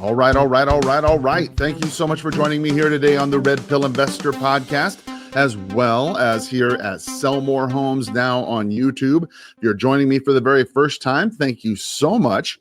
All right. Thank you so much for joining me here today on the Red Pill Investor Podcast, as well as here at Sell More Homes now on YouTube. If you're joining me for the very first time, thank you so much.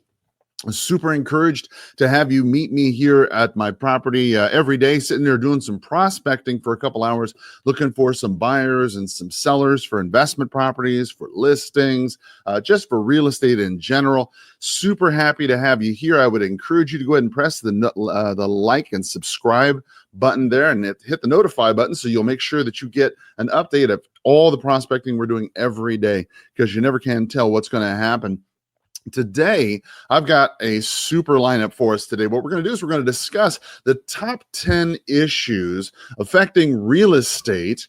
I'm super encouraged to have you meet me here at my property every day, sitting there doing some prospecting for a couple hours, looking for some buyers and some sellers for investment properties, for listings, just for real estate in general. Super happy to have you here. I would encourage you to go ahead and press the like and subscribe button there and hit the notify button so you'll make sure that you get an update of all the prospecting we're doing every day, because you never can tell what's going to happen. Today, I've got a super lineup for us today. What we're going to do is we're going to discuss the top 10 issues affecting real estate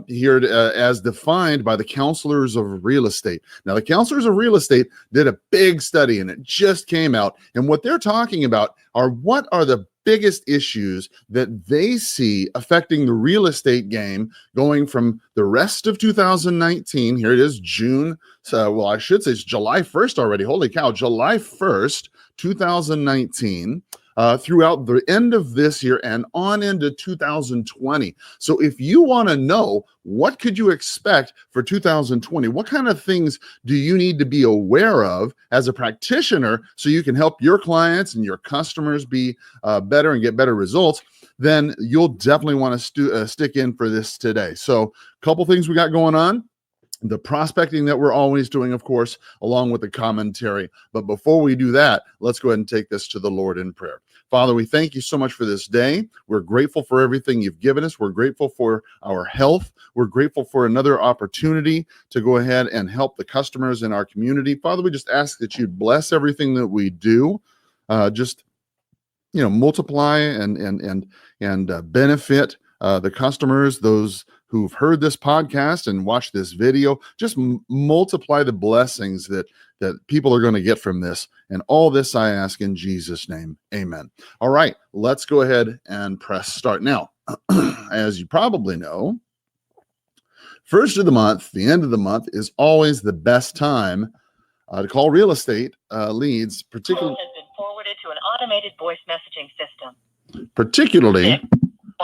here as defined by the counselors of real estate. Now, the counselors of real estate did a big study and it just came out. And what they're talking about are what are the biggest issues that they see affecting the real estate game going from the rest of 2019. Here it is, June. So, well, I should say it's July 1st already. Holy cow, July 1st, 2019. Throughout the end of this year and on into 2020. So if you want to know what could you expect for 2020, what kind of things do you need to be aware of as a practitioner so you can help your clients and your customers be better and get better results, then you'll definitely want to stick in for this today. So a couple things we got going on. The prospecting that we're always doing, of course, along with the commentary. But before we do that, let's go ahead and take this to the Lord in prayer. Father, we thank you so much for this day. We're grateful for everything you've given us. We're grateful for our health. We're grateful for another opportunity to go ahead and help the customers in our community. Father, we just ask that you bless everything that we do. Multiply and benefit the customers, those who've heard this podcast and watched this video. Just multiply the blessings that people are going to get from this. And all this I ask in Jesus' name. Amen. All right, let's go ahead and press start. Now, as you probably know, first of the month, the end of the month is always the best time to call real estate leads, particularly has been forwarded to an automated voice messaging system. Particularly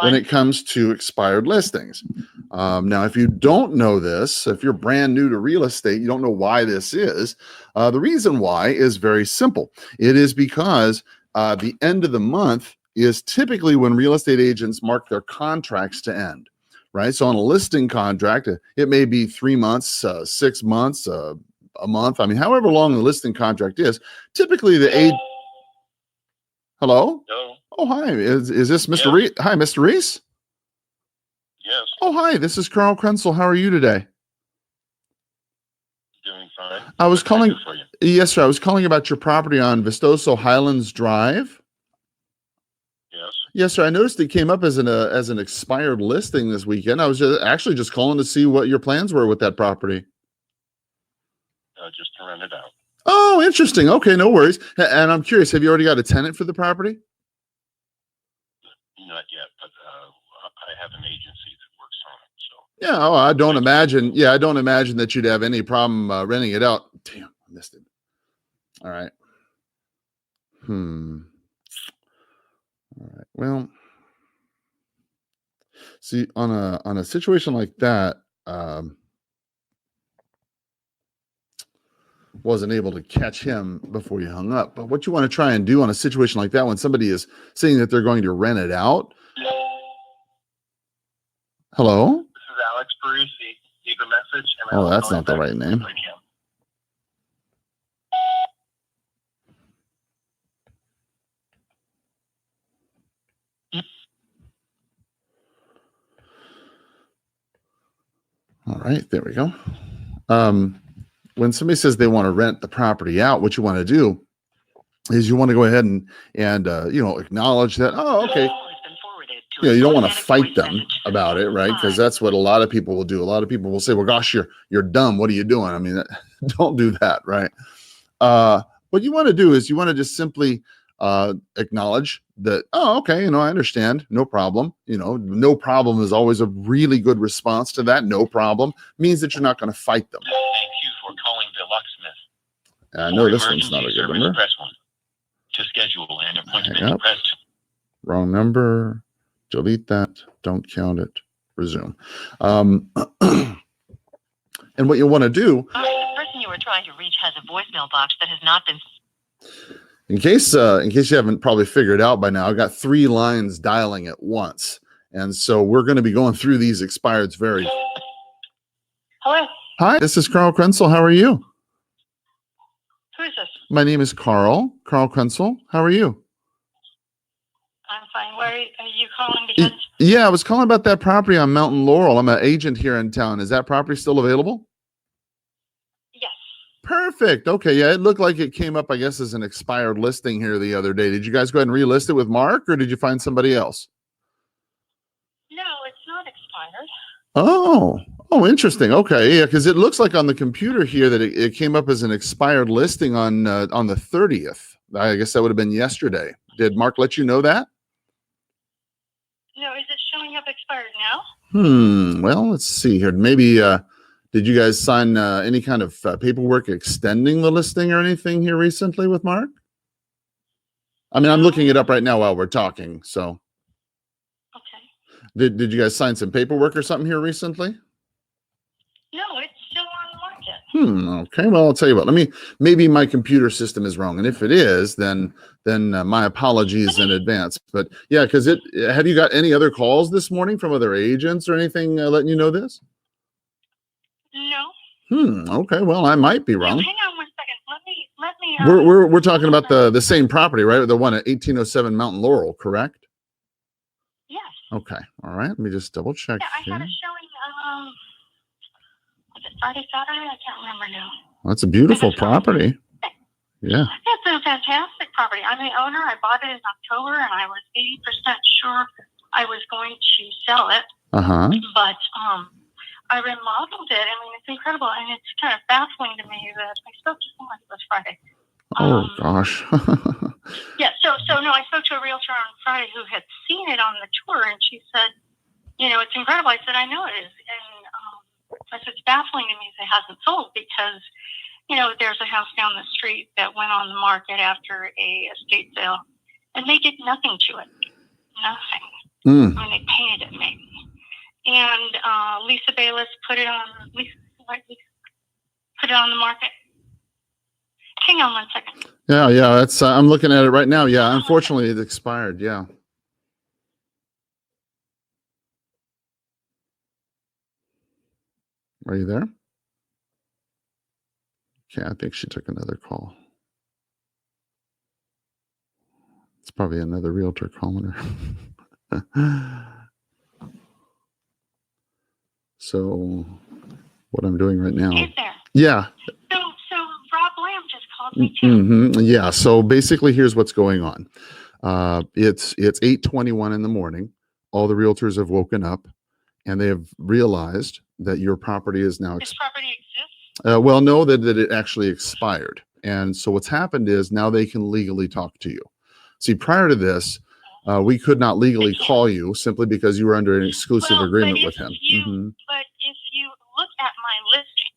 when it comes to expired listings. Now, if you don't know this, if you're brand new to real estate, you don't know why this is. The reason why is very simple. It is because the end of the month is typically when real estate agents mark their contracts to end, right? So on a listing contract, it may be 3 months, 6 months, a month. I mean, however long the listing contract is, typically the agent. Hello? Hello. Oh, hi. Is this Mr. Reese? Hi, Mr. Reese? Yes. Oh, hi. This is Carl Krenzel. How are you today? Doing fine. I was calling. For you? Yes, sir. I was calling about your property on Vistoso Highlands Drive. Yes. Yes, sir. I noticed it came up as an expired listing this weekend. I was just calling to see what your plans were with that property. Just to rent it out. Oh, interesting. Okay, no worries. And I'm curious, have you already got a tenant for the property? Not yet, but I have an agency that works on it. So. Yeah. Oh, I don't imagine. Yeah, I don't imagine that you'd have any problem renting it out. Damn, I missed it. All right. All right. Well, see, on a situation like that, wasn't able to catch him before you hung up. But what you want to try and do on a situation like that, when somebody is saying that they're going to rent it out. Hello? This is Alex Parisi. Leave a message. And oh, that's not the right name. All right, there we go. When somebody says they want to rent the property out, what you want to do is you want to go ahead and acknowledge that, oh, okay. You don't want to fight them about it, right? Because that's what a lot of people will do. A lot of people will say, well, gosh, you're dumb. What are you doing? I mean, don't do that, right? What you want to do is you want to just simply acknowledge that, oh, okay, I understand. No problem. No problem is always a really good response to that. No problem means that you're not going to fight them. Thank you for calling the locksmith. I know this one's not a good number. Press 1. To schedule schedule an appointment Hang to up. press. Wrong number. Delete that. Don't count it. Resume. And what you want to do, The person you were trying to reach has a voicemail box that has not been. in case you haven't probably figured out by now, I've got 3 lines dialing at once, and so we're going to be going through these expireds very. Hello, Hi, this is Carl Krenzel. How are you? who is this? My name is Carl Krenzel. How are you? I'm fine. Where are you calling? Because Yeah, I was calling about that property on Mountain Laurel. I'm an agent here in town. Is that property still available? yes, Perfect. Okay, yeah, it looked like it came up, I guess, as an expired listing here the other day. Did you guys go ahead and relist it with Mark, or did you find somebody else? no, it's not expired. Oh, interesting. Okay, yeah, because it looks like on the computer here that it came up as an expired listing on the 30th. I guess that would have been yesterday. Did Mark let you know that? No, is it showing up expired now? Well, let's see here. Maybe did you guys sign any kind of paperwork extending the listing or anything here recently with Mark? I mean, I'm looking it up right now while we're talking. So, Okay. did you guys sign some paperwork or something here recently? No, it's still on the market. Okay. Well, I'll tell you what. Maybe my computer system is wrong, and if it is, then my apologies in advance. But yeah, because have you got any other calls this morning from other agents or anything letting you know this? No. Okay. Well, I might be wrong. Hang on one second. Let me. We're talking about the same property, right? The one at 1807 Mountain Laurel, correct? Yes. Okay. All right. Let me just double check Yeah, I here. had a showing. Was it Friday, Saturday? I can't remember now. That's a beautiful property. Yeah. It's a fantastic property. I'm the owner. I bought it in October, and I was 80% sure I was going to sell it. But I remodeled it. I mean, it's incredible, and it's kind of baffling to me that I spoke to someone this Friday. Oh gosh. Yeah. So no, I spoke to a realtor on Friday who had seen it on the tour, and she said, it's incredible. I said, I know it is, and I said, it's baffling to me that it hasn't sold because, there's a house down the street that went on the market after a estate sale, and they did nothing to it. Nothing. I mean, they painted it maybe. And Lisa Bayless put it on the market. Hang on one second. Yeah. That's I'm looking at it right now. Yeah, unfortunately, it expired. Yeah. Are you there? Okay, I think she took another call. It's probably another realtor calling her. So, what I'm doing right now. Is there? Yeah. So Rob Lamb just called me too. Yeah. So basically, here's what's going on. It's 8:21 in the morning. All the realtors have woken up, and they have realized that your property is now. This property exists? Well, no, that it actually expired. And so what's happened is now they can legally talk to you. See, prior to this, we could not legally call you simply because you were under an exclusive agreement with him. But if you look at my listing,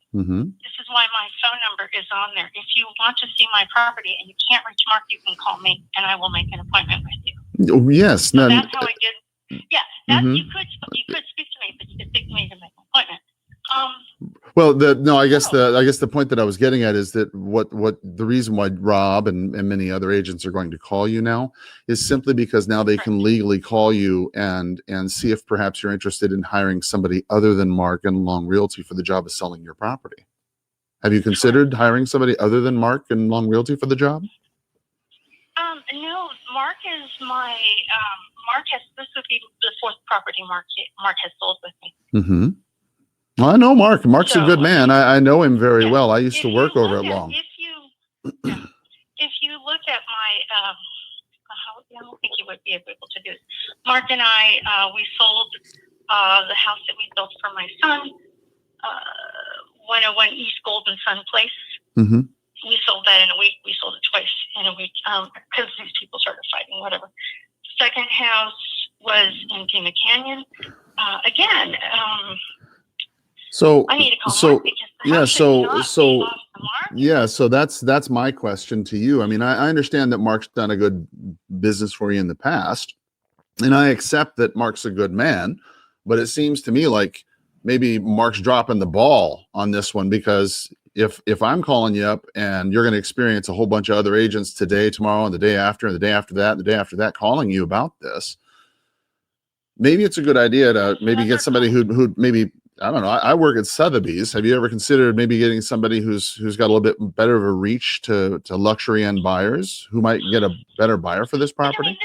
this is why my phone number is on there. If you want to see my property and you can't reach Mark, you can call me and I will make an appointment with you. Oh, yes. So that's how I did. Yeah, you could speak to me, but you could speak to me to make an appointment. Well, I guess the point that I was getting at is that what the reason why Rob and many other agents are going to call you now is simply because now they can legally call you and see if perhaps you're interested in hiring somebody other than Mark and Long Realty for the job of selling your property. Have you considered hiring somebody other than Mark and Long Realty for the job? No, Mark is my this would be the 4th property Mark has sold with me. Well, I know Mark. Mark's a good man. I know him very well. I used to work over at Long. If you look at my, I don't think you would be able to do it. Mark and I, we sold the house that we built for my son, 101 East Golden Sun Place. We sold that in a week. We sold it twice in a week because these people started fighting, whatever. Second house was in Pima Canyon. I need to call Mark because the house is not off the Yeah, so that's my question to you. I mean, I understand that Mark's done a good business for you in the past, and I accept that Mark's a good man, but it seems to me like maybe Mark's dropping the ball on this one, because if I'm calling you up and you're going to experience a whole bunch of other agents today, tomorrow, and the day after, and the day after that, and the day after that calling you about this, maybe it's a good idea to maybe get somebody who maybe, I don't know. I work at Sotheby's. Have you ever considered maybe getting somebody who's got a little bit better of a reach to luxury end buyers who might get a better buyer for this property? I mean,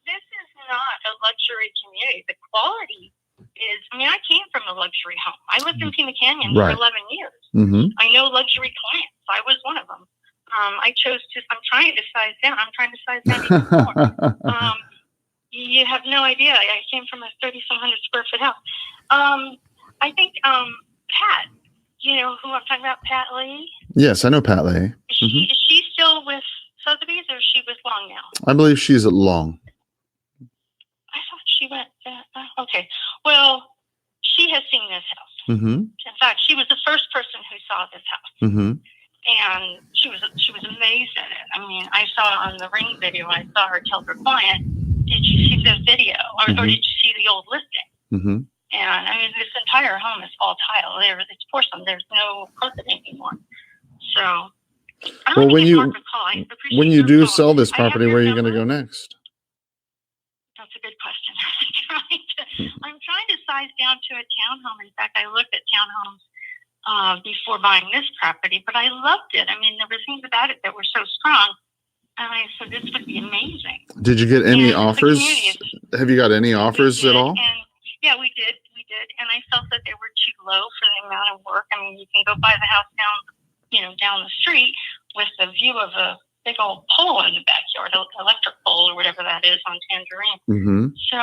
this is not a luxury community. The quality is. I mean, I came from a luxury home. I lived in Pima Canyon for 11 years. Mm-hmm. I know luxury clients. I was one of them. I'm trying to size down. I'm trying to size down even more. You have no idea. I came from a 3,700 square foot house. I think Pat, you know who I'm talking about, Pat Lee? Yes, I know Pat Lee. Is she still with Sotheby's, or is she with Long now? I believe she's at Long. I thought she went. Okay. Well, she has seen this house. Mm-hmm. In fact, she was the first person who saw this house. Mm-hmm. And she was amazed at it. I mean, I saw on the Ring video, I saw her tell her client, "Did you see the video, or did you see the old listing?" Mm-hmm. And I mean, this entire home is all tile. It's porcelain. There's no carpet anymore. So, well, when you do sell this property, where are you going to go next? That's a good question. I'm trying to size down to a townhome. In fact, I looked at townhomes before buying this property, but I loved it. I mean, there were things about it that were so strong. And I said, this would be amazing. Did you get any offers? Have you got any offers at all? And yeah, we did. And I felt that they were too low for the amount of work. I mean, you can go buy the house down the street with the view of a big old pole in the backyard, an electric pole or whatever that is on Tangerine. Mm-hmm. So,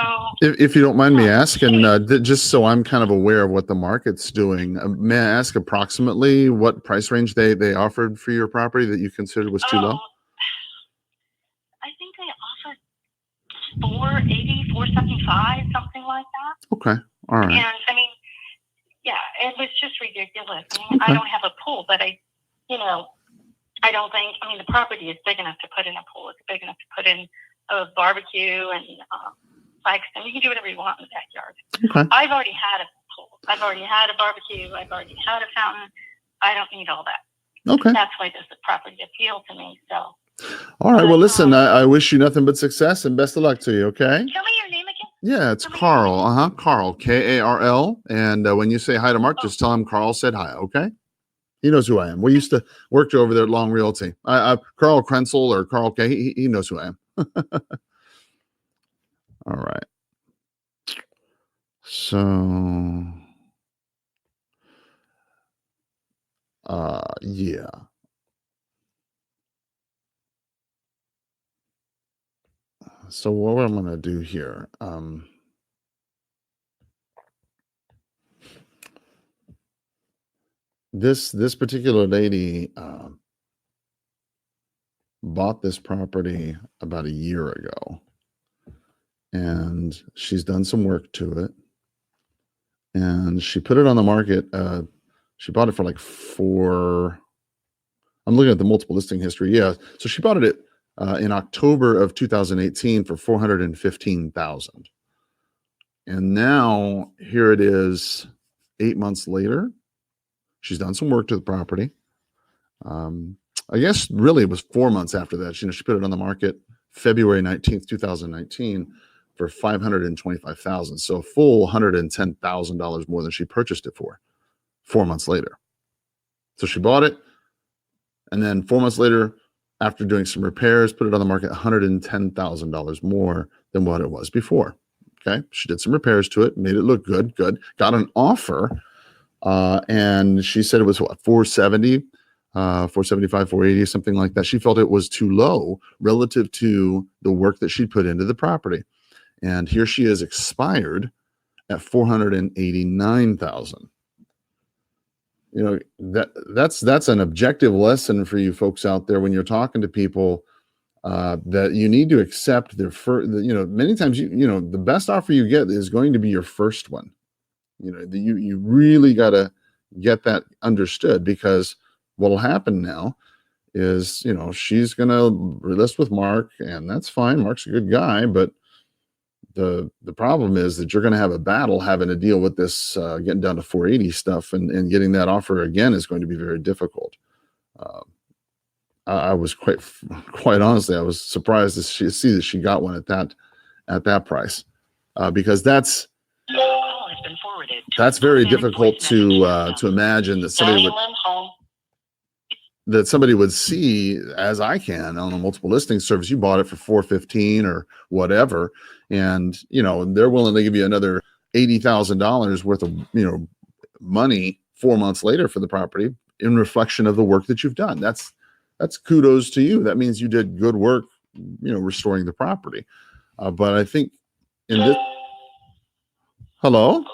if you don't mind me asking, just so I'm kind of aware of what the market's doing, may I ask approximately what price range they offered for your property that you considered was too low? I think they offered $480, $475, something like that. Okay. All right. And I mean, yeah, it was just ridiculous. I mean, I don't have a pool, but I don't think, I mean, the property is big enough to put in a pool. It's big enough to put in a barbecue and bikes. I mean, you can do whatever you want in the backyard. Okay. I've already had a pool. I've already had a barbecue. I've already had a fountain. I don't need all that. Okay. That's why does the property appeal to me. So. All right. Well, listen, I wish you nothing but success and best of luck to you. Okay. Tell me your name again. Yeah, it's Carl. Carl, Karl. And when you say hi to Mark, just tell him Carl said hi. Okay. He knows who I am. We used to work over there at Long Realty. Carl Krenzel or Carl K. He knows who I am. All right. So, yeah. So what I'm going to do here, this particular lady bought this property about a year ago, and she's done some work to it, and she put it on the market. She bought it for like I'm looking at the multiple listing history. Yeah. So she bought it in October of 2018 for $415,000. And now here it is 8 months later. She's done some work to the property. I guess really it was 4 months after that. She put it on the market February 19th, 2019 for $525,000. So a full $110,000 more than she purchased it for 4 months later. So she bought it. And then 4 months later, after doing some repairs, put it on the market $110,000 more than what it was before. Okay. She did some repairs to it, made it look good, got an offer. And she said it was what, 470, 475, 480, something like that. She felt it was too low relative to the work that she put into the property. And here she is expired at $489,000. That's an objective lesson for you folks out there when you're talking to people, that you need to accept their first. Many times the best offer you get is going to be your first one. You really got to get that understood, because what'll happen now is, she's going to relist with Mark, and that's fine. Mark's a good guy, but the problem is that you're going to have a battle having to deal with this getting down to 480 stuff, and getting that offer again is going to be very difficult. I was quite honestly, I was surprised to see that she got one at that price, because that's very difficult to imagine that somebody would see, as I can, on a multiple listing service. You bought it for $415 or whatever, and they're willing to give you another $80,000 worth of money 4 months later for the property in reflection of the work that you've done. That's kudos to you. That means you did good work, restoring the property. But I think in this. Hello.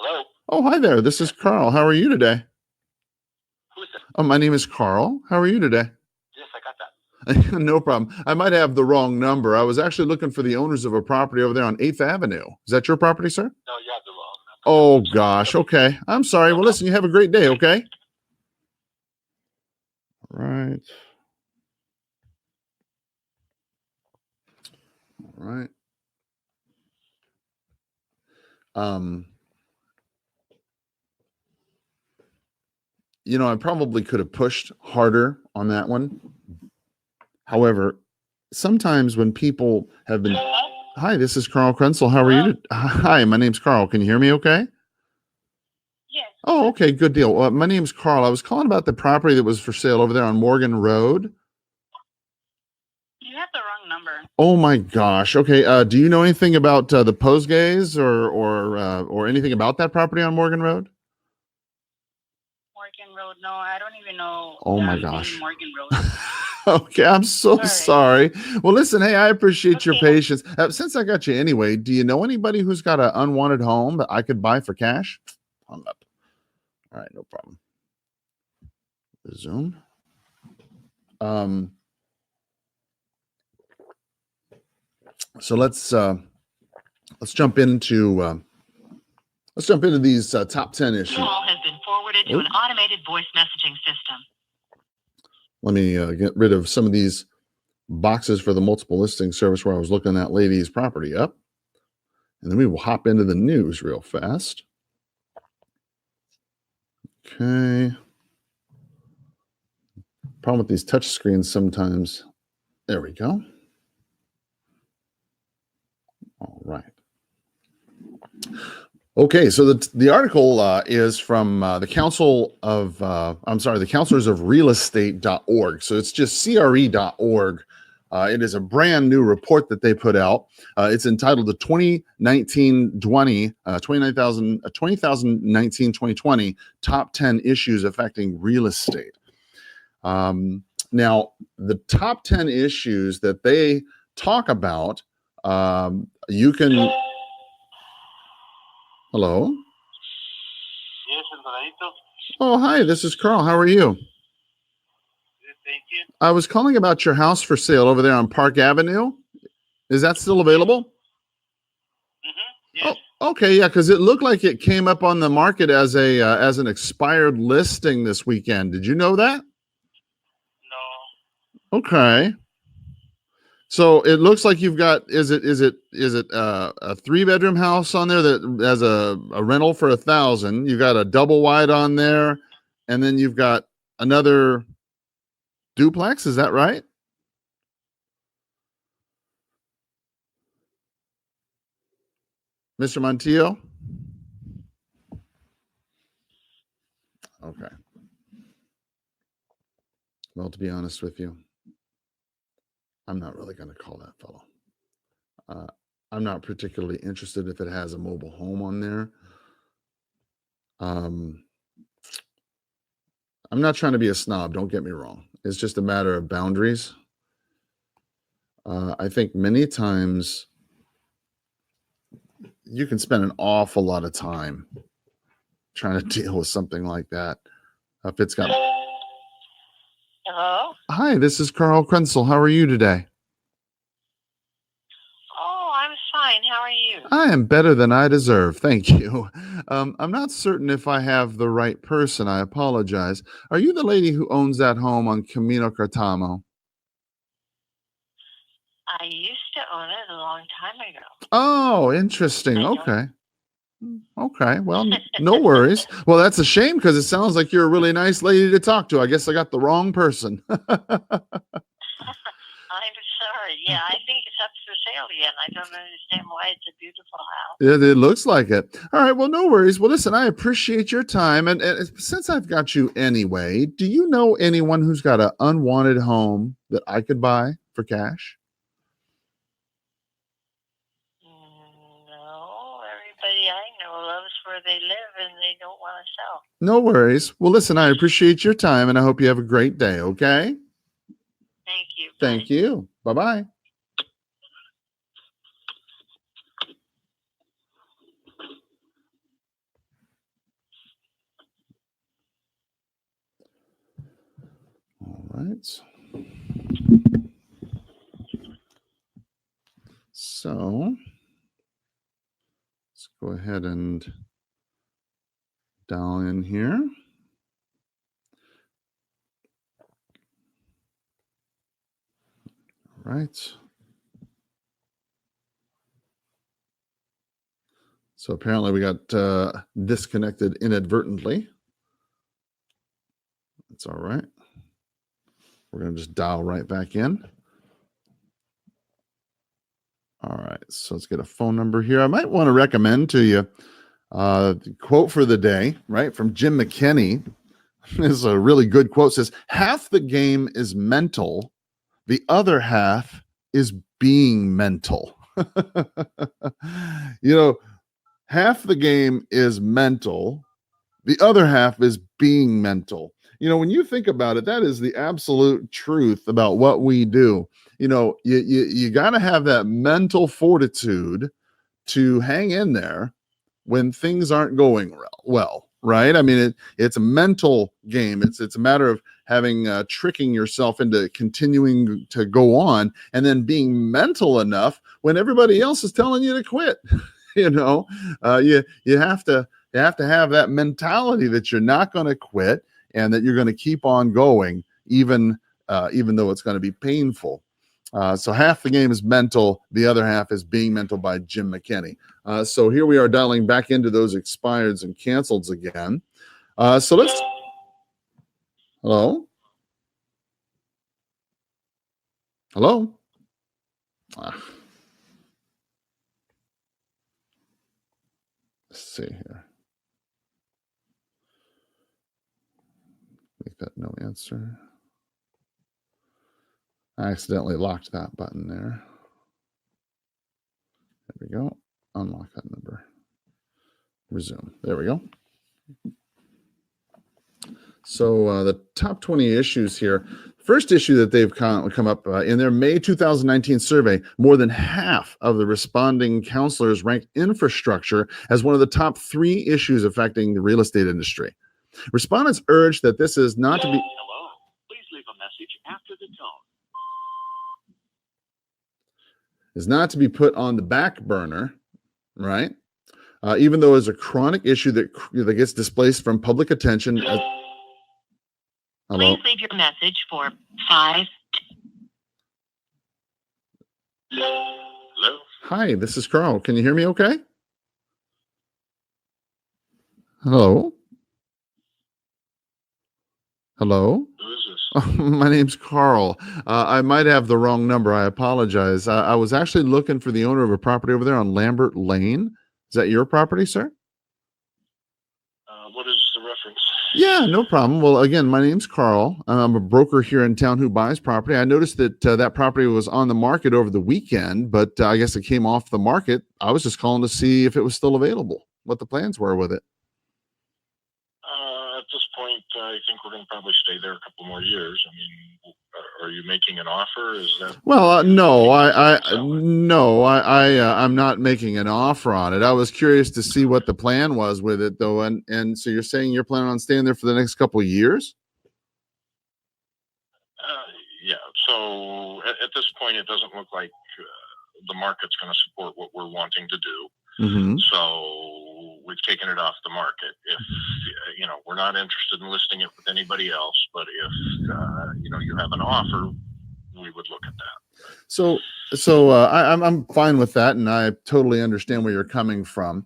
Oh, hi there. This is Carl. How are you today? Who's that? Oh, my name is Carl. How are you today? Yes, I got that. No problem. I might have the wrong number. I was actually looking for the owners of a property over there on 8th Avenue. Is that your property, sir? No, you have the wrong number. Oh, gosh. Okay. I'm sorry. Well, listen, you have a great day, okay? All right. All right. I probably could have pushed harder on that one. However, sometimes when people have been. Hi, this is Carl Krenzel. How are you? Hi, my name's Carl. Can you hear me okay? Yes. Oh, okay. Good deal. My name's Carl. I was calling about the property that was for sale over there on Morgan Road. You have the wrong number. Oh my gosh. Okay. Do you know anything about the Posgays or anything about that property on Morgan Road? Morgan Road. No, I don't even know. Oh my gosh. Morgan Road. Okay, I'm so sorry. Well, listen, hey, I appreciate your Okay. patience. Since I got you anyway, do you know anybody who's got an unwanted home that I could buy for cash? Hung up. All right, no problem. Resume. So let's jump into these top 10 issues. Call has been forwarded to an automated voice messaging system. Let me get rid of some of these boxes for the multiple listing service where I was looking that lady's property up. And then we will hop into the news real fast. Okay. Problem with these touch screens sometimes. There we go. All right. Okay, so the article is from the Council of, the Counselors of Realestate.org. So it's just CRE.org. It is a brand new report that they put out. It's entitled the 2019-2020 Top 10 Issues Affecting Real Estate. Now, the top 10 issues that they talk about, you can... Hello? Yes, Alvaradito. Oh, hi, this is Carl. How are you? Yes, thank you. I was calling about your house for sale over there on Park Avenue. Is that still available? Yes. Oh, okay, yeah, because it looked like it came up on the market as an expired listing this weekend. Did you know that? No. Okay. So it looks like you've got, is it a 3-bedroom house on there that has a rental for $1,000? You've got a double wide on there, and then you've got another duplex. Is that right? Mr. Montillo? Okay. Well, to be honest with you, I'm not really going to call that fellow. I'm not particularly interested if it has a mobile home on there. I'm not trying to be a snob. Don't get me wrong. It's just a matter of boundaries. I think many times you can spend an awful lot of time trying to deal with something like that. If it's got... Hello? Hi, this is Carl Krenzel. How are you today? Oh, I'm fine. How are you? I am better than I deserve. Thank you. I'm not certain if I have the right person. I apologize. Are you the lady who owns that home on Camino Cartamo? I used to own it a long time ago. Oh, interesting. I don't. Okay. Okay. Well, no worries. Well, that's a shame because it sounds like you're a really nice lady to talk to. I guess I got the wrong person. I'm sorry. Yeah, I think it's up for sale again. I don't understand why it's a beautiful house. It looks like it. All right. Well, no worries. Well, listen, I appreciate your time. And since I've got you anyway, do you know anyone who's got an unwanted home that I could buy for cash? No, everybody I know loves where they live and they don't want to sell. No worries. Well, listen, I appreciate your time and I hope you have a great day. Okay. Thank you. Thank you. Bye bye. All right. So let's go ahead and dial in here. All right. So apparently we got disconnected inadvertently. That's all right. We're going to just dial right back in. All right. So let's get a phone number here. I might want to recommend to you the quote for the day, right? From Jim McKinney. This is a really good quote. It says, half the game is mental. The other half is being mental. Half the game is mental. The other half is being mental. When you think about it, that is the absolute truth about what we do. You got to have that mental fortitude to hang in there when things aren't going well, right? I mean, it's a mental game. It's a matter of having tricking yourself into continuing to go on, and then being mental enough when everybody else is telling you to quit. You have to have that mentality that you're not going to quit and that you're going to keep on going, even though it's going to be painful. So half the game is mental, the other half is being mental by Jim McKinney. So here we are dialing back into those expireds and canceleds again. So let's. Hello? Hello? Let's see here. Make that no answer. I accidentally locked that button there. There we go. Unlock that number. Resume. There we go. So the top 20 issues here. First issue that they've come up in their May 2019 survey, more than half of the responding counselors ranked infrastructure as one of the top 3 issues affecting the real estate industry. Respondents urge that this is not to be. Hello. Please leave a message after the tone. Is not to be put on the back burner, right? Even though it's a chronic issue that gets displaced from public attention. Hello? Please leave your message for 5. Hello? Hi, this is Carl. Can you hear me okay? Hello? Hello? Who is this? My name's Carl. I might have the wrong number. I apologize. I was actually looking for the owner of a property over there on Lambert Lane. Is that your property, sir? What is the reference? Yeah, no problem. Well, again, my name's Carl. I'm a broker here in town who buys property. I noticed that that property was on the market over the weekend, but I guess it came off the market. I was just calling to see if it was still available, what the plans were with it. At this point, I think we're going to probably stay there a couple more years. I mean, are you making an offer? Is that? Well, no, I'm not making an offer on it. I was curious to see what the plan was with it, though. And so you're saying you're planning on staying there for the next couple of years? Yeah. So at this point, it doesn't look like the market's going to support what we're wanting to do. Mm-hmm. So we've taken it off the market. If we're not interested in listing it with anybody else, but if you have an offer, we would look at that. So I'm fine with that, and I totally understand where you're coming from.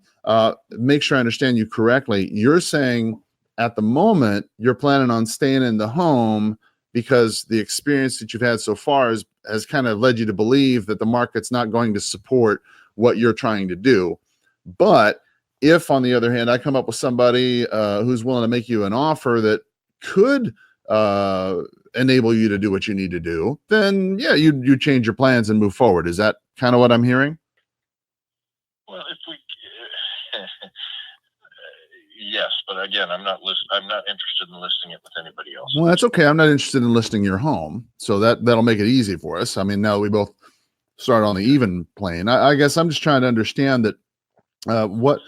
Make sure I understand you correctly. You're saying at the moment you're planning on staying in the home because the experience that you've had so far has kind of led you to believe that the market's not going to support what you're trying to do. But if, on the other hand, I come up with somebody who's willing to make you an offer that could enable you to do what you need to do, then yeah, you change your plans and move forward. Is that kind of what I'm hearing? Well, if we, yes, but again, I'm not interested in listing it with anybody else. Well, that's okay. I'm not interested in listing your home, so that'll make it easy for us. I mean, now we both start on the even plane. I guess I'm just trying to understand that what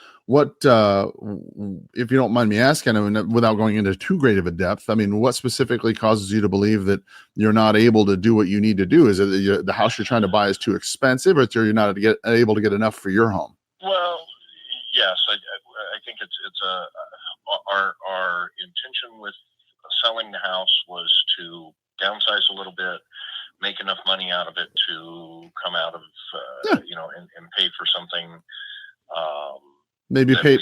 if you don't mind me asking, I mean, without going into too great of a depth, I mean, what specifically causes you to believe that you're not able to do what you need to do? Is it the house you're trying to buy is too expensive, or you're not able to get enough for your home? Well, yes, I think it's our intention with selling the house was to downsize a little bit, make enough money out of it to come out of and pay for something. Maybe pay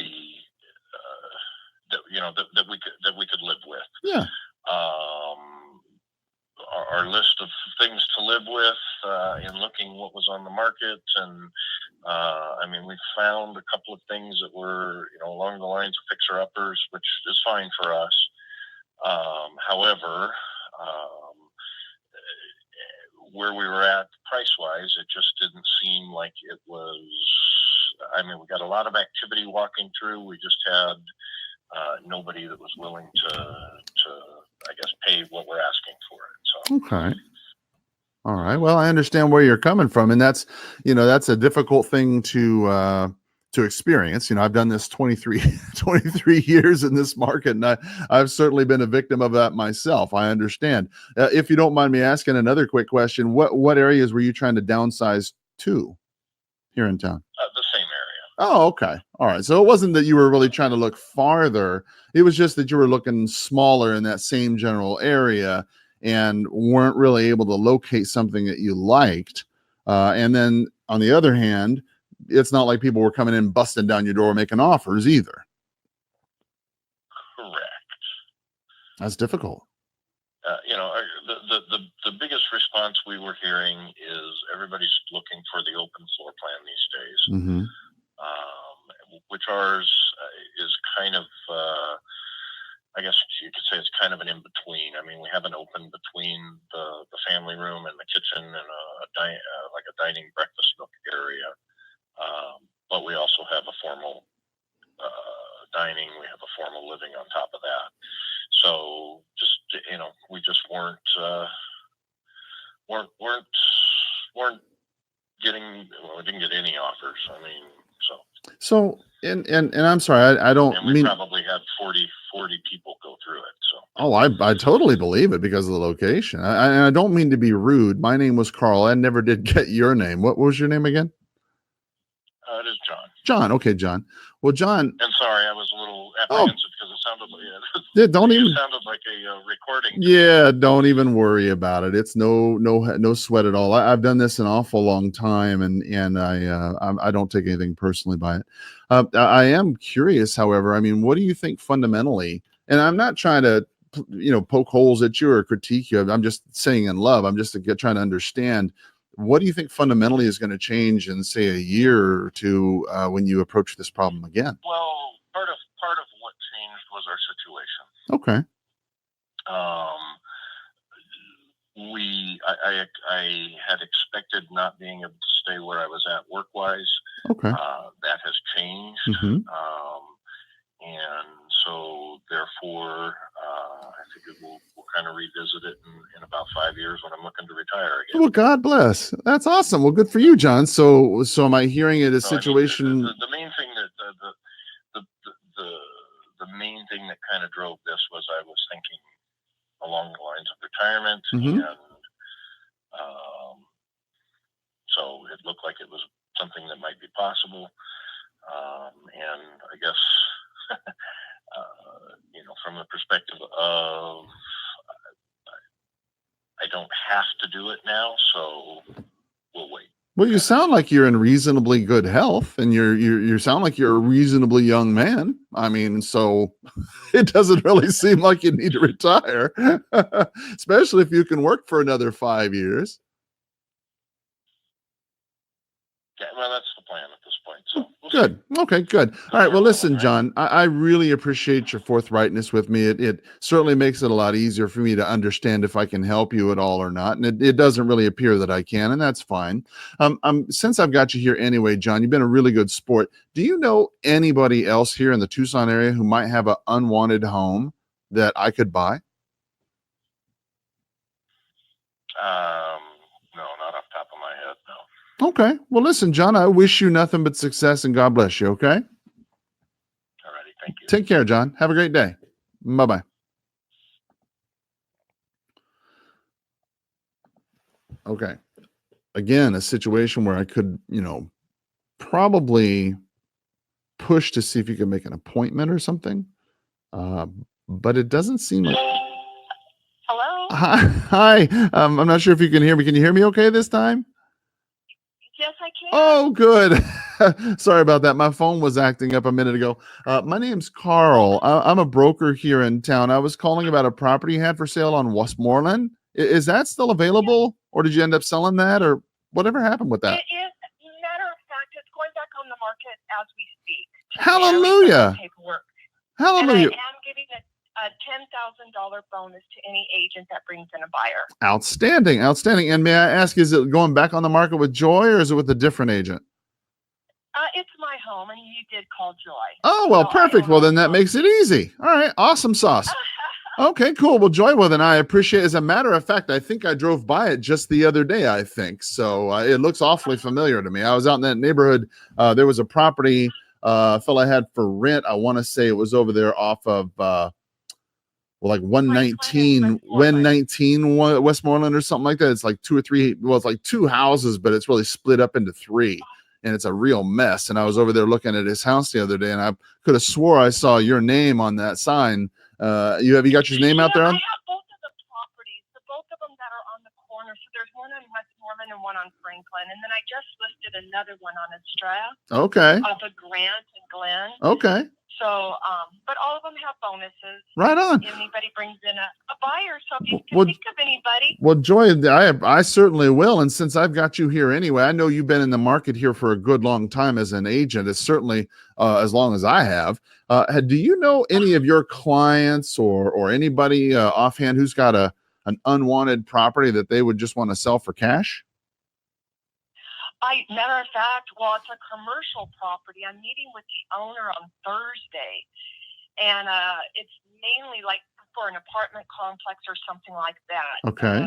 that we could live with. Yeah. Our list of things to live with in looking what was on the market, and we found a couple of things that were along the lines of fixer uppers, which is fine for us. However, where we were at price wise, it just didn't seem like it was. We got a lot of activity walking through. We just had nobody that was willing to I guess pay what we're asking for it. So okay. All right. Well, I understand where you're coming from, and that's a difficult thing to experience. I've done this 23 years in this market, and I've certainly been a victim of that myself. I understand. If you don't mind me asking another quick question, what areas were you trying to downsize to here in town? the same area. Oh, okay. All right. So it wasn't that you were really trying to look farther. It was just that you were looking smaller in that same general area and weren't really able to locate something that you liked. And then on the other hand, it's not like people were coming in, busting down your door, making offers either. Correct. That's difficult. The biggest response we were hearing is everybody's looking for the open floor plan these days. Mm-hmm. Which ours is kind of, I guess you could say it's kind of an in-between. We have an open between the family room and the kitchen and like a dining breakfast nook area. But we also have a formal dining. We have a formal living on top of that. So just, we just weren't getting, we didn't get any offers. So, and I'm sorry, I don't and we probably had 40 people go through it. So. Oh, I totally believe it because of the location. I don't mean to be rude. My name was Carl. I never did get your name. What was your name again? It is John. John. Okay, John. Well, John. And sorry, I was a little apprehensive because it sounded like sounded like a recording. Yeah, don't even worry about it. It's no sweat at all. I've done this an awful long time, and I don't take anything personally by it. I am curious, however. What do you think fundamentally? And I'm not trying to poke holes at you or critique you. I'm just saying in love. I'm just trying to understand. What do you think fundamentally is going to change in, say, a year or two when you approach this problem again? Well, part of what changed was our situation. Okay. I had expected not being able to stay where I was at work-wise. Okay. That has changed. Mm-hmm. And so, therefore, I figured we'll kind of revisit it in about 5 years when I'm looking to retire again. Well, God bless. That's awesome. Well, good for you, John. So am I hearing it a situation? The main thing that the main thing that kind of drove this was I was thinking along the lines of retirement, Mm-hmm. and so it looked like it was something that might be possible. And I guess, from the perspective of, I don't have to do it now, so we'll wait. Well, you sound like you're in reasonably good health, and you sound like you're a reasonably young man. I mean, so it doesn't really seem like you need to retire, especially if you can work for another 5 years. Yeah, well, that's the plan at this point. So we'll Good. Okay, good. All right. Well, listen, John, I really appreciate your forthrightness with me. It certainly makes it a lot easier for me to understand if I can help you at all or not. And it doesn't really appear that I can, and that's fine. Since I've got you here anyway, John, you've been a really good sport. Do you know anybody else here in the Tucson area who might have an unwanted home that I could buy? No, not off the top of my head, no. Okay. Well, listen, John, I wish you nothing but success and God bless you. Okay. All righty. Thank you. Take care, John. Have a great day. Bye-bye. Okay. Again, a situation where I could, probably push to see if you can make an appointment or something. But it doesn't seem like. Hello? Hi. I'm not sure if you can hear me. Can you hear me okay this time? Yes, I can. Oh, good. Sorry about that. My phone was acting up a minute ago. My name's Carl. I'm a broker here in town. I was calling about a property you had for sale on Westmoreland. Is that still available, or did you end up selling that, or whatever happened with that? It is, matter of fact, it's going back on the market as we speak. Hallelujah. Paperwork. Hallelujah. And I am giving a $10,000 bonus to any agent that brings in a buyer. Outstanding. Outstanding. And may I ask, is it going back on the market with Joy, or is it with a different agent? It's my home, and you did call Joy. Oh, well, So perfect. Well, then that makes it easy. All right. Awesome sauce. Okay, cool. Well, Joy, well, then I appreciate it. As a matter of fact, I think I drove by it just the other day, I think. So it looks awfully familiar to me. I was out in that neighborhood. There was a property a fella had for rent. I want to say it was over there off of, 119 Westmoreland or something like that. It's like it's like two houses, but it's really split up into three. And it's a real mess. And I was over there looking at his house the other day, and I could have swore I saw your name on that sign. You got your name out there? I have both of the properties, both of them that are on the corner. So there's one on Westmoreland and one on Franklin. And then I just listed another one on Estrella. Okay. Off of Grant and Glen. Okay. So, but all of them have bonuses. Right on. Anybody brings in a buyer. So if you can think of anybody. Well, Joy, I certainly will. And since I've got you here anyway, I know you've been in the market here for a good long time as an agent. It's certainly as long as I have. Do you know any of your clients or anybody offhand who's got an unwanted property that they would just want to sell for cash? Matter of fact, it's a commercial property. I'm meeting with the owner on Thursday, and it's mainly like for an apartment complex or something like that. Okay.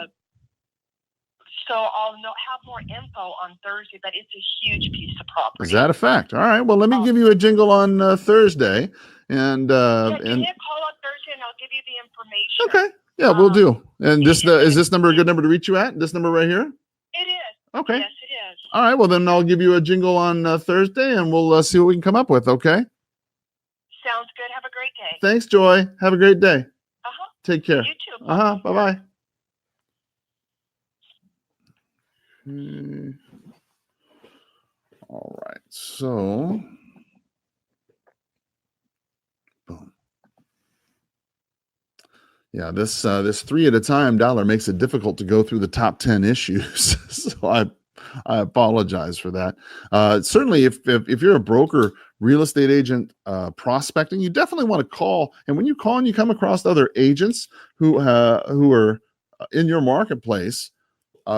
So I'll have more info on Thursday, but it's a huge piece of property. Is that a fact? All right. Well, let me give you a jingle on Thursday, and give me a call on Thursday, and I'll give you the information. Okay. Yeah, we'll do. And is this number a good number to reach you at? This number right here? It is. Okay. Yes, it is. All right. Well, then I'll give you a jingle on Thursday, and we'll see what we can come up with. Okay. Sounds good. Have a great day. Thanks, Joy. Have a great day. Take care. You too. Bye-bye. All right. So, boom. Yeah, this 3 at a time dollar makes it difficult to go through the top 10 issues. So I apologize for that. Certainly, if you're a broker, real estate agent, prospecting, you definitely want to call. And when you call and you come across other agents who are in your marketplace,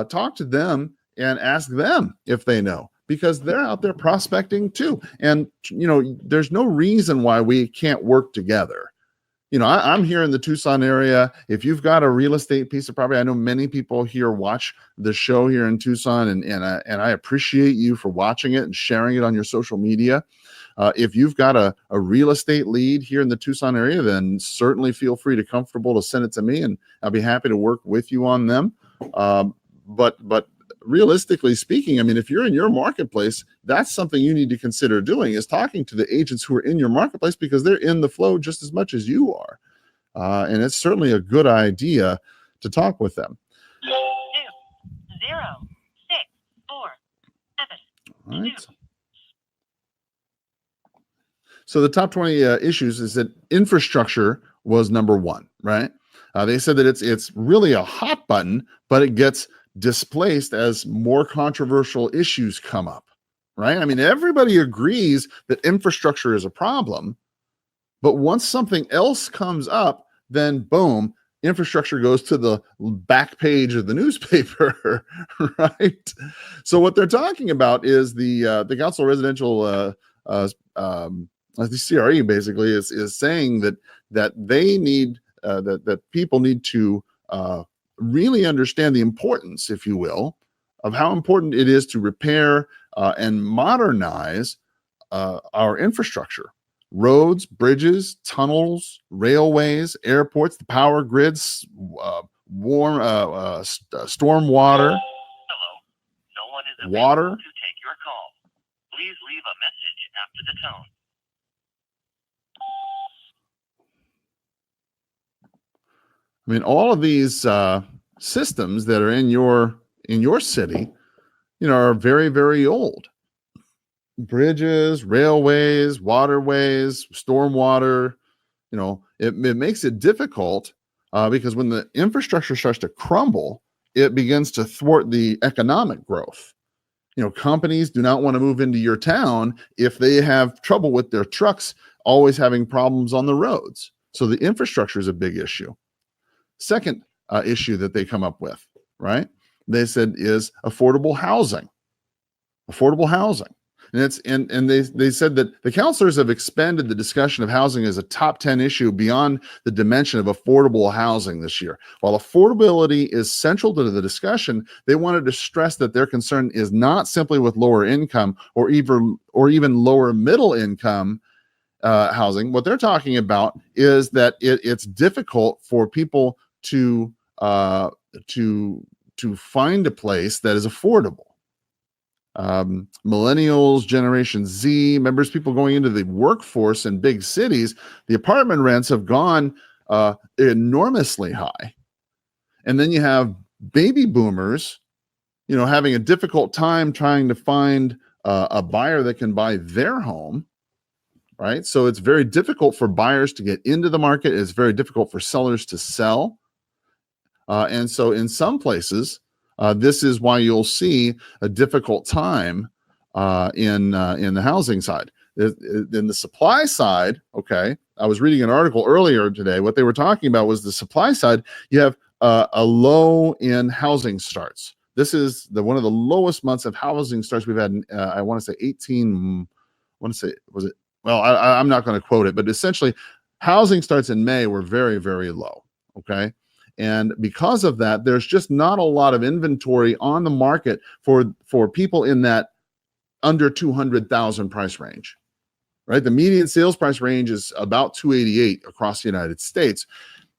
talk to them and ask them if they know, because they're out there prospecting too. And there's no reason why we can't work together. I'm here in the Tucson area. If you've got a real estate piece of property, I know many people here watch the show here in Tucson, and I appreciate you for watching it and sharing it on your social media. If you've got a real estate lead here in the Tucson area, then certainly feel free to comfortable to send it to me, and I'll be happy to work with you on them. But realistically speaking, I mean, if you're in your marketplace, that's something you need to consider doing, is talking to the agents who are in your marketplace, because they're in the flow just as much as you are. And it's certainly a good idea to talk with them. 2 0 6 4 7 All right. So the top 20 issues is that infrastructure was number one, right? They said that it's really a hot button, but it gets displaced as more controversial issues come up, right? I mean, everybody agrees that infrastructure is a problem, but once something else comes up, then boom, infrastructure goes to the back page of the newspaper, right? So what they're talking about is the Council of Residential the CRE basically is saying that they need that people need to really understand the importance, if you will, of how important it is to repair and modernize our infrastructure. Roads, bridges, tunnels, railways, airports, the power grids, storm water. Hello. No one is Water. available to take your call. Please leave a message after the tone. I mean, all of these systems that are in your city, are very, very old. Bridges, railways, waterways, stormwater, it makes it difficult because when the infrastructure starts to crumble, it begins to thwart the economic growth. Companies do not want to move into your town if they have trouble with their trucks always having problems on the roads. So the infrastructure is a big issue. Second issue that they come up with, right? They said is affordable housing. Affordable housing. And they said that the counselors have expanded the discussion of housing as a top 10 issue beyond the dimension of affordable housing this year. While affordability is central to the discussion, they wanted to stress that their concern is not simply with lower income or even lower middle income housing. What they're talking about is that it's difficult for people to find a place that is affordable. Millennials, Generation Z, members, people going into the workforce in big cities, the apartment rents have gone enormously high. And then you have baby boomers, having a difficult time trying to find a buyer that can buy their home, right? So it's very difficult for buyers to get into the market. It's very difficult for sellers to sell. And so in some places, this is why you'll see a difficult time in the housing side. In the supply side, okay, I was reading an article earlier today. What they were talking about was the supply side. You have a low in housing starts. This is one of the lowest months of housing starts we've had. I want to say 18. I want to say, was it? Well, I'm not going to quote it, but essentially, housing starts in May were very, very low. Okay. And because of that, there's just not a lot of inventory on the market for people in that under 200,000 price range, right? The median sales price range is about 288 across the United States.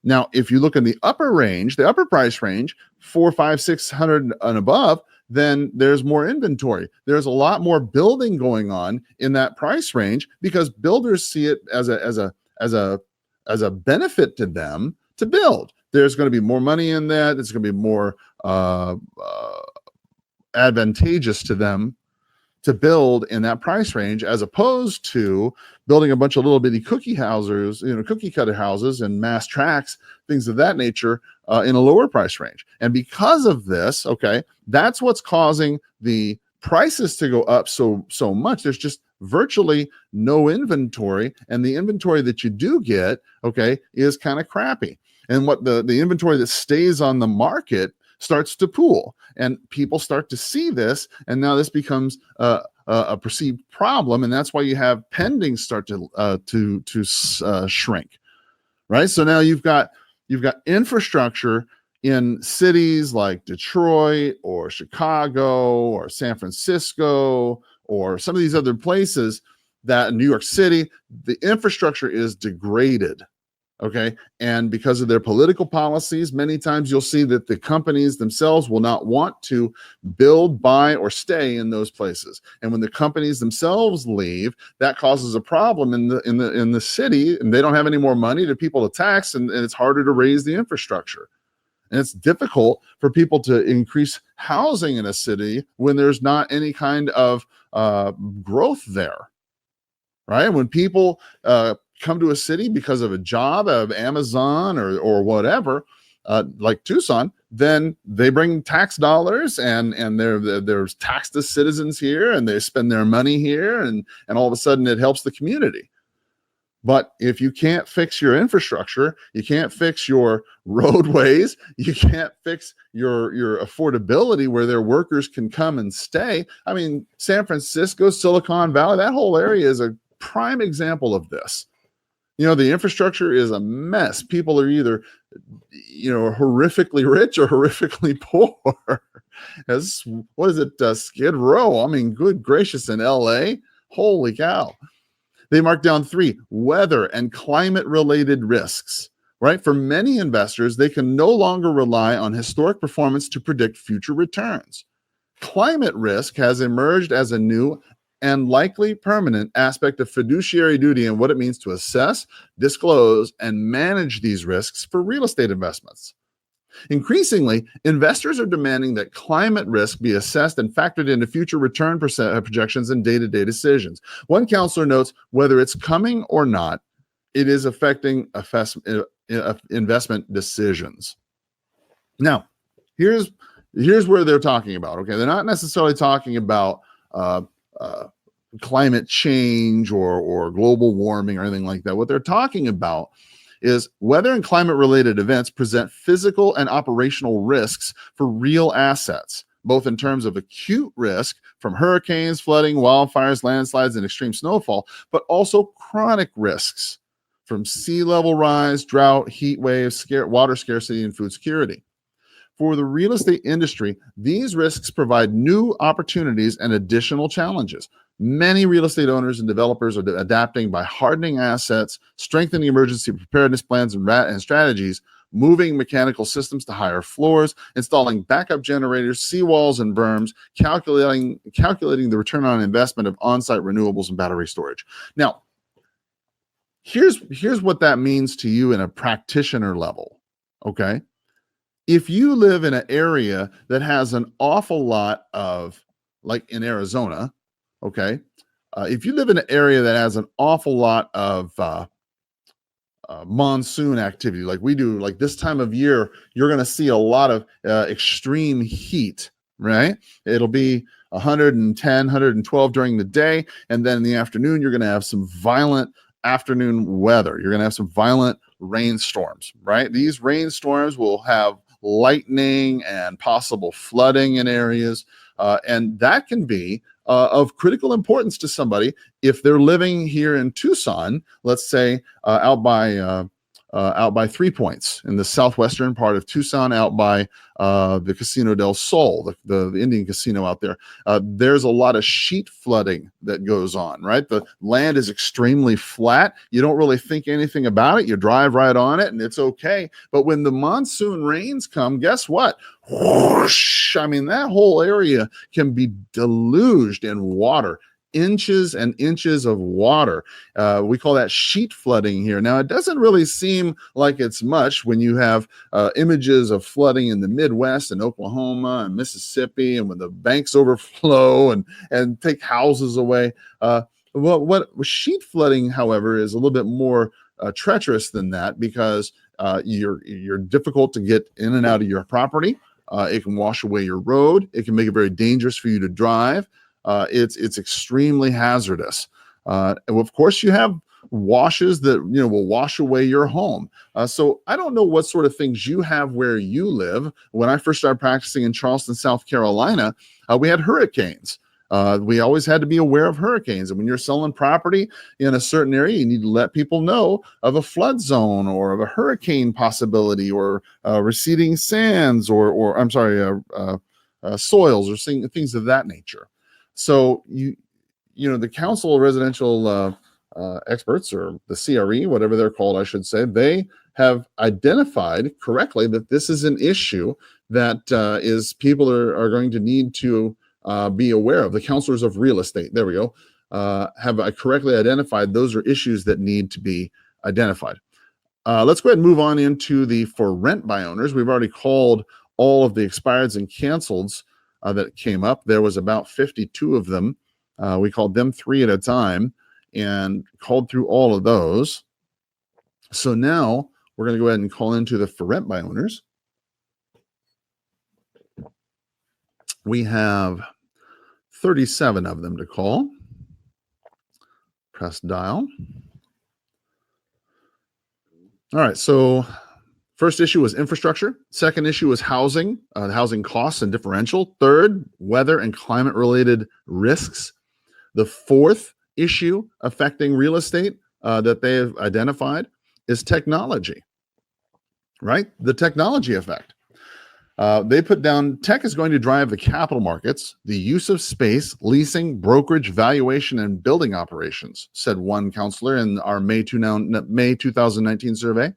Now, if you look in the upper range, the upper price range, 400, 500, 600 and above, then there's more inventory. There's a lot more building going on in that price range because builders see it as a benefit to them to build. There's going to be more money in that. It's going to be more advantageous to them to build in that price range, as opposed to building a bunch of little bitty cookie cutter houses and mass tracks, things of that nature, in a lower price range. And because of this, okay, that's what's causing the prices to go up so much. There's just virtually no inventory, and the inventory that you do get, okay, is kind of crappy. And what the inventory that stays on the market starts to pool, and people start to see this, and now this becomes a perceived problem, and that's why you have pending start to shrink, right? So now you've got infrastructure in cities like Detroit or Chicago or San Francisco or some of these other places, that in New York City, the infrastructure is degraded. Okay. And because of their political policies, many times you'll see that the companies themselves will not want to build, buy, or stay in those places. And when the companies themselves leave, that causes a problem in the city, and they don't have any more money to people to tax, and it's harder to raise the infrastructure. And it's difficult for people to increase housing in a city when there's not any kind of growth there, right? When people come to a city because of a job of Amazon or whatever, like Tucson, then they bring tax dollars, and there's taxed as citizens here, and they spend their money here, and all of a sudden it helps the community. But if you can't fix your infrastructure, you can't fix your roadways, you can't fix your affordability where their workers can come and stay. I mean, San Francisco, Silicon Valley, that whole area is a prime example of this. You know, the infrastructure is a mess. People are either, horrifically rich or horrifically poor. What is it, Skid Row? I mean, good gracious, in LA, holy cow. They mark down 3 weather and climate related risks, right? For many investors, they can no longer rely on historic performance to predict future returns. Climate risk has emerged as a new and likely permanent aspect of fiduciary duty and what it means to assess, disclose, and manage these risks for real estate investments. Increasingly, investors are demanding that climate risk be assessed and factored into future return projections and day-to-day decisions. One counselor notes, whether it's coming or not, it is affecting investment decisions. Now, here's where they're talking about. Okay, they're not necessarily talking about climate change or global warming or anything like that. What they're talking about is weather and climate related events present physical and operational risks for real assets, both in terms of acute risk from hurricanes, flooding, wildfires, landslides, and extreme snowfall, but also chronic risks from sea level rise, drought, heat waves, water scarcity, and food security. For the real estate industry, these risks provide new opportunities and additional challenges. Many real estate owners and developers are adapting by hardening assets, strengthening emergency preparedness plans and strategies, moving mechanical systems to higher floors, installing backup generators, seawalls, and berms, calculating the return on investment of on-site renewables and battery storage. Now, here's what that means to you in a practitioner level, okay? If you live in an area that has an awful lot of, like in Arizona, okay, if you live in an area that has an awful lot of monsoon activity, like we do, like this time of year, you're going to see a lot of extreme heat, right? It'll be 110, 112 during the day, and then in the afternoon, you're going to have some violent afternoon weather. You're going to have some violent rainstorms, right? These rainstorms will have lightning and possible flooding in areas, and that can be of critical importance to somebody if they're living here in Tucson, let's say out by 3 Points in the southwestern part of Tucson, out by the Casino del Sol, the Indian casino out there. There's a lot of sheet flooding that goes on, right? The land is extremely flat. You don't really think anything about it. You drive right on it and it's okay. But when the monsoon rains come, guess what? Whoosh, I mean, that whole area can be deluged in water. Inches and inches of water. We call that sheet flooding here. Now, it doesn't really seem like it's much when you have images of flooding in the Midwest and Oklahoma and Mississippi, and when the banks overflow and take houses away. What sheet flooding, however, is a little bit more treacherous than that, because you're difficult to get in and out of your property. It can wash away your road. It can make it very dangerous for you to drive. It's extremely hazardous. And of course, you have washes that will wash away your home. So I don't know what sort of things you have where you live. When I first started practicing in Charleston, South Carolina, we had hurricanes. We always had to be aware of hurricanes. And when you're selling property in a certain area, you need to let people know of a flood zone or of a hurricane possibility, or receding sands, or I'm sorry, soils, or things of that nature. So the Council of Residential experts, or the CRE, whatever they're called, I should say, they have identified correctly that this is an issue that is people are going to need to be aware of. The counselors of real estate, there we go, have correctly identified those are issues that need to be identified. Let's go ahead and move on into the for rent by owners. We've already called all of the expireds and canceleds that came up. There was about 52 of them. We called them 3 at a time and called through all of those. So now we're going to go ahead and call into the for rent by owners. We have 37 of them to call. Press dial. All right, so first issue was infrastructure. Second issue was housing, housing costs and differential. Third, weather and climate related risks. The fourth issue affecting real estate that they have identified is technology, right? The technology effect. They put down tech is going to drive the capital markets, the use of space, leasing, brokerage, valuation, and building operations, said one counselor in our May 2019 survey.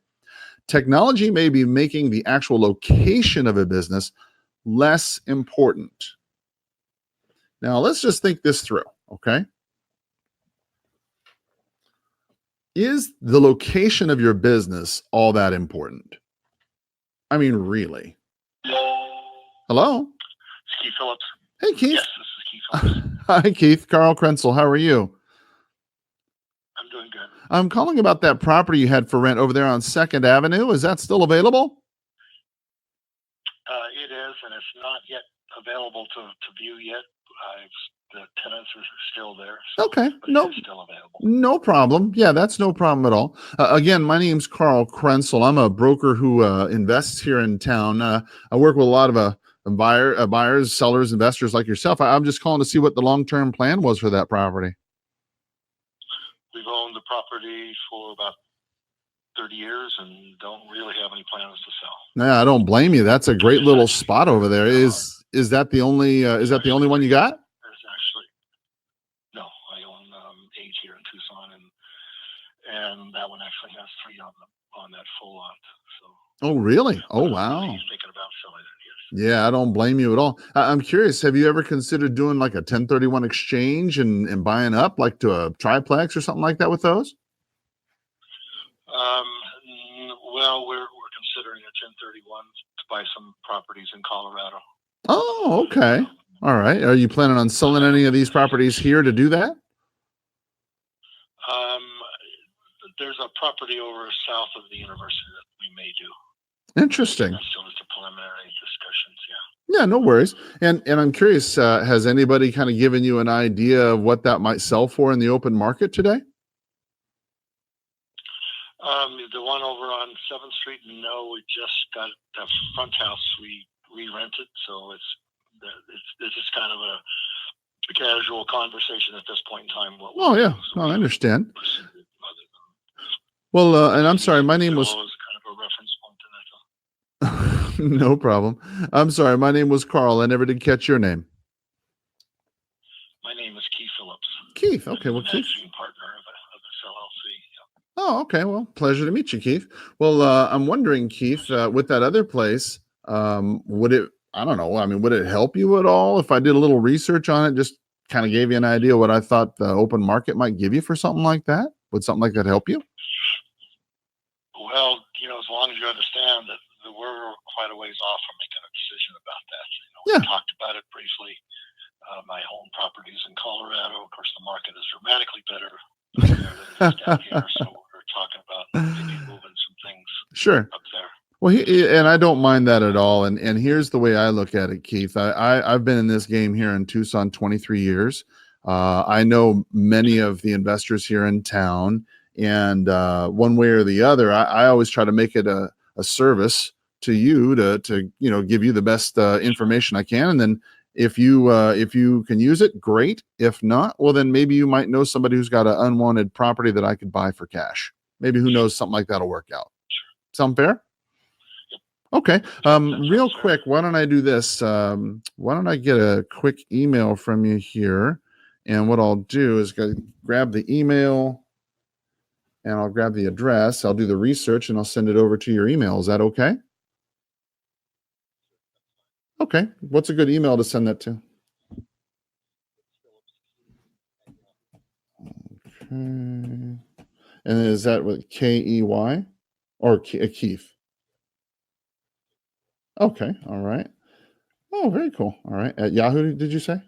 Technology may be making the actual location of a business less important. Now, let's just think this through, okay? Is the location of your business all that important? I mean, really? Hello? It's Keith Phillips. Hey, Keith. Yes, this is Keith Phillips. Hi, Keith. Carl Krenzel. How are you? I'm doing good. I'm calling about that property you had for rent over there on 2nd Avenue. Is that still available? It is, and it's not yet available to view yet. The tenants are still there. So, Okay. but No, it's still available. no problem. Yeah, that's no problem at all. Again, my name's Carl Krenzel. I'm a broker who invests here in town. I work with a lot of buyers, sellers, investors like yourself. I'm just calling to see what the long-term plan was for that property. We've owned the property for about 30 years and don't really have any plans to sell. Nah, I don't blame you. That's a great little spot over there. Is that the only one you got? There's actually no. I own 8 here in Tucson, and that one actually has 3 on that full lot. So. Oh, really? Oh, wow. He's thinking about selling it. Yes. Yeah, I don't blame you at all. I'm curious. Have you ever considered doing like a 1031 exchange and buying up like to a triplex or something like that with those? Well, we're considering a 1031 to buy some properties in Colorado. Oh, okay. All right. Are you planning on selling any of these properties here to do that? There's a property over south of the university that we may do. Interesting. That's still just a preliminary discussions. Yeah. Yeah, no worries. And I'm curious, has anybody kind of given you an idea of what that might sell for in the open market today? The one over on 7th Street, no, we just got the front house we re-rented, so it's just kind of a casual conversation at this point in time. Oh, yeah, no, I understand. Well, and I'm sorry, my name was kind of a reference point to that. No problem. I'm sorry, my name was Carl. I never did catch your name. My name is Keith Phillips. Keith, okay, well, Keith. Managing partner of this LLC. Oh, okay. Well, pleasure to meet you, Keith. Well, I'm wondering, Keith, with that other place, would it help you at all if I did a little research on it, just kind of gave you an idea what I thought the open market might give you for something like that? Would something like that help you? Well, as long as you understand that we're quite a ways off from making a decision about that. Yeah. We talked about it briefly. My home properties in Colorado, of course, the market is dramatically better there than it is down here. So we're talking about maybe moving some things Sure. up there. Well, and I don't mind that at all. And here's the way I look at it, Keith. I've been in this game here in Tucson 23 years. I know many of the investors here in town, and one way or the other, I always try to make it a service to you to give you the best information I can. And then if you can use it, great. If not, well, then maybe you might know somebody who's got an unwanted property that I could buy for cash. Maybe who knows, something like that'll work out. Sound fair? Okay. Real quick, why don't I do this? Why don't I get a quick email from you here? And what I'll do is grab the email and I'll grab the address. I'll do the research and I'll send it over to your email. Is that okay? Okay. What's a good email to send that to? Okay. And is that with Key or Keith? Okay. All right. Oh, very cool. All right. At Yahoo, did you say?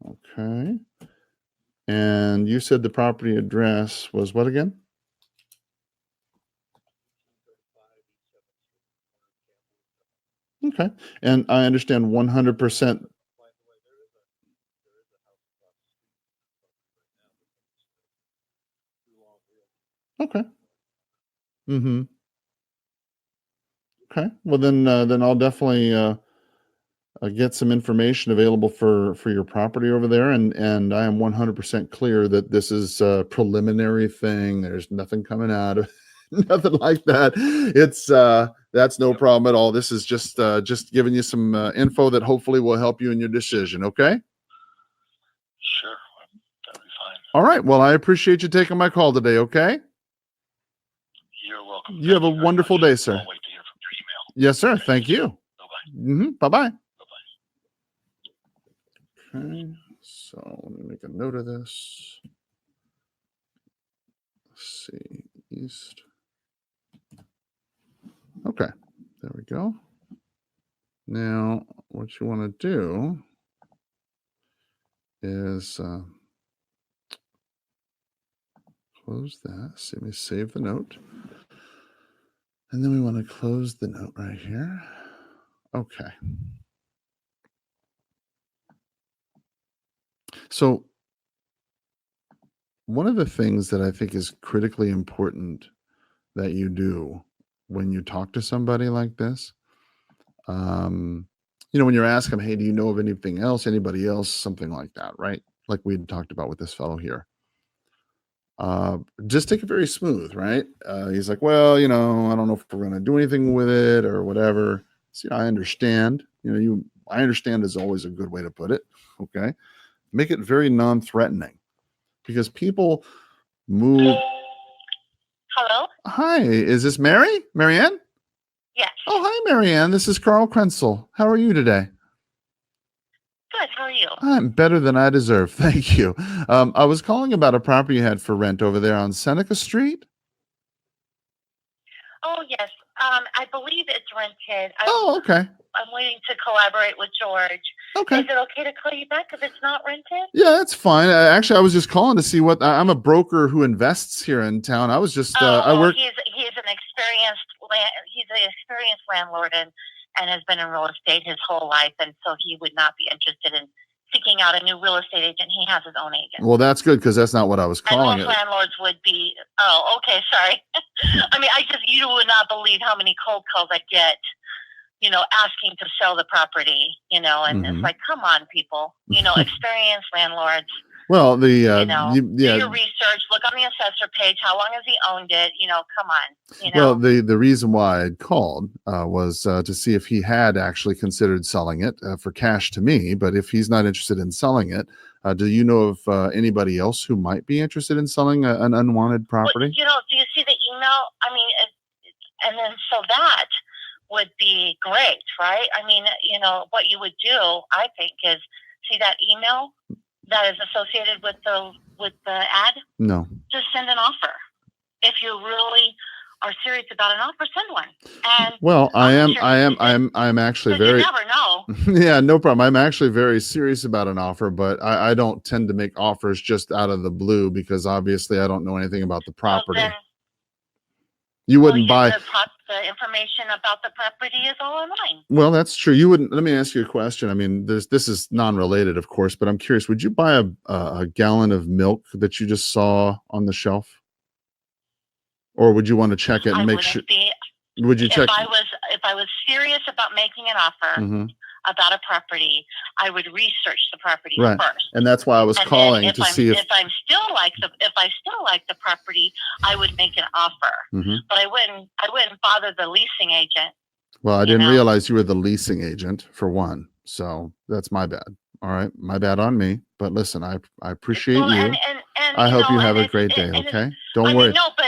Okay. And you said the property address was what again? Okay. And I understand 100%. Okay. Mm-hmm. Okay. Well, then I'll definitely get some information available for your property over there, and I am 100% clear that this is a preliminary thing. There's nothing coming out of nothing like that. It's that's no problem at all. This is just giving you some info that hopefully will help you in your decision. Okay. Sure, that'll be fine. All right. Well, I appreciate you taking my call today. Okay. You're welcome. You have a wonderful day, sir. I'll wait to hear from your email. Yes, sir. Thank you. Bye-bye. Bye-bye. Bye-bye. Okay, so let me make a note of this. Let's see, east. Okay, there we go. Now, what you want to do is close that. So let me save the note. And then we want to close the note right here. Okay. So one of the things that I think is critically important that you do when you talk to somebody like this, when you're asking them, hey, do you know of anything else, anybody else, something like that, right? Like we had talked about with this fellow here. Just take it very smooth, right? He's like, well, I don't know if we're going to do anything with it or whatever. So, I understand. I understand is always a good way to put it. Okay. Make it very non-threatening because people move. Hello? Hi, is this Marianne? Yes. Oh, hi, Marianne. This is Carl Krenzel. How are you today? Good. How are you? I'm better than I deserve. Thank you. I was calling about a property you had for rent over there on Seneca Street. Oh, yes. I believe it's rented. Okay. I'm waiting to collaborate with George. Okay. Is it okay to call you back if it's not rented? Yeah, that's fine. Actually, I was just calling to see what I'm a broker who invests here in town. I was just I work. He's an experienced landlord and has been in real estate his whole life, and so he would not be interested in seeking out a new real estate agent. He has his own agent. Well, that's good because that's not what I was calling and it. most landlords would be. Oh, okay, sorry. I mean, you would not believe how many cold calls I get. Asking to sell the property. And it's like, come on, people. Experienced landlords. Well, do your research. Look on the assessor page. How long has he owned it? Come on. Well, the reason why I'd called was to see if he had actually considered selling it for cash to me. But if he's not interested in selling it, do you know of anybody else who might be interested in selling an unwanted property? Well, do you see the email? I mean, and then so that would be great, right? I mean, what you would do, I think, is see that email that is associated with the ad? No. Just send an offer. If you really are serious about an offer, send one. And well, I'm actually very. You never know. Yeah, no problem. I'm actually very serious about an offer, but I don't tend to make offers just out of the blue because obviously I don't know anything about the property. Well, then, you wouldn't buy. The information about the property is all online. Well, that's true. You wouldn't. Let me ask you a question. I mean, this is non-related, of course, but I'm curious. Would you buy a gallon of milk that you just saw on the shelf, or would you want to check it and make sure? Would you check? If I was serious about making an offer about a property, I would research the property first. And that's why I was calling to see if I still like the property, I would make an offer. But I wouldn't bother the leasing agent. Well, I didn't realize you were the leasing agent for one. So that's my bad. All right. My bad on me. But listen, I appreciate you. And I you hope know, you have and a great day. and it's, Okay, don't I worry. mean, no, but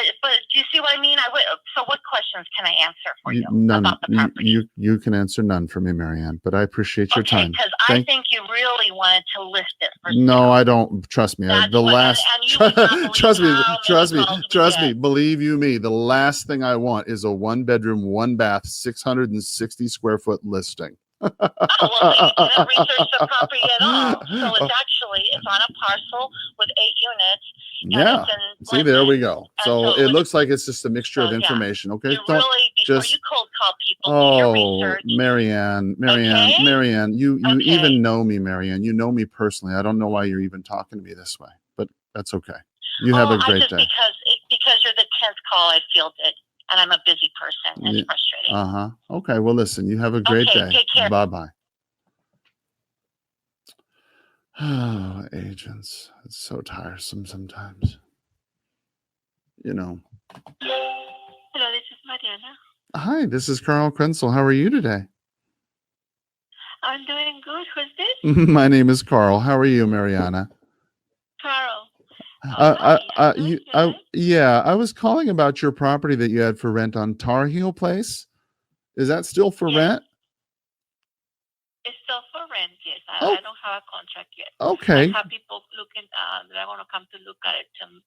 do you see what I mean? So what questions can I answer for you None. about the property? You can answer none for me, Marianne. But I appreciate your Okay, time. because I think you really wanted to list it for No, sale. I don't. Trust me. That's The what, last. and you would not believe Trust me. how Trust many me. calls we Trust me. get. Believe you me. The last thing I want is a 1-bedroom, 1-bath, 660 square foot listing. Oh, well, so you didn't research the property at all. So it's on a parcel with 8 units. Yeah. And it's See, in there we Glenwood. go. And So so it looks like it's just a mixture of yeah. information. Okay. You Don't really, before just. you cold call people, do your research. Marianne, Okay? Marianne, you Okay. even know me, Marianne. You know me personally. I don't know why you're even talking to me this way, but that's okay. You have a great day. Because you're the 10th call I fielded, and I'm a busy person. It's frustrating. Okay. Well, listen, you have a great day. Take care. Bye-bye. Oh, agents. It's so tiresome sometimes. You know. Hello, this is Mariana. Hi, this is Carl Krenzel. How are you today? I'm doing good. Who's this? My name is Carl. How are you, Mariana? Carl. I was calling about your property that you had for rent on Tar Heel Place. Is that still for rent? It's still for rent, yes. I don't have a contract yet. Okay. I have people looking, they're going to come to look at it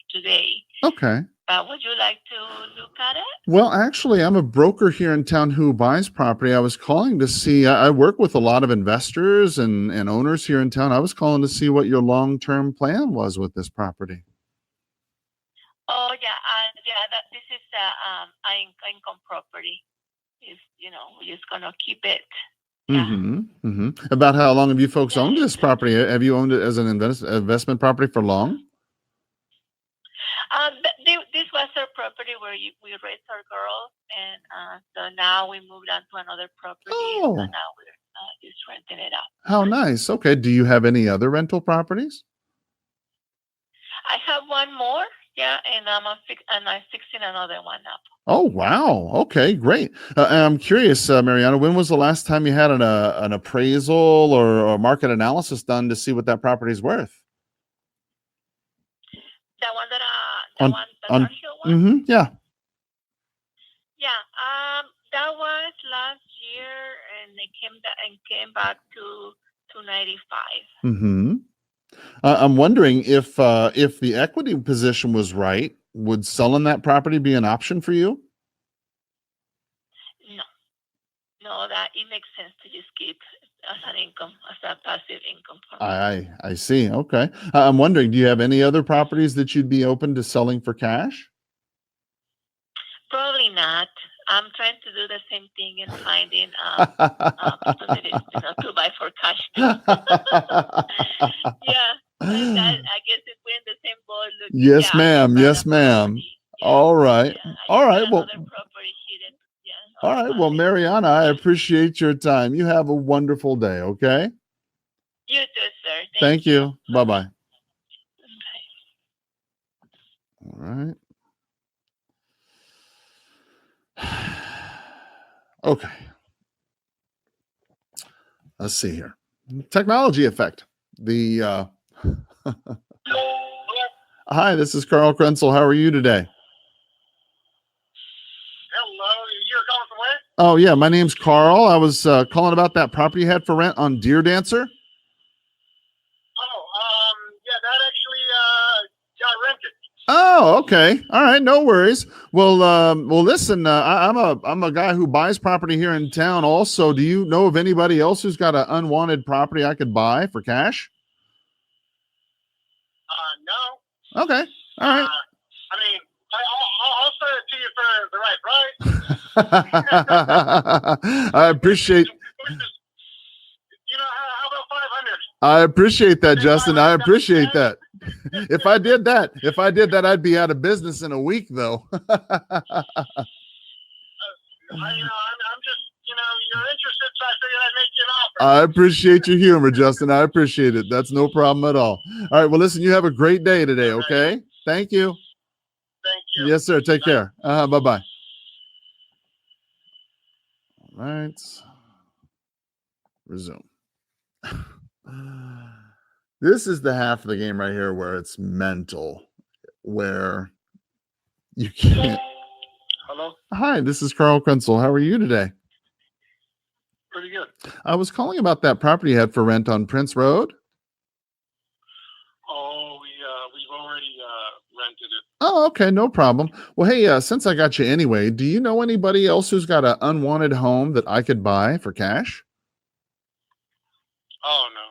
today. Okay. Would you like to look at it? Well, actually, I'm a broker here in town who buys property. I was calling to see, I work with a lot of investors and owners here in town. I was calling to see what your long-term plan was with this property. Oh, yeah. This is an income property. We're just going to keep it. Yeah. About how long have you folks owned this property? Have you owned it as an investment property for long? This was our property where we raised our girls, and so now we moved on to another property. Oh. And so now we're just renting it out. How nice. Okay. Do you have any other rental properties? I have one more. Yeah, and I'm fixing another one up. Oh, wow. Okay, great. I'm curious, Mariana, when was the last time you had an appraisal or a market analysis done to see what that property is worth? The one that yeah. Yeah, that was last year, and it came back to 295. I'm wondering if the equity position was right, would selling that property be an option for you? No, that it makes sense to just keep as an income, as a passive income. I see. Okay. I'm wondering, do you have any other properties that you'd be open to selling for cash? Probably not. I'm trying to do the same thing and finding opportunities to buy for cash. Yeah, I guess if we're in the same boat. Yes, ma'am. Yes, ma'am. Yeah. All right. All right. Well. All right. Well, Mariana, I appreciate your time. You have a wonderful day. Okay. You too, sir. Thank you. Bye-bye. All right. Okay. Let's see here. Technology effect. Hi, this is Carl Krenzel. How are you today? Hello. You're calling from where? Oh, yeah. My name's Carl. I was calling about that property you had for rent on Deer Dancer. Yeah, that actually got rented. Oh, okay. All right. No worries. Well, listen, I'm a guy who buys property here in town also. Do you know of anybody else who's got an unwanted property I could buy for cash? No. Okay. All right. I mean, I'll sell it to you for the right price. I appreciate. How about 500? I appreciate that, Justin. I appreciate that. If I did that, I'd be out of business in a week, though. I'm just, you're interested, so I figured I'd make you an offer. I appreciate your humor, Justin. I appreciate it. That's no problem at all. All right. Well, listen, you have a great day today. Okay. Thank you. Thank you. Yes, sir. Take care. Bye-bye. All right. Resume. This is the half of the game right here where it's mental, where you can't. Hello? Hi, this is Carl Krenzel. How are you today? Pretty good. I was calling about that property you had for rent on Prince Road. Oh, we've already rented it. Oh, okay, no problem. Well, hey, since I got you anyway, do you know anybody else who's got an unwanted home that I could buy for cash? Oh, no.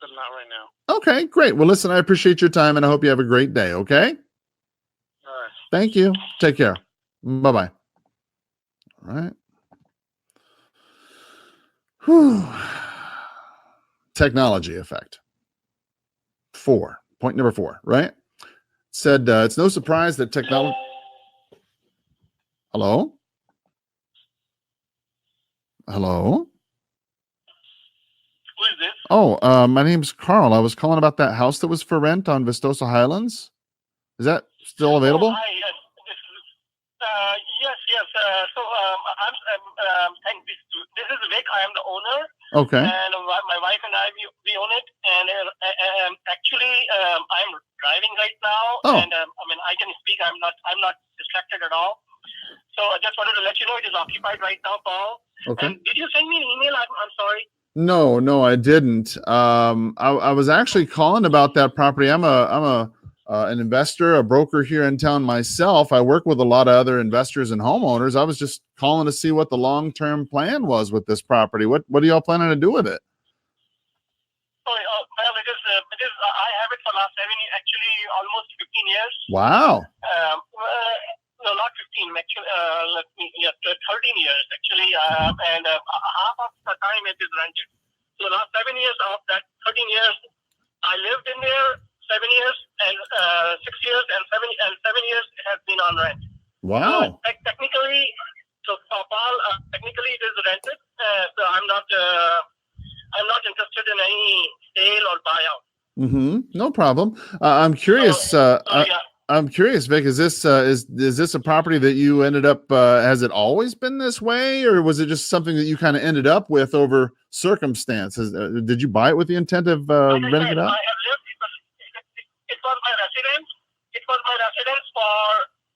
Not right now. Okay, great. Well, listen, I appreciate your time and I hope you have a great day, okay? All right. Thank you. Take care. Bye-bye. All right. Whew. Technology effect. Point number 4, right? Said it's no surprise that technology. Hello? Hello? Who is this? Oh, my name's Carl. I was calling about that house that was for rent on Vistosa Highlands. Is that still available? Oh, hi, yes. Yes. This is Vic. I am the owner. Okay. And my wife and I, we own it. And actually, I'm driving right now. Oh. And I can speak. I'm not distracted at all. So I just wanted to let you know it is occupied right now, Paul. Okay. And did you send me an email? I'm sorry. No, I didn't. I was actually calling about that property. I'm an investor, a broker here in town myself. I work with a lot of other investors and homeowners. I was just calling to see what the long-term plan was with this property. What are y'all planning to do with it? Well, it is. I have it for last 7 years, actually almost 15 years. Wow. No, not 15. Actually, 13 years actually, and half of the time it is rented. So last 7 years of that 13 years, I lived in there 7 years, and 6 years, and 7 years it has been on rent. Wow. So technically, Paul, technically it is rented. So I'm not interested in any sale or buyout. No problem. I'm curious. Yeah. I'm curious, Vic. Is this a property that you ended up? Has it always been this way, or was it just something that you kind of ended up with over circumstances? Did you buy it with the intent of renting it out? I have lived. It was my residence. It was my residence for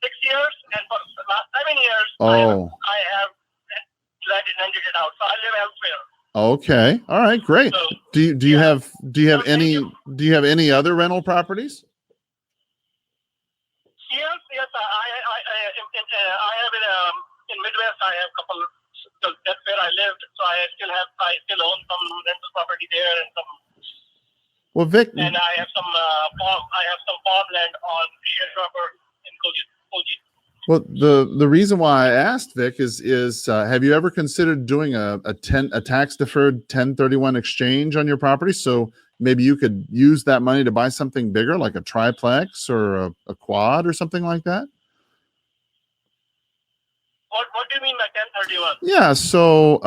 6 years, and for the last 7 years, I have rented it out. So I live elsewhere. Okay. All right. Great. So, Do you have any other rental properties? Yes. I have in Midwest. I have a couple. So that's where I lived. So I still own some rental property there and some. Well, Vic. And I have some farmland on sharecropper in Koji. Well, the reason why I asked, Vic, is have you ever considered doing a tax deferred 1031 exchange on your property? So maybe you could use that money to buy something bigger, like a triplex or a quad or something like that. What do you mean by 1031? Yeah, so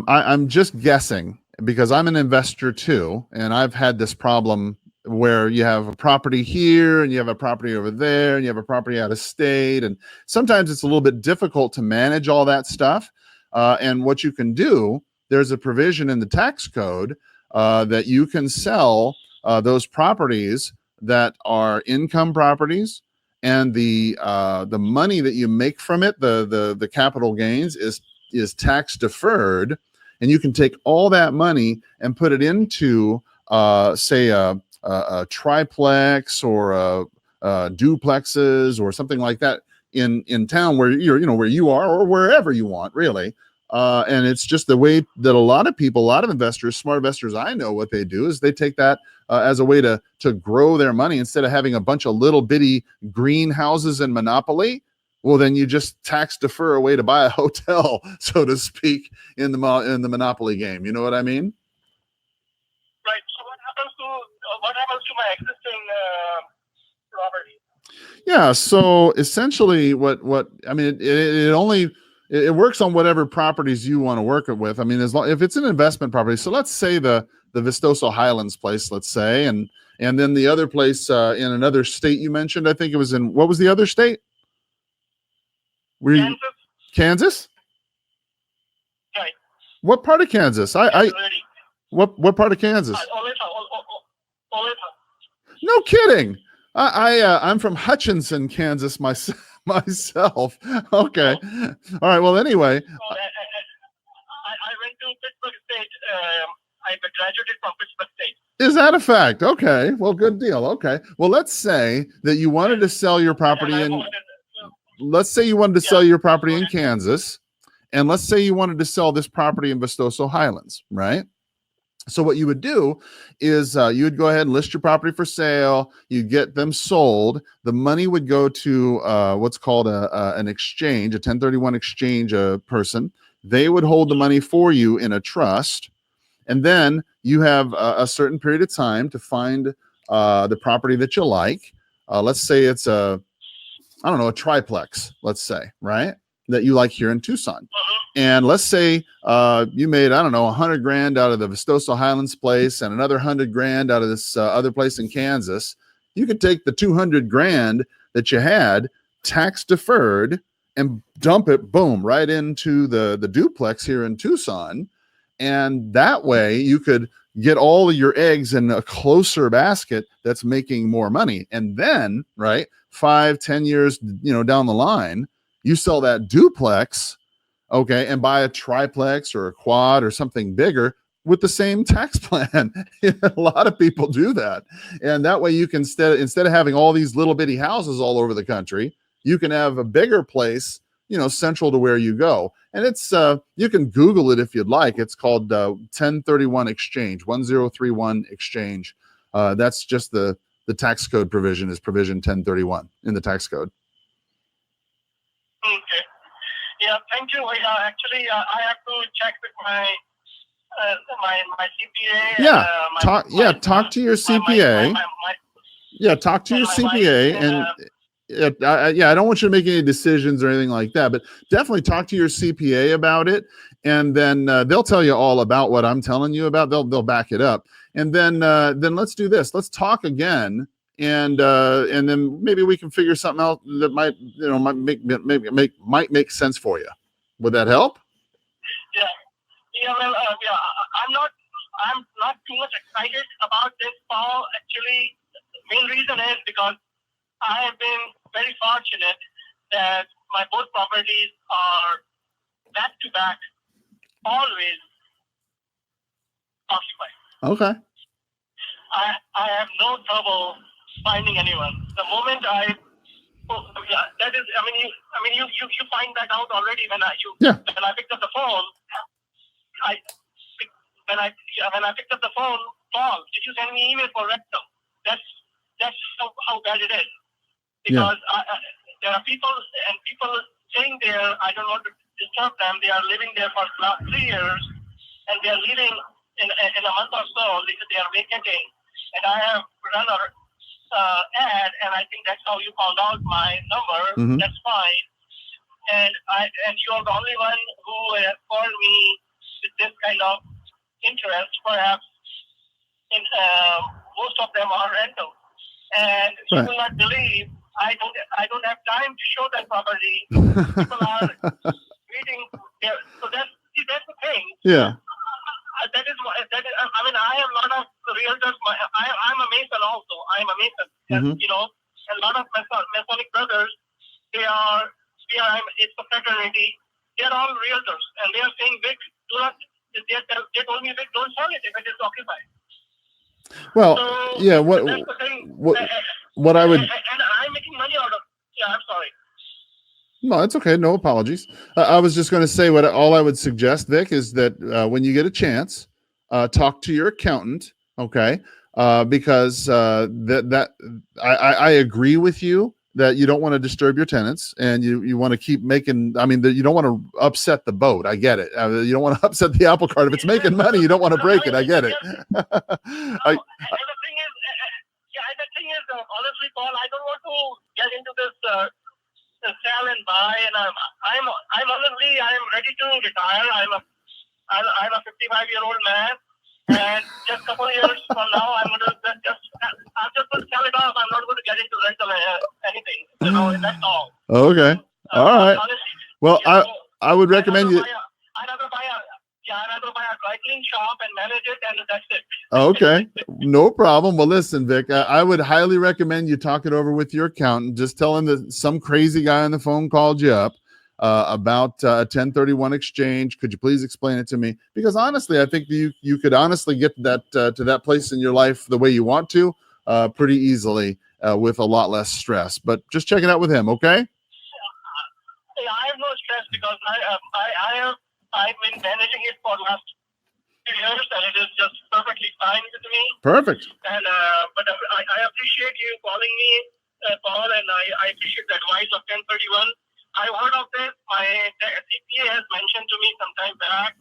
I'm just guessing because I'm an investor too, and I've had this problem where you have a property here and you have a property over there and you have a property out of state, and sometimes it's a little bit difficult to manage all that stuff. And what you can do, there's a provision in the tax code that you can sell those properties that are income properties, and the money that you make from it, the capital gains, is tax deferred, and you can take all that money and put it into say a triplex or duplexes or something like that in town where where you are or wherever you want, really. And it's just the way that a lot of investors, smart investors I know, what they do is they take that as a way to grow their money. Instead of having a bunch of little bitty greenhouses in Monopoly, well, then you just tax defer a way to buy a hotel, so to speak, in the Monopoly game. You know what I mean? Right. So what happens to my existing property? Yeah. So essentially, what I mean, it works on whatever properties you want to work it with. I mean, if it's an investment property, so let's say the Vistosa Highlands place, let's say, and then the other place in another state you mentioned, I think it was in, what was the other state? Kansas. Kansas? Right. What part of Kansas? What part of Kansas? Always. No kidding. I'm from Hutchinson, Kansas myself. Okay. All right. Well, anyway. I went to Pittsburgh State. I graduated from Pittsburgh State. Is that a fact? Okay. Well, good deal. Okay. Well, let's say that you wanted to sell your property let's say you wanted to sell your property in Kansas, and let's say you wanted to sell this property in Vistoso Highlands, right? So what you would do is you would go ahead and list your property for sale. You get them sold. The money would go to what's called an exchange, a 1031 exchange person. They would hold the money for you in a trust. And then you have a certain period of time to find the property that you like. Let's say it's a triplex, let's say, right? That you like here in Tucson. And let's say you made, $100,000 out of the Vistoso Highlands place and another $100,000 out of this other place in Kansas. You could take the $200,000 that you had tax deferred and dump it, boom, right into the duplex here in Tucson. And that way you could get all of your eggs in a closer basket that's making more money. And then, right, 5-10 years, down the line, you sell that duplex, okay, and buy a triplex or a quad or something bigger with the same tax plan. A lot of people do that. And that way you can, instead of having all these little bitty houses all over the country, you can have a bigger place, central to where you go. And it's, you can Google it if you'd like. It's called 1031 exchange, 1031 exchange. That's just the tax code provision is provision 1031 in the tax code. Okay. Yeah, thank you. Actually, I have to check with my CPA. Yeah, talk to your CPA. Talk to your CPA, and I don't want you to make any decisions or anything like that, but definitely talk to your CPA about it, and then they'll tell you all about what I'm telling you about. They'll back it up, and then let's do this. Let's talk again. And then maybe we can figure something out that might make sense for you. Would that help? Yeah. Well, I'm not too much excited about this fall. Actually, the main reason is because I have been very fortunate that my both properties are back to back, always occupied. Okay. I have no trouble finding anyone. The moment you find that out already when I picked up the phone. When I picked up the phone, Paul, did you send me email for rectum? That's how bad it is. Because there are people staying there. I don't want to disturb them. They are living there for the last 3 years, and they are leaving in a month or so. They are vacating, and I have run a ad, and I think that's how you found out my number. Mm-hmm. That's fine. And you are the only one who has called me with this kind of interest. Perhaps most of them are rental, and you will not believe I don't have time to show that property. People are waiting there. So that's the thing. Yeah. That is. I mean, I have a lot of realtors. I'm a Mason also. I'm a Mason. Mm-hmm. And, a lot of Masonic brothers. It's a fraternity. They're all realtors, and they are saying, Vic, do not. They told me, Vic, don't sell it if it is occupied. Well, so, yeah. That's the thing. What I would. And I'm making money out of. Yeah, I'm sorry. No, it's okay. No apologies. I was just going to say all I would suggest, Vic, is that when you get a chance, talk to your accountant. Okay. Because I agree with you that you don't want to disturb your tenants and you want to keep making, you don't want to upset the boat. I get it. You don't want to upset the apple cart. If it's making money, you don't want to break it. I get it. The thing is, honestly, Paul, I don't want to get into this sell and buy, and I'm honestly, I'm ready to retire. I'm a 55-year-old man, and just a couple of years from now, I'm just going to sell it off. I'm not going to get into rental anything. That's all. Okay. All right. Honestly, well, I would recommend you. I'd rather buy a dry clean shop shop and manage it, and that's it. Okay, no problem. Well, listen, Vic, I would highly recommend you talk it over with your accountant. Just tell him that some crazy guy on the phone called you up about a 1031 exchange. Could you please explain it to me? Because honestly, I think you could honestly get to that place in your life the way you want to pretty easily with a lot less stress. But just check it out with him, okay? Yeah, I have no stress because I've been managing it for the last 2 years, and it is just perfectly fine with me. Perfect. And but I appreciate you calling me, Paul, and I appreciate the advice of 1031. I've heard of this. My CPA has mentioned to me some time back,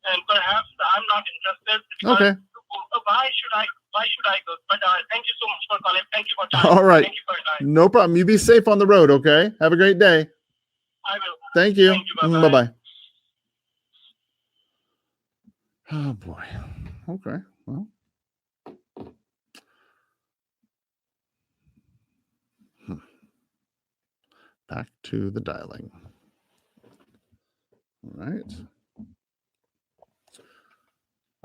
and perhaps I'm not interested. Okay. Why should I go? But thank you so much for calling. Thank you for time. All right. Thank you for your time. No problem. You be safe on the road, okay? Have a great day. I will. Thank you. Thank you. Bye-bye. Bye-bye. Oh, boy. Okay. Well. Back to the dialing. All right.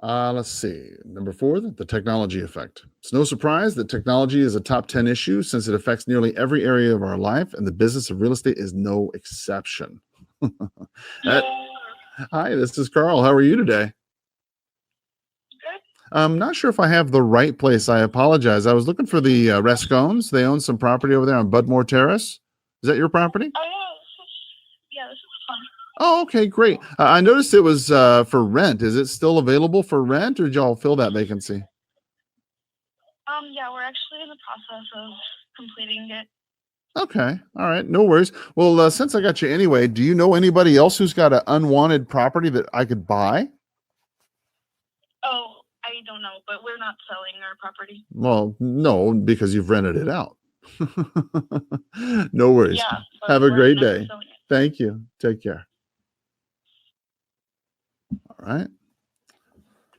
Let's see. Number 4, the technology effect. It's no surprise that technology is a top 10 issue since it affects nearly every area of our life, and the business of real estate is no exception. Hi, this is Carl. How are you today? I'm not sure if I have the right place. I apologize. I was looking for the Rescones. They own some property over there on Budmore Terrace. Is that your property? Oh, yeah, this is fun. Oh, okay, great. I noticed it was for rent. Is it still available for rent, or did y'all fill that vacancy? Yeah, we're actually in the process of completing it. Okay, all right, no worries. Well, since I got you anyway, do you know anybody else who's got an unwanted property that I could buy? Oh, I don't know, but we're not selling our property. Well, no, because you've rented it out. No worries. Yeah. Have a we're great not day. selling it. Thank you. Take care. All right.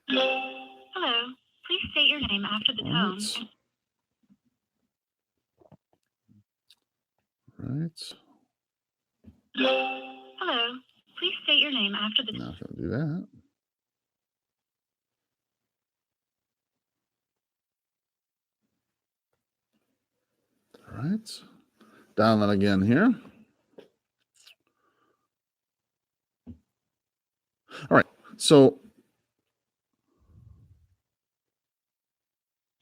Hello. Please state your name after the tone. Right. Hello. Please state your name after the tone. Not going to do that. All right. Down that again here. All right. So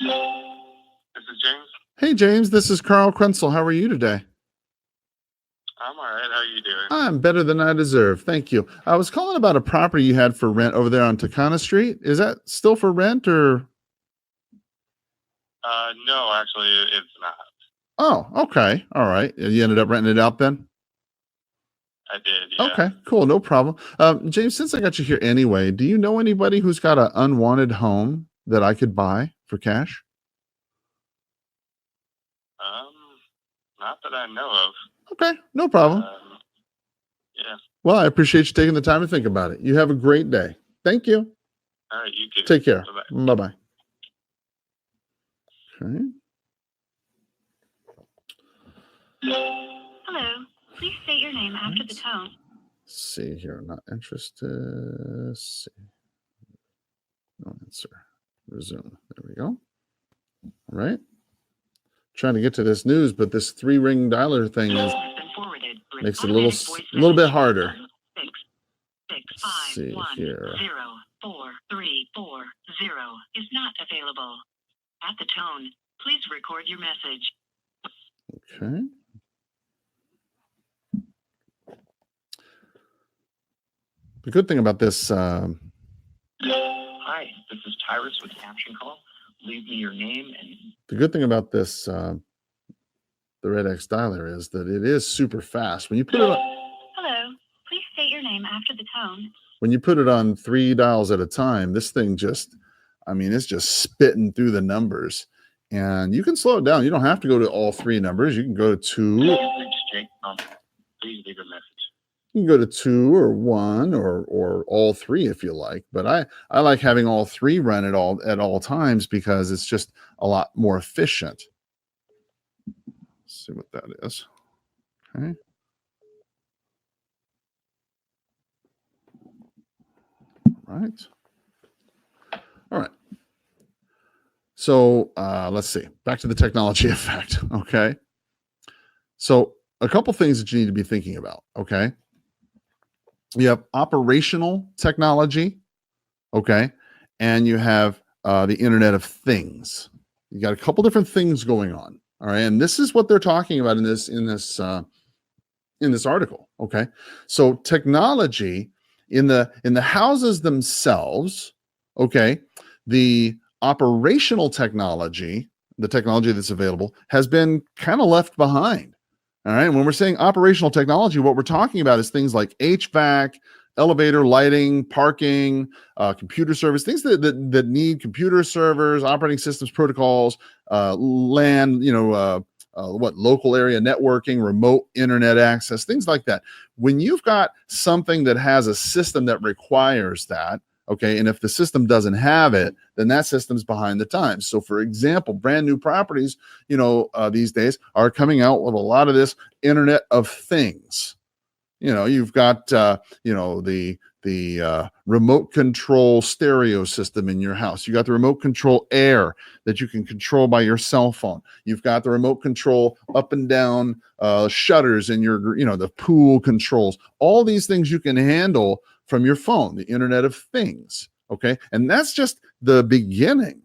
This is James. hey, James, this is Carl Krenzel. How are you today? I'm all right. How are you doing? I'm better than I deserve. Thank you. I was calling about a property you had for rent over there on Tucson Street. Is that still for rent or? No, actually, it's not. Oh, okay. All right. You ended up renting it out then? I did, yeah. Okay, cool. No problem. James, since I got you here anyway, do you know anybody who's got an unwanted home that I could buy for cash? Not that I know of. Okay, no problem. Yeah. Well, I appreciate you taking the time to think about it. You have a great day. Thank you. All right, you too. Take care. Bye-bye. Bye-bye. Okay. Hello. Please state your name after the tone. See here, not interested. Let's see. No answer. Resume. There we go. All right. Trying to get to this news, but this 3-ring dialer thing makes it a little bit harder. Let's see here. 4340 is not available. At the tone, please record your message. Okay. The good thing about this. Hi, this is Tyrus with Caption Call. Leave me your name and. The good thing about this, the Red X dialer, is that it is super fast. When you put it on, Hello. Please state your name after the tone. when you put it on 3 dials at a time, this thing just, I mean, it's just spitting through the numbers. And you can slow it down. You don't have to go to all 3 numbers. You can go to 2. Please leave a message. You can go to 2 or 1 or all 3 if you like. But I like having all 3 run at all times because it's just a lot more efficient. Let's see what that is. Okay. All right. All right. So let's see. Back to the technology effect. Okay. So a couple things that you need to be thinking about. Okay. You have operational technology. Okay. And you have the Internet of Things. You got a couple different things going on. All right. And this is what they're talking about in this article. Okay. So technology in the houses themselves. Okay. The operational technology, the technology that's available, has been kind of left behind. All right. And when we're saying operational technology, what we're talking about is things like HVAC, elevator lighting, parking, computer service, things that need computer servers, operating systems, protocols, LAN, local area networking, remote internet access, things like that. When you've got something that has a system that requires that, okay, and if the system doesn't have it, then that system's behind the times. So, for example, brand new properties, these days are coming out with a lot of this Internet of Things. You've got the remote control stereo system in your house. You got the remote control air that you can control by your cell phone. You've got the remote control up and down shutters in your the pool controls. All these things you can handle from your phone, the Internet of Things. Okay, and that's just the beginning.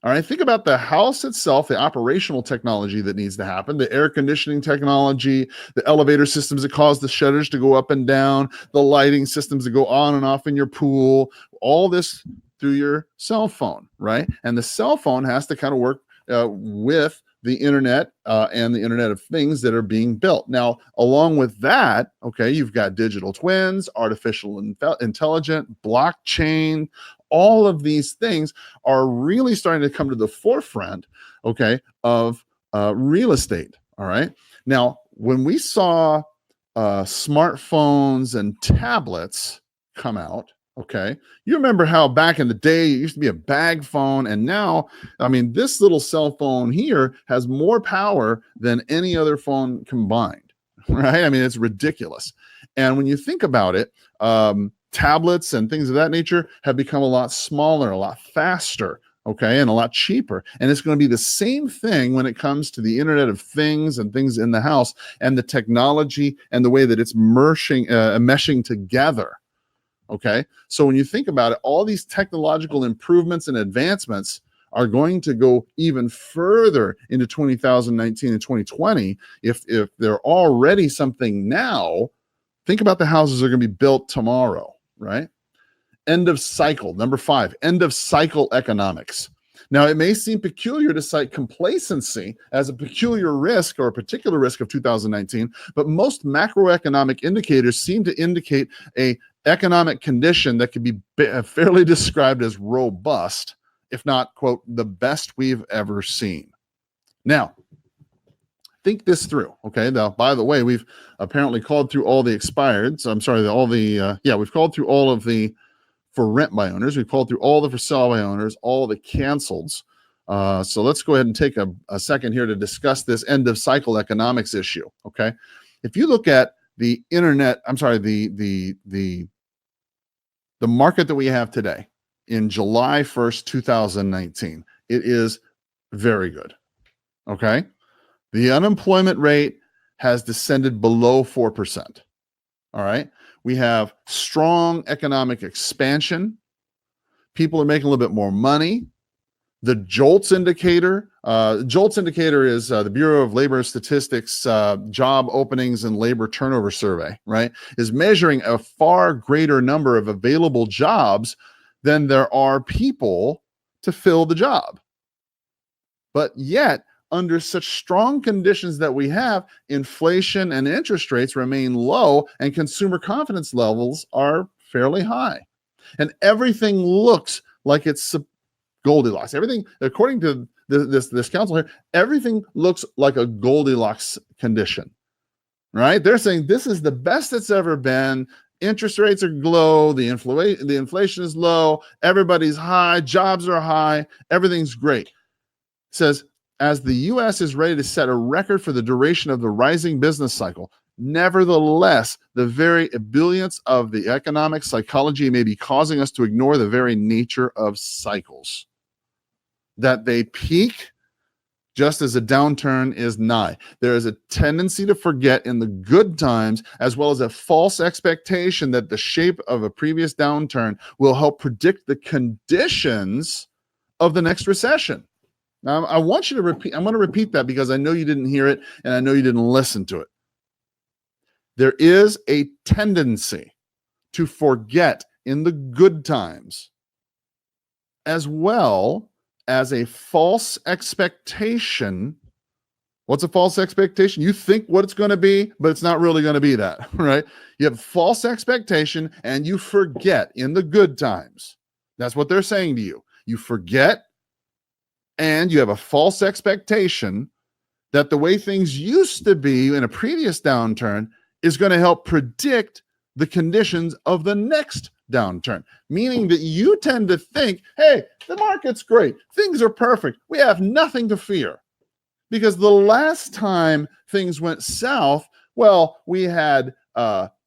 All right, think about the house itself, the operational technology that needs to happen, the air conditioning technology, the elevator systems that cause the shutters to go up and down, the lighting systems that go on and off in your pool, all this through your cell phone, right? And the cell phone has to kind of work with the internet and the Internet of Things that are being built. Now, along with that, okay, you've got digital twins, artificial intelligence, blockchain. All of these things are really starting to come to the forefront, okay, of real estate. All right. Now, when we saw smartphones and tablets come out, okay, you remember how back in the day it used to be a bag phone, and now, I mean, this little cell phone here has more power than any other phone combined, right? I mean, it's ridiculous. And when you think about it, tablets and things of that nature have become a lot smaller, a lot faster, okay, and a lot cheaper. And it's going to be the same thing when it comes to the Internet of Things and things in the house and the technology and the way that it's meshing together. Okay, so when you think about it, all these technological improvements and advancements are going to go even further into 2019 and 2020. If they're already something now, think about the houses that are going to be built tomorrow, right? End of cycle. Number 5, end of cycle economics. Now, it may seem peculiar to cite complacency as a peculiar risk or a particular risk of 2019, but most macroeconomic indicators seem to indicate a economic condition that could be fairly described as robust, if not, quote, the best we've ever seen. Now, think this through, okay? Now, by the way, we've apparently called through all the expired. So I'm sorry, we've called through all of the for rent by owners. We've called through all the for sale by owners, all the canceleds. So let's go ahead and take a second here to discuss this end of cycle economics issue, okay? If you look at the internet, the market that we have today in July 1st, 2019, it is very good, okay? The unemployment rate has descended below 4%. All right. We have strong economic expansion. People are making a little bit more money. The JOLTS indicator is the Bureau of Labor Statistics job openings and labor turnover survey, right? Is measuring a far greater number of available jobs than there are people to fill the job. But yet, under such strong conditions that we have, inflation and interest rates remain low and consumer confidence levels are fairly high. And everything looks like it's Goldilocks. Everything, according to this council here, everything looks like a Goldilocks condition, right? They're saying this is the best it's ever been. Interest rates are low. The inflation is low. Everybody's high. Jobs are high. Everything's great. It says, as the U.S. is ready to set a record for the duration of the rising business cycle, Nevertheless, the very ebullience of the economic psychology may be causing us to ignore the very nature of cycles, that they peak just as a downturn is nigh. There is a tendency to forget in the good times, as well as a false expectation that the shape of a previous downturn will help predict the conditions of the next recession. Now, I want you to repeat, I'm going to repeat that because I know you didn't hear it and I know you didn't listen to it. There is a tendency to forget in the good times, as well as a false expectation. What's a false expectation? You think what it's going to be, but it's not really going to be that, right? You have false expectation and you forget in the good times. That's what they're saying to you. You forget and you have a false expectation that the way things used to be in a previous downturn is going to help predict the conditions of the next downturn, meaning that you tend to think, hey, the market's great. Things are perfect. We have nothing to fear. Because the last time things went south, well, we had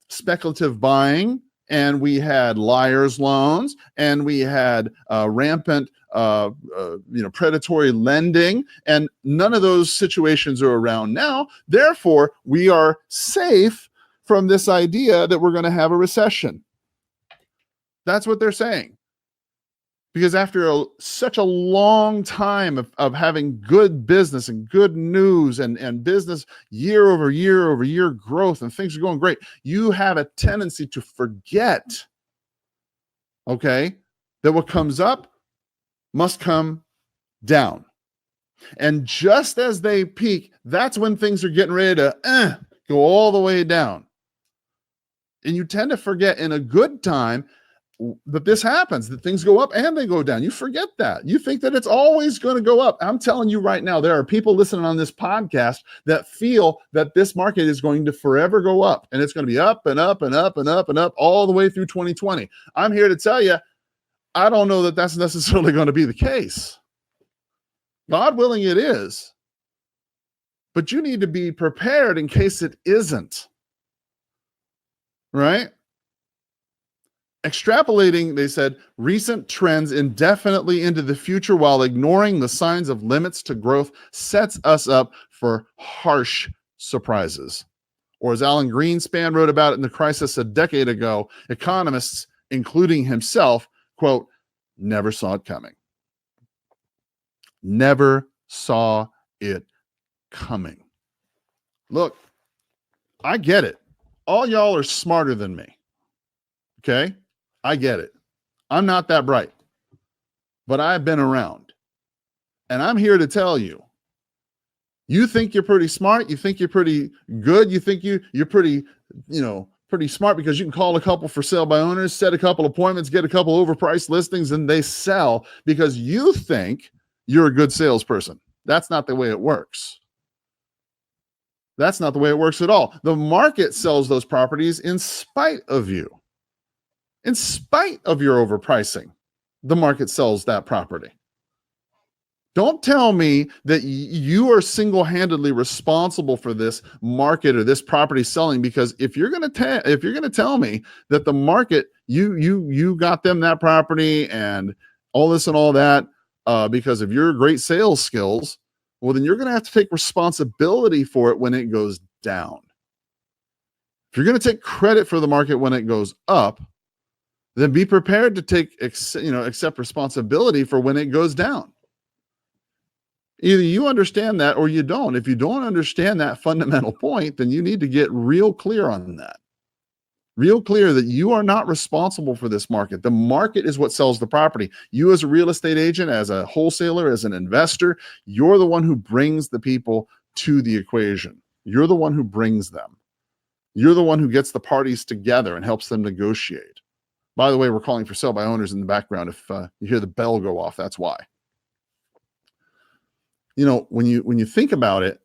speculative buying, and we had liar's loans, and we had rampant predatory lending, and none of those situations are around now. Therefore, we are safe from this idea that we're going to have a recession. That's what they're saying. Because after such a long time of having good business and good news and business year over year growth, and things are going great, you have a tendency to forget, okay, that what comes up must come down. And just as they peak, that's when things are getting ready to go all the way down. And you tend to forget in a good time that this happens, that things go up and they go down. You forget that. You think that it's always going to go up. I'm telling you right now, there are people listening on this podcast that feel that this market is going to forever go up, and it's going to be up and up and up and up and up all the way through 2020. I'm here to tell you, I don't know that that's necessarily going to be the case. God willing, it is. But you need to be prepared in case it isn't. Right? Extrapolating, they said, recent trends indefinitely into the future while ignoring the signs of limits to growth sets us up for harsh surprises. Or as Alan Greenspan wrote about it in The Crisis a decade ago, economists, including himself, quote, never saw it coming. Never saw it coming. Look, I get it. All y'all are smarter than me. Okay? I get it. I'm not that bright, but I've been around. And I'm here to tell you, you think you're pretty smart. You think you're pretty good. You think you're pretty smart because you can call a couple for sale by owners, set a couple appointments, get a couple overpriced listings, and they sell because you think you're a good salesperson. That's not the way it works. That's not the way it works at all. The market sells those properties in spite of you. In spite of your overpricing, the market sells that property. Don't tell me that you are single-handedly responsible for this market or this property selling, because if you're going to tell me that the market, you got them that property and all this and all that because of your great sales skills, well, then you're going to have to take responsibility for it when it goes down. If you're going to take credit for the market when it goes up, then be prepared to accept responsibility for when it goes down. Either you understand that or you don't. If you don't understand that fundamental point, then you need to get real clear on that. Real clear that you are not responsible for this market. The market is what sells the property. You as a real estate agent, as a wholesaler, as an investor, you're the one who brings the people to the equation. You're the one who brings them. You're the one who gets the parties together and helps them negotiate. By the way, we're calling for sale by owners in the background. If you hear the bell go off, that's why. When you think about it,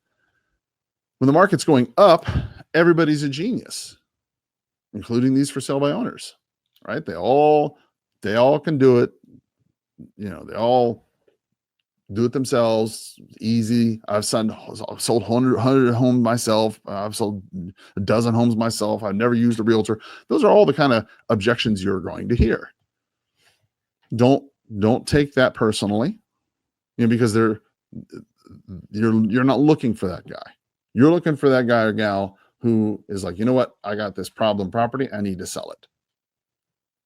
when the market's going up, everybody's a genius, including these for sale by owners, right? They all can do it. They all do it themselves, easy. I've sold 100 homes myself. I've sold a dozen homes myself. I've never used a realtor. Those are all the kind of objections you're going to hear. Don't take that personally, because you're not looking for that guy. You're looking for that guy or gal who is like, you know what? I got this problem property. I need to sell it.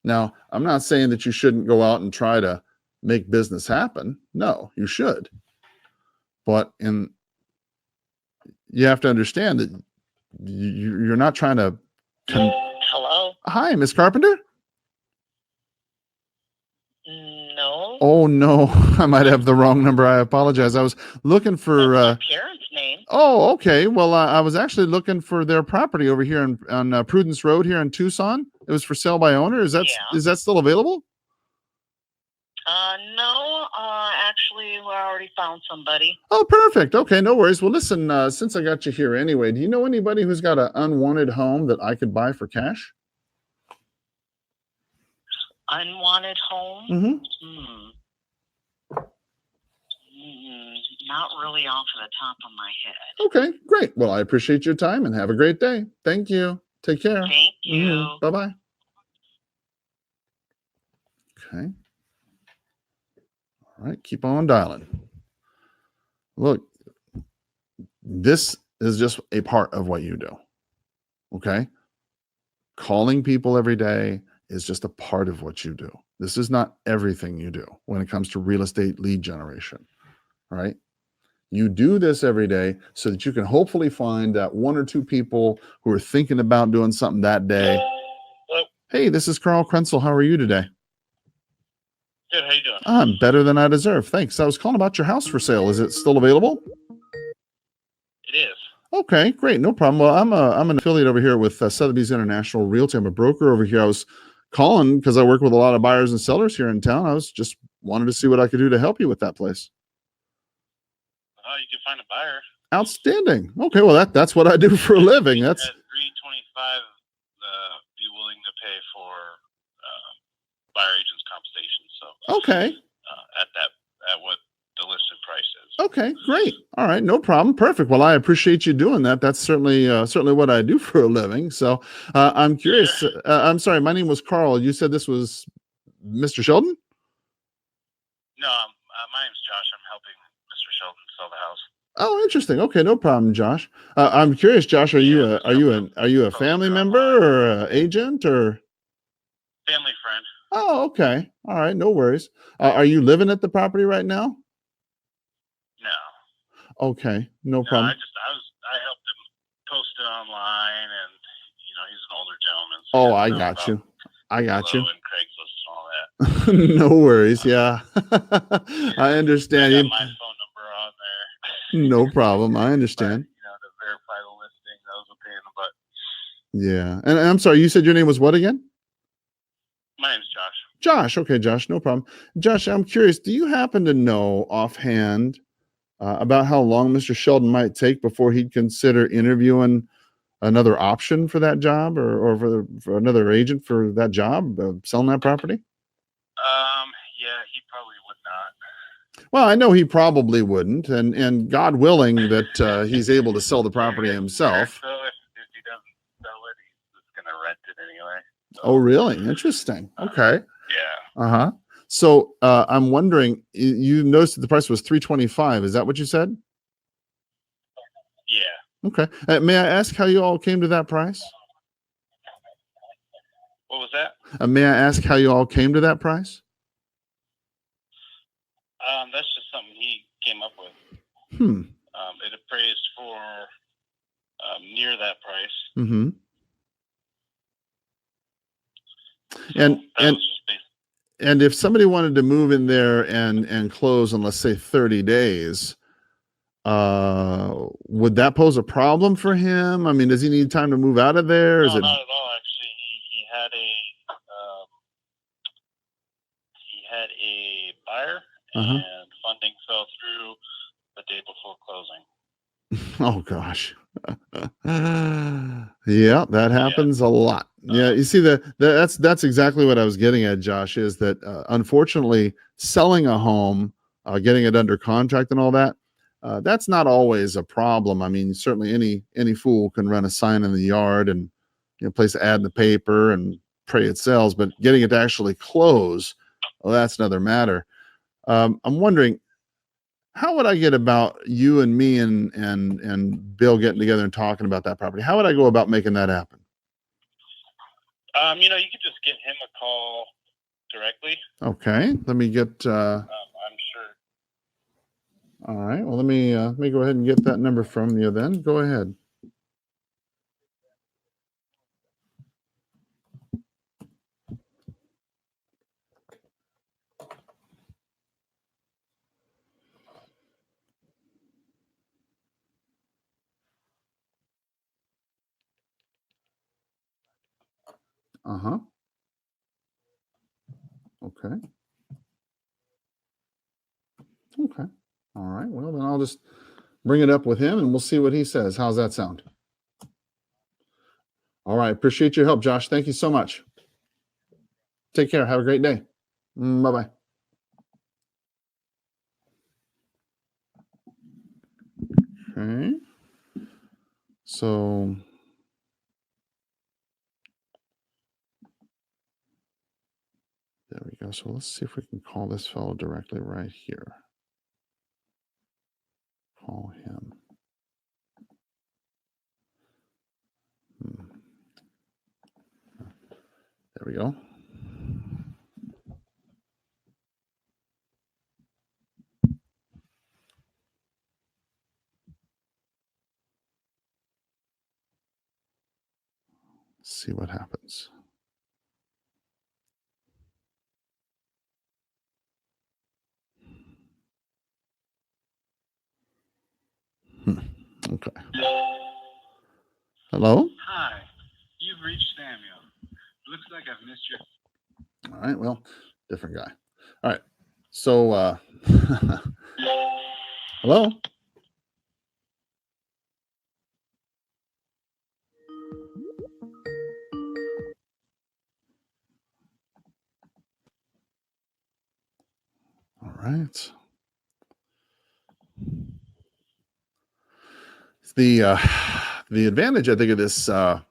Now, I'm not saying that you shouldn't go out and try to make business happen. No, you should. But you have to understand that you're not trying to. Hello? Hi, Miss Carpenter. No. Oh no, I might have the wrong number. I apologize. I was looking for. That's my parents' name. Oh, okay. Well, I was actually looking for their property over here on Prudence Road here in Tucson. It was for sale by owner. Is that still available? No. Actually, we already found somebody. Oh, perfect. Okay, no worries. Well, listen. Since I got you here anyway, do you know anybody who's got an unwanted home that I could buy for cash? Unwanted home? Mm-hmm. Not really off of the top of my head. Okay, great. Well, I appreciate your time and have a great day. Thank you. Take care. Thank you. Mm-hmm. Bye-bye. Okay. All right, keep on dialing. Look, this is just a part of what you do. Okay? Calling people every day is just a part of what you do. This is not everything you do when it comes to real estate lead generation, right? You do this every day so that you can hopefully find that one or two people who are thinking about doing something that day. Hello. Hey, this is Carl Krenzel. How are you today? Good. How you doing? I'm better than I deserve. Thanks. I was calling about your house for sale. Is it still available? It is. Okay, great. No problem. Well, I'm an affiliate over here with Sotheby's International Realty. I'm a broker over here. I was calling because I work with a lot of buyers and sellers here in town. I was just wanted to see what I could do to help you with that place. You can find a buyer. Outstanding. Okay, well that's what I do for a living. That's at $325. Be willing to pay for buyer agent's compensation. So okay. At what the listed price is. Okay, great. All right, no problem. Perfect. Well, I appreciate you doing that. That's certainly what I do for a living. So I'm curious. Sure. I'm sorry. My name was Carl. You said this was Mr. Sheldon? No, my name's Josh. I'm helping Mr. Sheldon sell the house. Oh, interesting. Okay, no problem, Josh. I'm curious, Josh. Are you a family member or an agent or Family friend? Oh, okay. All right, no worries. Are you living at the property right now? No. Okay, no No, problem. I helped him post it online, and he's an older gentleman. So Oh, I got you. I got you. And Craigslist and all that. No worries. Yeah, I understand. I got my phone number on there. No problem. I understand. But, to verify the listing, that was a pain in the butt. Yeah, and I'm sorry. You said your name was what again? My name's Josh. Josh. Okay, Josh. No problem. Josh, I'm curious. Do you happen to know offhand about how long Mr. Sheldon might take before he'd consider interviewing another option for that job, or for another agent for that job, selling that property? Yeah, he probably would not. Well, I know he probably wouldn't, and God willing that he's able to sell the property himself. So if he doesn't sell it, he's going to rent it anyway. So, Oh, really? Interesting. Okay. Yeah. Uh-huh. So I'm wondering, you noticed that the price was $325. Is that what you said? Yeah. Okay. May I ask how you all came to that price? What was that? May I ask how you all came to that price? That's just something he came up with. It appraised for near that price. Mm-hmm. So and if somebody wanted to move in there and close in, let's say, 30 days, would that pose a problem for him? I mean, does he need time to move out of there? No, not at all. Actually, he had a buyer, and funding fell through the day before closing. Oh gosh. Yeah, that happens a lot. Yeah, you see that's exactly what I was getting at, Josh, is that unfortunately selling a home getting it under contract and all that. That's not always a problem. I mean, certainly any fool can run a sign in the yard and place an ad in the paper and pray it sells. But getting it to actually close, well, that's another matter. I'm wondering, how would I get about you and me and Bill getting together and talking about that property? How would I go about making that happen? You could just give him a call directly. Okay, let me get. I'm sure. All right. Well, let me go ahead and get that number from you. Then go ahead. Uh-huh. Okay. Okay. All right. Well, then I'll just bring it up with him and we'll see what he says. How's that sound? All right. Appreciate your help, Josh. Thank you so much. Take care. Have a great day. Bye-bye. Okay. So there we go. So let's see if we can call this fellow directly right here. Call him. There we go. See what happens. Okay. Hello? Hi, you've reached Samuel. Looks like I've missed your... All right, well, different guy. All right. So hello? All right. The advantage, I think, of this storm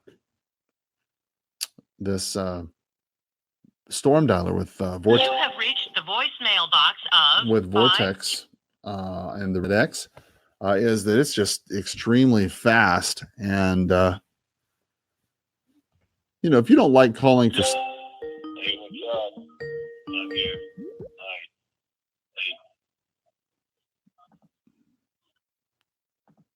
dialer with Vortex. You have reached the voicemail box of With Vortex and the Red X is that it's just extremely fast. And if you don't like calling for Hey, what's up? I'm here. Hi.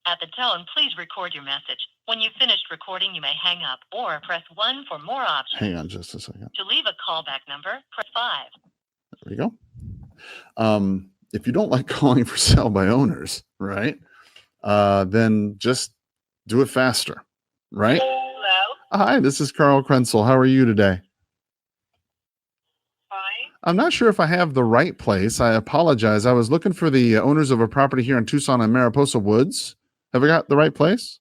At the tone, please record your message. When you've finished recording, you may hang up or press 1 for more options. hang on just a second. To leave a callback number, press 5. There we go. If you don't like calling for sale by owners, right, then just do it faster, right? Hello? Hi, this is Carl Krenzel. How are you today? Fine. I'm not sure if I have the right place. I apologize. I was looking for the owners of a property here in Tucson and Mariposa Woods. Have I got the right place?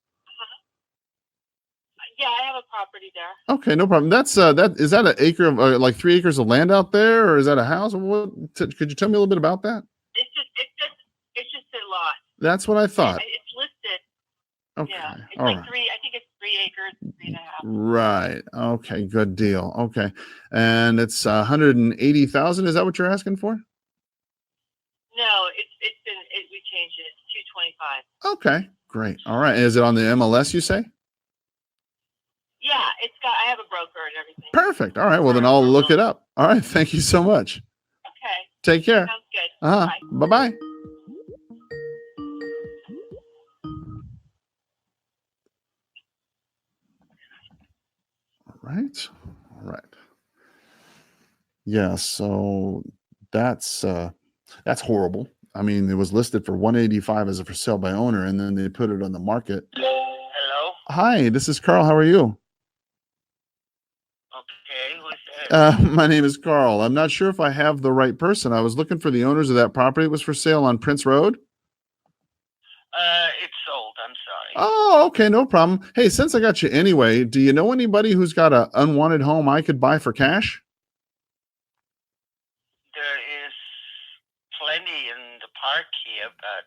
Yeah, I have a property there. Okay, no problem. That's is that an acre of like 3 acres of land out there, or is that a house? Could you tell me a little bit about that? It's just a lot. That's what I thought. It's listed. Okay, Yeah, it's all like right. 3. I think it's 3 acres, 3.5. Right. Okay. Good deal. Okay, and it's 180,000. Is that what you're asking for? No, we changed it. It's 225. Okay. Great. All right. Is it on the MLS? You say? Yeah, I have a broker and everything. Perfect. All right. Well, then I'll look it up. All right. Thank you so much. Okay. Take care. Sounds good. Bye bye. All right. All right. Yeah. So that's horrible. I mean, it was listed for 185 as a for sale by owner, and then they put it on the market. Hello? Hi, this is Carl. How are you? Okay, who's that? My name is Carl. I'm not sure if I have the right person. I was looking for the owners of that property. It was for sale on Prince Road. It's sold. I'm sorry. Oh, okay, no problem. Hey, since I got you anyway, do you know anybody who's got an unwanted home I could buy for cash? There is plenty in that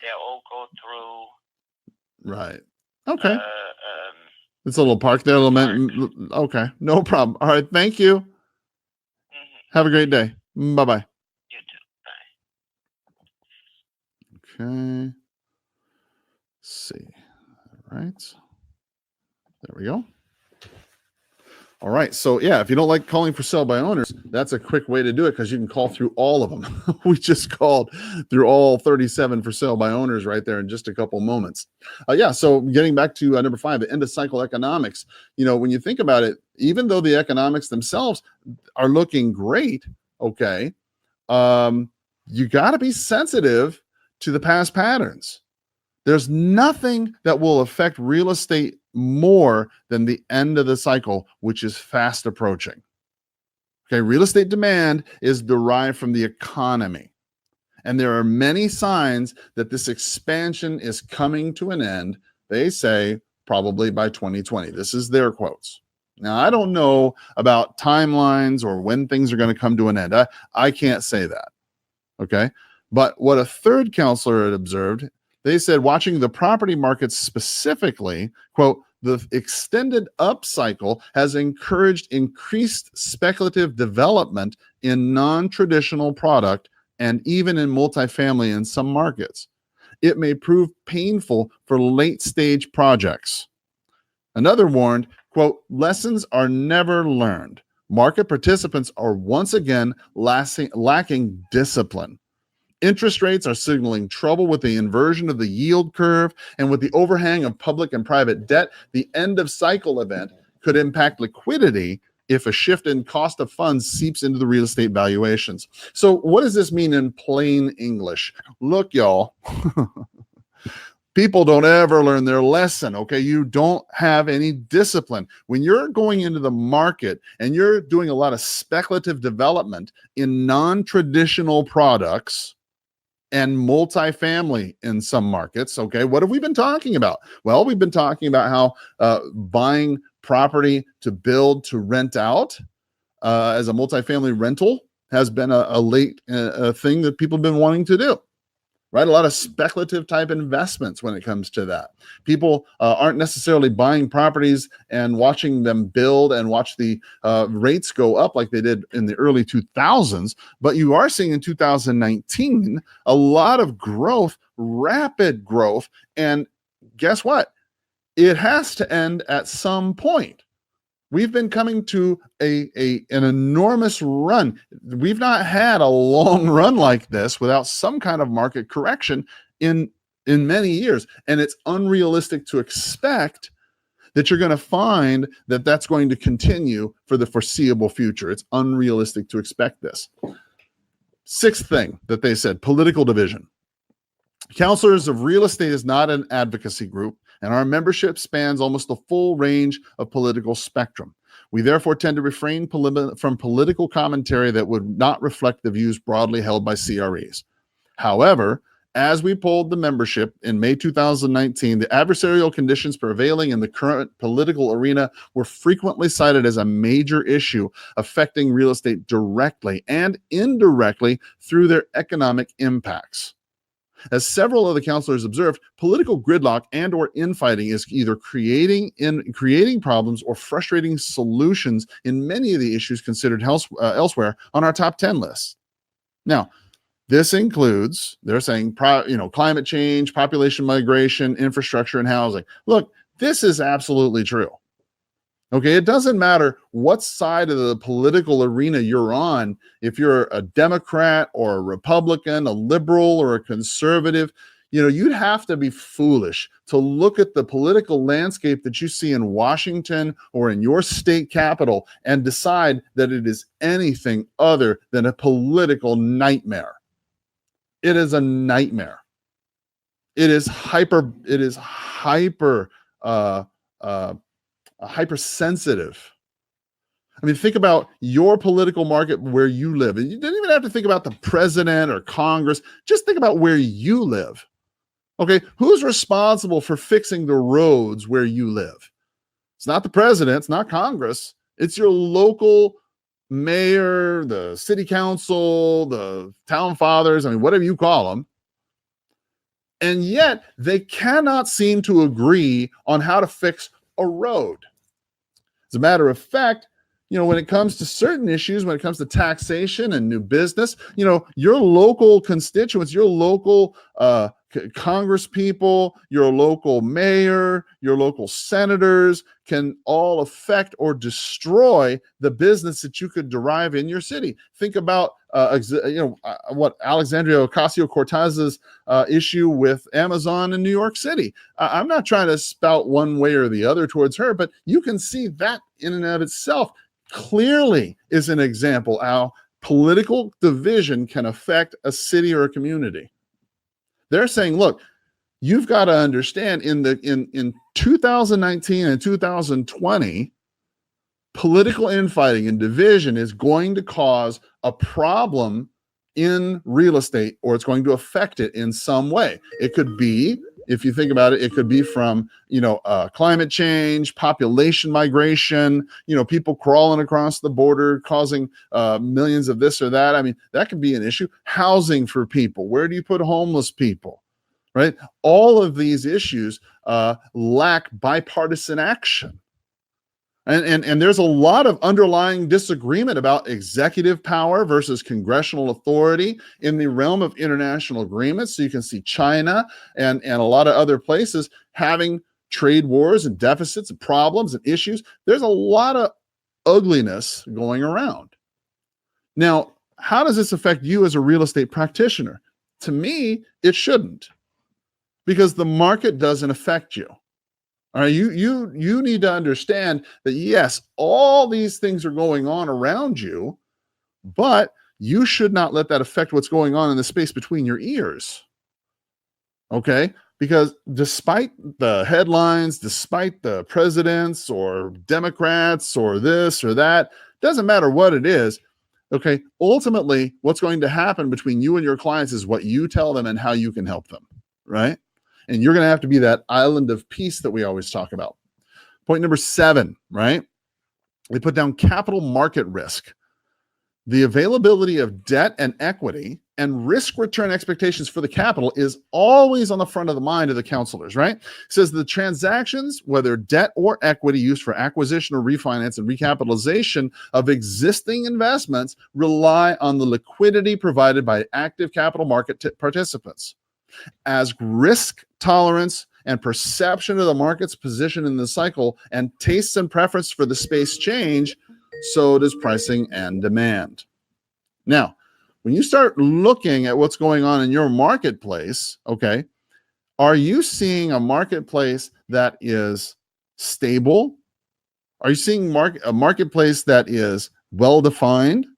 they all go through. Right. Okay. It's a little park there. Okay. No problem. All right. Thank you. Have a great day. Bye-bye. You too. Bye. Okay. Let's see. All right. There we go. All right. So yeah, if you don't like calling for sale by owners, that's a quick way to do it because you can call through all of them. We just called through all 37 for sale by owners right there in just a couple moments. Yeah. So getting back to number 5, the end of cycle economics. When you think about it, even though the economics themselves are looking great, okay, you got to be sensitive to the past patterns. There's nothing that will affect real estate more than the end of the cycle, which is fast approaching. Okay, real estate demand is derived from the economy. And there are many signs that this expansion is coming to an end. They say probably by 2020. This is their quotes. Now, I don't know about timelines or when things are going to come to an end. I can't say that. Okay. But what a third counselor had observed, they said, watching the property market specifically, quote, the extended upcycle has encouraged increased speculative development in non-traditional product and even in multifamily in some markets. It may prove painful for late-stage projects. Another warned, quote, lessons are never learned. Market participants are once again lacking discipline. Interest rates are signaling trouble with the inversion of the yield curve, and with the overhang of public and private debt, the end of cycle event could impact liquidity if a shift in cost of funds seeps into the real estate valuations. So what does this mean in plain English? Look, y'all, people don't ever learn their lesson, okay? You don't have any discipline. When you're going into the market and you're doing a lot of speculative development in non-traditional products, and multifamily in some markets. Okay, what have we been talking about? Well, we've been talking about how buying property to build to rent out as a multifamily rental has been a late thing that people have been wanting to do. Right, a lot of speculative type investments when it comes to that. People aren't necessarily buying properties and watching them build and watch the rates go up like they did in the early 2000s, but you are seeing in 2019 a lot of growth, rapid growth, and guess what? It has to end at some point. We've been coming to an enormous run. We've not had a long run like this without some kind of market correction in many years. And it's unrealistic to expect that you're going to find that that's going to continue for the foreseeable future. It's unrealistic to expect this. Sixth thing that they said, political division. Counselors of Real Estate is not an advocacy group, and our membership spans almost the full range of political spectrum. We therefore tend to refrain from political commentary that would not reflect the views broadly held by CREs. However, as we polled the membership in May 2019, the adversarial conditions prevailing in the current political arena were frequently cited as a major issue affecting real estate directly and indirectly through their economic impacts. As several of the counselors observed, political gridlock and or infighting is either creating problems or frustrating solutions in many of the issues considered elsewhere on our top 10 lists. Now, this includes, they're saying, climate change, population migration, infrastructure, and housing. Look, this is absolutely true. Okay, it doesn't matter what side of the political arena you're on, if you're a Democrat or a Republican, a liberal or a conservative, you'd have to be foolish to look at the political landscape that you see in Washington or in your state capital and decide that it is anything other than a political nightmare. It is a nightmare. It is hypersensitive. I mean, think about your political market where you live. And you don't even have to think about the president or Congress. Just think about where you live. Okay, who's responsible for fixing the roads where you live? It's not the president, it's not Congress. It's your local mayor, the city council, the town fathers, whatever you call them. And yet they cannot seem to agree on how to fix a road. As a matter of fact, when it comes to certain issues, when it comes to taxation and new business, your local constituents, your local Congress people, your local mayor, your local senators can all affect or destroy the business that you could derive in your city. Think about what Alexandria Ocasio-Cortez's issue with Amazon in New York City. I'm not trying to spout one way or the other towards her, but you can see that in and of itself clearly is an example how political division can affect a city or a community. They're saying, look, you've got to understand in 2019 and 2020, political infighting and division is going to cause a problem in real estate, or it's going to affect it in some way. It could be, if you think about it, it could be from, climate change, population migration, people crawling across the border, causing millions of this or that. I mean, that could be an issue. Housing for people. Where do you put homeless people? Right? All of these issues lack bipartisan action. And there's a lot of underlying disagreement about executive power versus congressional authority in the realm of international agreements. So you can see China and a lot of other places having trade wars and deficits and problems and issues. There's a lot of ugliness going around. Now, how does this affect you as a real estate practitioner? To me, it shouldn't, because the market doesn't affect you. All right, you need to understand that, yes, all these things are going on around you, but you should not let that affect what's going on in the space between your ears. Okay? Because despite the headlines, despite the presidents or Democrats or this or that, doesn't matter what it is. Okay, ultimately, what's going to happen between you and your clients is what you tell them and how you can help them, right? And you're going to have to be that island of peace that we always talk about. Point number 7, right? They put down capital market risk. The availability of debt and equity and risk return expectations for the capital is always on the front of the mind of the counselors, right? It says the transactions, whether debt or equity used for acquisition or refinance and recapitalization of existing investments, rely on the liquidity provided by active capital market participants. As risk tolerance and perception of the market's position in the cycle and tastes and preference for the space change, so does pricing and demand. Now, when you start looking at what's going on in your marketplace, okay, are you seeing a marketplace that is stable? Are you seeing a marketplace that is well-defined?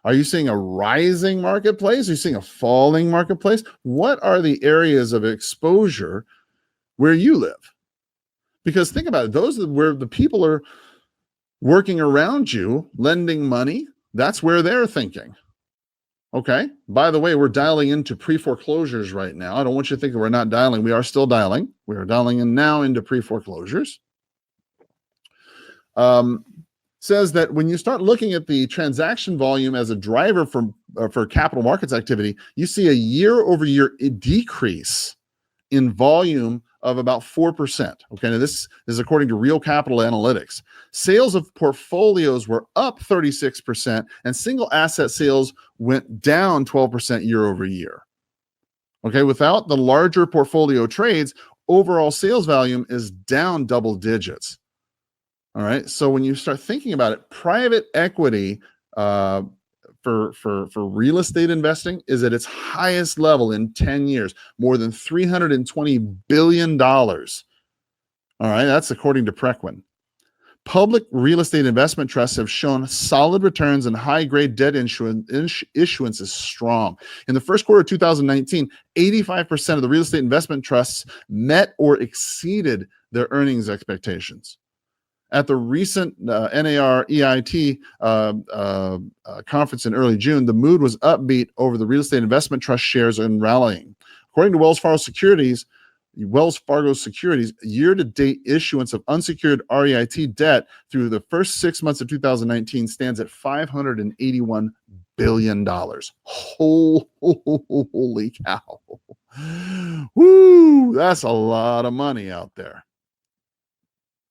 Are you seeing a rising marketplace? Are you seeing a falling marketplace? What are the areas of exposure where you live? Because think about it, those are where the people are working around you, lending money. That's where they're thinking. Okay. By the way, we're dialing into pre-foreclosures right now. I don't want you to think that we're not dialing. We are still dialing. We are dialing in now into pre-foreclosures. Says that when you start looking at the transaction volume as a driver for capital markets activity, you see a year-over-year decrease in volume of about 4%. Okay, now this is according to Real Capital Analytics. Sales of portfolios were up 36%, and single asset sales went down 12% year over year. Okay, without the larger portfolio trades, overall sales volume is down double digits. All right. So when you start thinking about it, private equity for real estate investing is at its highest level in 10 years, more than $320 billion. All right. That's according to Preqin. Public real estate investment trusts have shown solid returns, and high-grade debt issuance is strong. In the first quarter of 2019, 85% of the real estate investment trusts met or exceeded their earnings expectations. At the recent NAR-EIT conference in early June, the mood was upbeat over the real estate investment trust shares and rallying. According to Wells Fargo Securities, year-to-date issuance of unsecured REIT debt through the first 6 months of 2019 stands at $581 billion. Holy cow. Woo, that's a lot of money out there.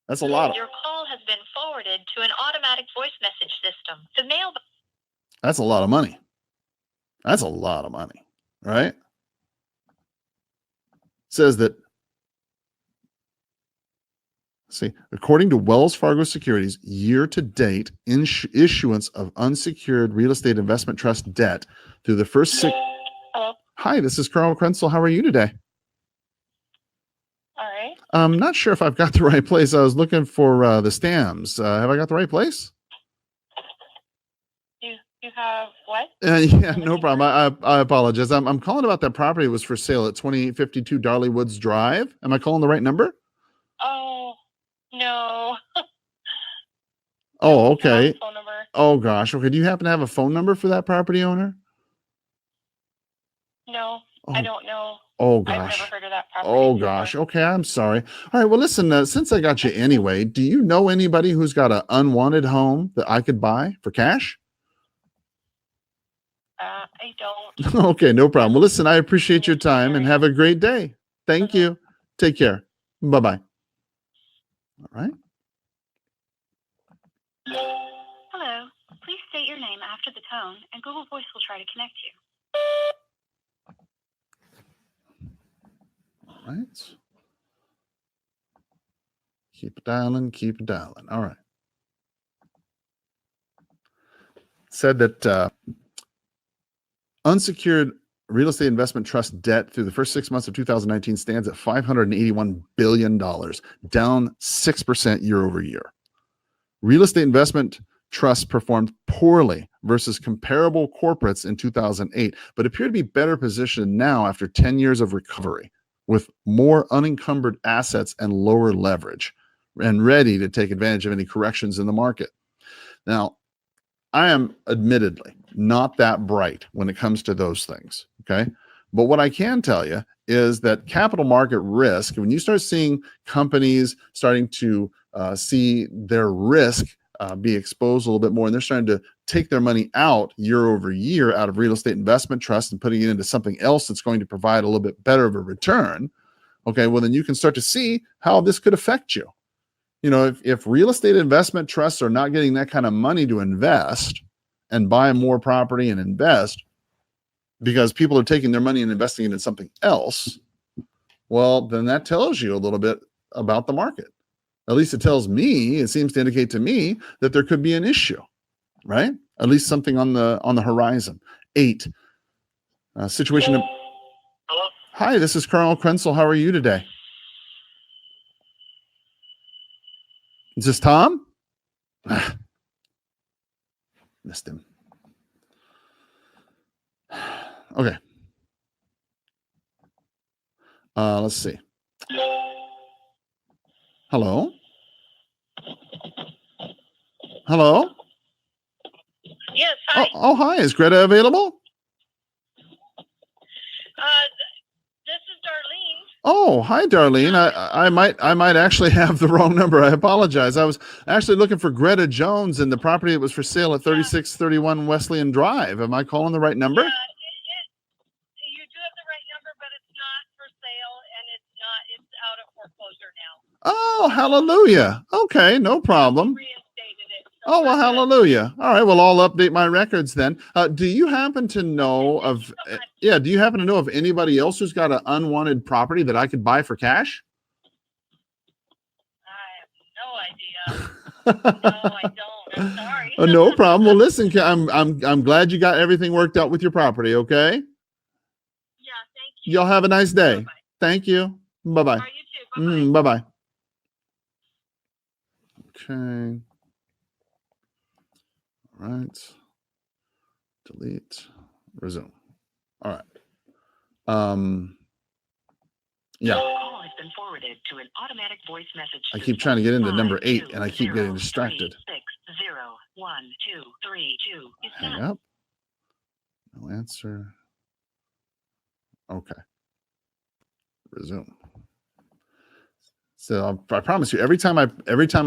That's a lot. Your call has been forwarded to an automatic voice message system. The mail. That's a lot of money. That's a lot of money, right? It says that, see, according to Wells Fargo Securities, year-to-date issuance of unsecured real estate investment trust debt through the first six. Hello. Hi, this is Carl Krenzel. How are you today? All right. I'm not sure if I've got the right place. I was looking for the Stams. Have I got the right place? You have what? Yeah, no problem. I apologize. I'm calling about that property that was for sale at 2852 Darley Woods Drive. Am I calling the right number? Oh, no. Oh, okay. Phone number. Oh, gosh. Okay. Do you happen to have a phone number for that property owner? No, Oh. I don't know. Oh, I've gosh. never heard of that property. Oh, before. gosh. Okay. I'm sorry. All right. Well, listen, since I got you anyway, do you know anybody who's got an unwanted home that I could buy for cash? I don't. Okay. No problem. Well, listen, I appreciate your time and have a great day. Thank you. Take care. Bye-bye. All right. Hello. Please state your name after the tone, and Google Voice will try to connect you. All right. Keep it dialing, keep it dialing. All right. Said that unsecured real estate investment trust debt through the first 6 months of 2019 stands at $581 billion, down 6% year over year. Real estate investment trusts performed poorly versus comparable corporates in 2008, but appear to be better positioned now after 10 years of recovery, with more unencumbered assets and lower leverage, and ready to take advantage of any corrections in the market. Now, I am admittedly not that bright when it comes to those things, okay? But what I can tell you is that capital market risk, when you start seeing companies starting to see their risk be exposed a little bit more, and they're starting to take their money out year over year out of real estate investment trust and putting it into something else that's going to provide a little bit better of a return, okay, well, then you can start to see how this could affect you. You know, if real estate investment trusts are not getting that kind of money to invest and buy more property and invest because people are taking their money and investing it in something else, well, then that tells you a little bit about the market. At least it tells me, it seems to indicate to me that there could be an issue, right? At least something on the horizon. 8, situation. Hello? Hi, this is Carl Krenzel. How are you today? Is this Tom? Missed him. Okay. Let's see. Hello? Hello? Yes, hi. Oh, hi. Is Greta available? This is Darlene. Oh, hi, Darlene. I might actually have the wrong number. I apologize. I was actually looking for Greta Jones in the property that was for sale at 3631 Wesleyan Drive. Am I calling the right number? You do have the right number, but it's not for sale, and it's out of foreclosure now. Oh, hallelujah. Okay, no problem. Reinstated it. Oh, well, hallelujah. All right, well, I'll update my records then. Do you happen to know of, do you happen to know of anybody else who's got an unwanted property that I could buy for cash? I have no idea. No, I don't. I'm sorry. No problem. Well, listen, I'm glad you got everything worked out with your property, okay? Yeah, thank you. Y'all have a nice day. Bye-bye. Thank you. Bye-bye. All right, you too. Bye-bye. Bye-bye. Okay. All right. Delete. Resume. All right. Yeah. Your call has been forwarded to an automatic voice message. I keep trying to get into number 8 and I keep getting distracted. 601-232 is Hang not. up. No answer. Okay. Resume. So I promise you, every time I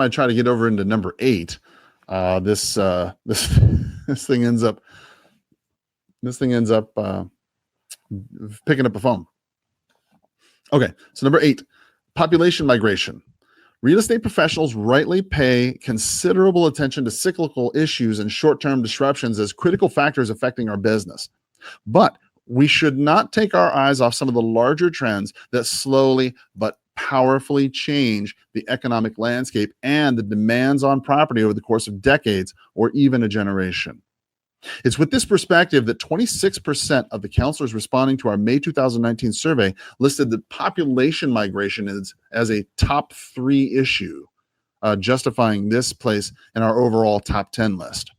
try to get over into number 8, this thing ends up This thing ends up picking up a phone. Okay, so number 8, population migration. Real estate professionals rightly pay considerable attention to cyclical issues and short-term disruptions as critical factors affecting our business. But we should not take our eyes off some of the larger trends that slowly but powerfully change the economic landscape and the demands on property over the course of decades or even a generation. It's with this perspective that 26% of the counselors responding to our May 2019 survey listed that population migration as a top 3 issue, justifying this place in our overall top 10 list.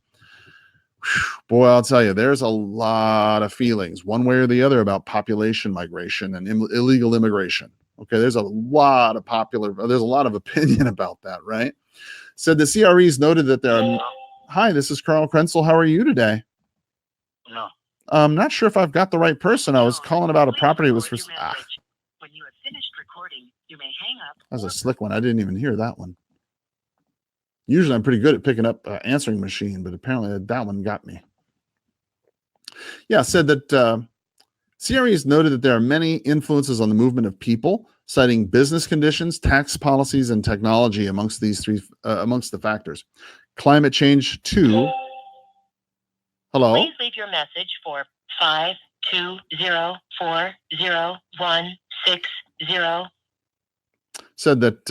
Boy, I'll tell you, there's a lot of feelings one way or the other about population migration and illegal immigration. Okay, there's a lot of opinion about that, right? Said the CREs noted that there are. Hi, this is Carl Krenzel. How are you today? No. I'm not sure if I've got the right person. I was calling about a property that was for. When you have finished recording, you may hang up. That was a slick one. I didn't even hear that one. Usually I'm pretty good at picking up answering machine, but apparently that one got me. Yeah, said that CREs noted that there are many influences on the movement of people, citing business conditions, tax policies, and technology amongst the factors. Climate change too. Hello? Please leave your message for 520400160. Said that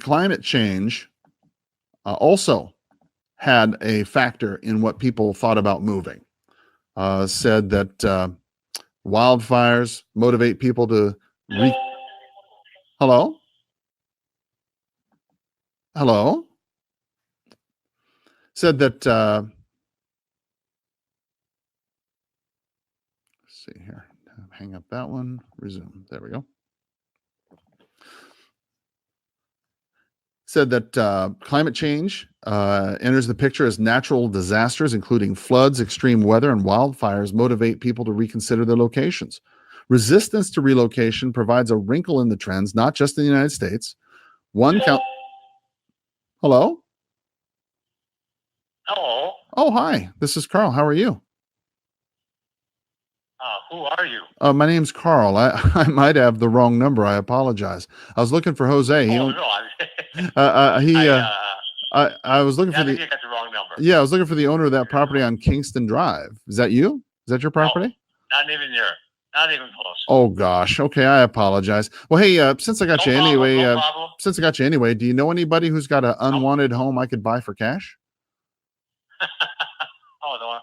climate change also had a factor in what people thought about moving. Said that wildfires motivate people to Hello? Hello? Said that let's see here. Hang up that one. Resume. There we go. Said that climate change enters the picture as natural disasters, including floods, extreme weather, and wildfires, motivate people to reconsider their locations. Resistance to relocation provides a wrinkle in the trends, not just in the United States. Hello? Hello. Oh, hi. This is Carl. How are you? Who are you? My name's Carl. I might have the wrong number. I apologize. I was looking for Jose. No. I was looking for I think you got the wrong number. Yeah, I was looking for the owner of that property on Kingston Drive. Is that you? Is that your property? No, not even near. Not even close. Oh gosh. Okay, I apologize. Well, hey, since I got you anyway, no problem. since I got you anyway, do you know anybody who's got an unwanted home I could buy for cash? Oh, no.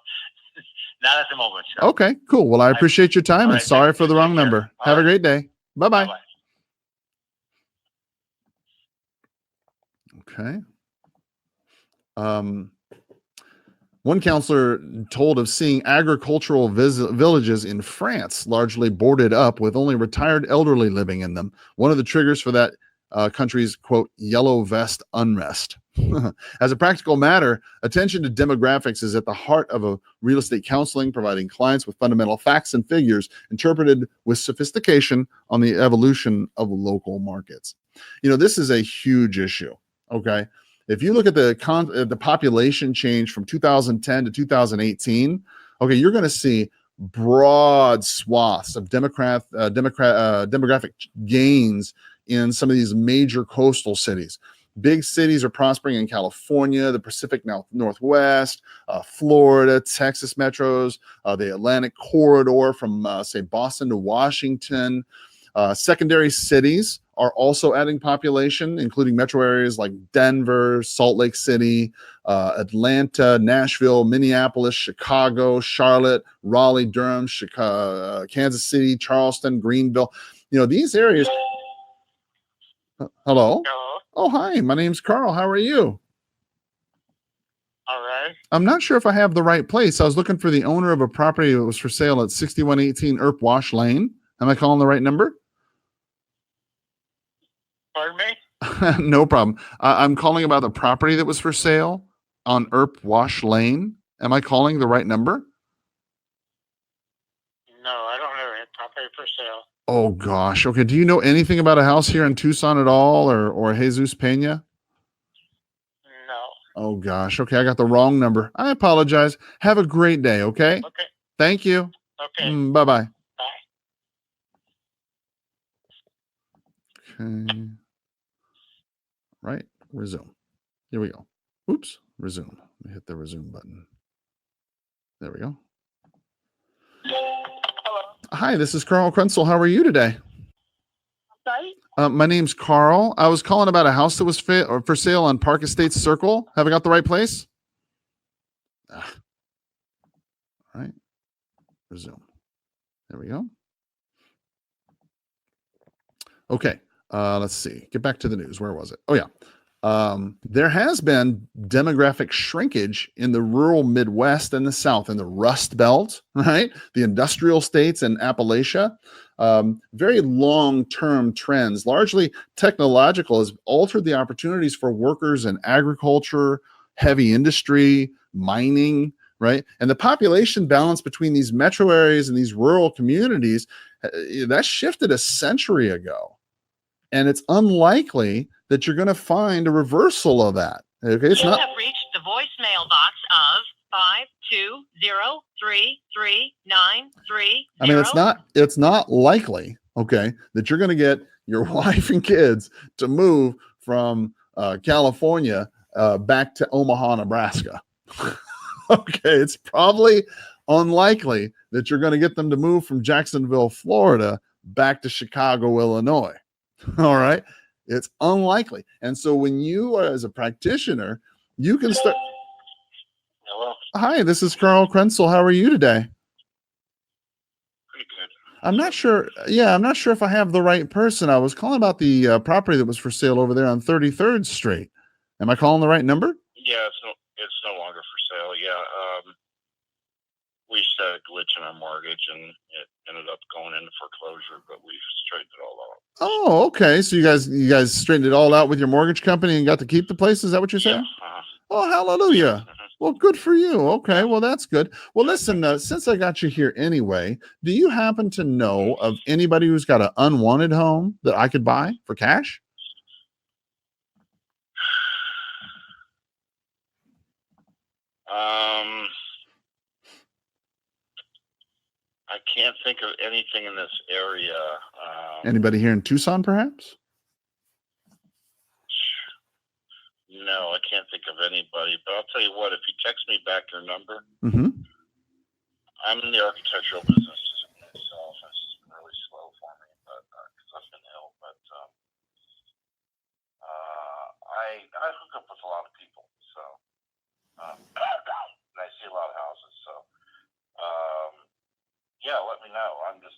Not at the moment, sir. Okay, cool. Well, I appreciate your time and sorry for the wrong number. Have a great day. Bye-bye. Okay. One counselor told of seeing agricultural villages in France largely boarded up with only retired elderly living in them. One of the triggers for that country's, quote, yellow vest unrest. As a practical matter, attention to demographics is at the heart of a real estate counseling, providing clients with fundamental facts and figures interpreted with sophistication on the evolution of local markets. You know, this is a huge issue, okay? If you look at the population change from 2010 to 2018, okay, you're going to see broad swaths of demographic gains in some of these major coastal cities. Big cities are prospering in California, the Pacific Northwest, Florida, Texas metros, the Atlantic corridor from, say, Boston to Washington. Secondary cities are also adding population, including metro areas like Denver, Salt Lake City, Atlanta, Nashville, Minneapolis, Chicago, Charlotte, Raleigh, Durham, Kansas City, Charleston, Greenville. You know, these areas. Hello? Hello. Oh, hi. My name's Carl. How are you? All right. I'm not sure if I have the right place. I was looking for the owner of a property that was for sale at 6118 Earp Wash Lane. Am I calling the right number? Pardon me? No problem. I'm calling about the property that was for sale on Earp Wash Lane. Am I calling the right number? No, I don't have any property for sale. Oh gosh. Okay. Do you know anything about a house here in Tucson at all, or Jesus Pena? Oh gosh. Okay, I got the wrong number. I apologize. Have a great day. Okay. Okay. Thank you. Okay. Bye bye. Bye. Okay. Right. Resume. Here we go. Oops. Resume. Let me hit the resume button. There we go. Hello. Hi, this is Carl Krenzel. How are you today? Sorry? My name's Carl. I was calling about a house that was for sale on Park Estates Circle. Have I got the right place? All right. Resume. There we go. Okay. Let's see. Get back to the news. Where was it? Oh, yeah. There has been demographic shrinkage in the rural Midwest and the South, in the Rust Belt, right? The industrial states and Appalachia. Very long-term trends, largely technological, has altered the opportunities for workers in agriculture, heavy industry, mining, right? And the population balance between these metro areas and these rural communities, that shifted a century ago. And it's unlikely that you're going to find a reversal of that. Okay, it's You not. have reached the voicemail box of 520339330. I mean, it's not likely. Okay, that you're going to get your wife and kids to move from California back to Omaha, Nebraska. Okay, it's probably unlikely that you're going to get them to move from Jacksonville, Florida, back to Chicago, Illinois. All right. It's unlikely. And so when you are, as a practitioner, you can start. Hello. Hi, this is Carl Krenzel. How are you today? Pretty good. I'm not sure. Yeah, I'm not sure if I have the right person. I was calling about the property that was for sale over there on 33rd Street. Am I calling the right number? Yeah, it's no longer for sale. Yeah. We just had a glitch in our mortgage and it ended up going into foreclosure, but we straightened it all out. Oh, okay. So you guys straightened it all out with your mortgage company and got to keep the place. Is that what you're saying? Yeah. Oh, hallelujah. Mhm. Well, good for you. Okay. Well, that's good. Well, listen, since I got you here anyway, do you happen to know of anybody who's got an unwanted home that I could buy for cash? I can't think of anything in this area. Anybody here in Tucson, perhaps? No, I can't think of anybody. But I'll tell you what, if you text me back your number, Mm-hmm. I'm in the architectural business myself. It's really slow for me, but because I've been ill. But I hook up with a lot of people, so and I see a lot of houses. So yeah, let me know. I'm just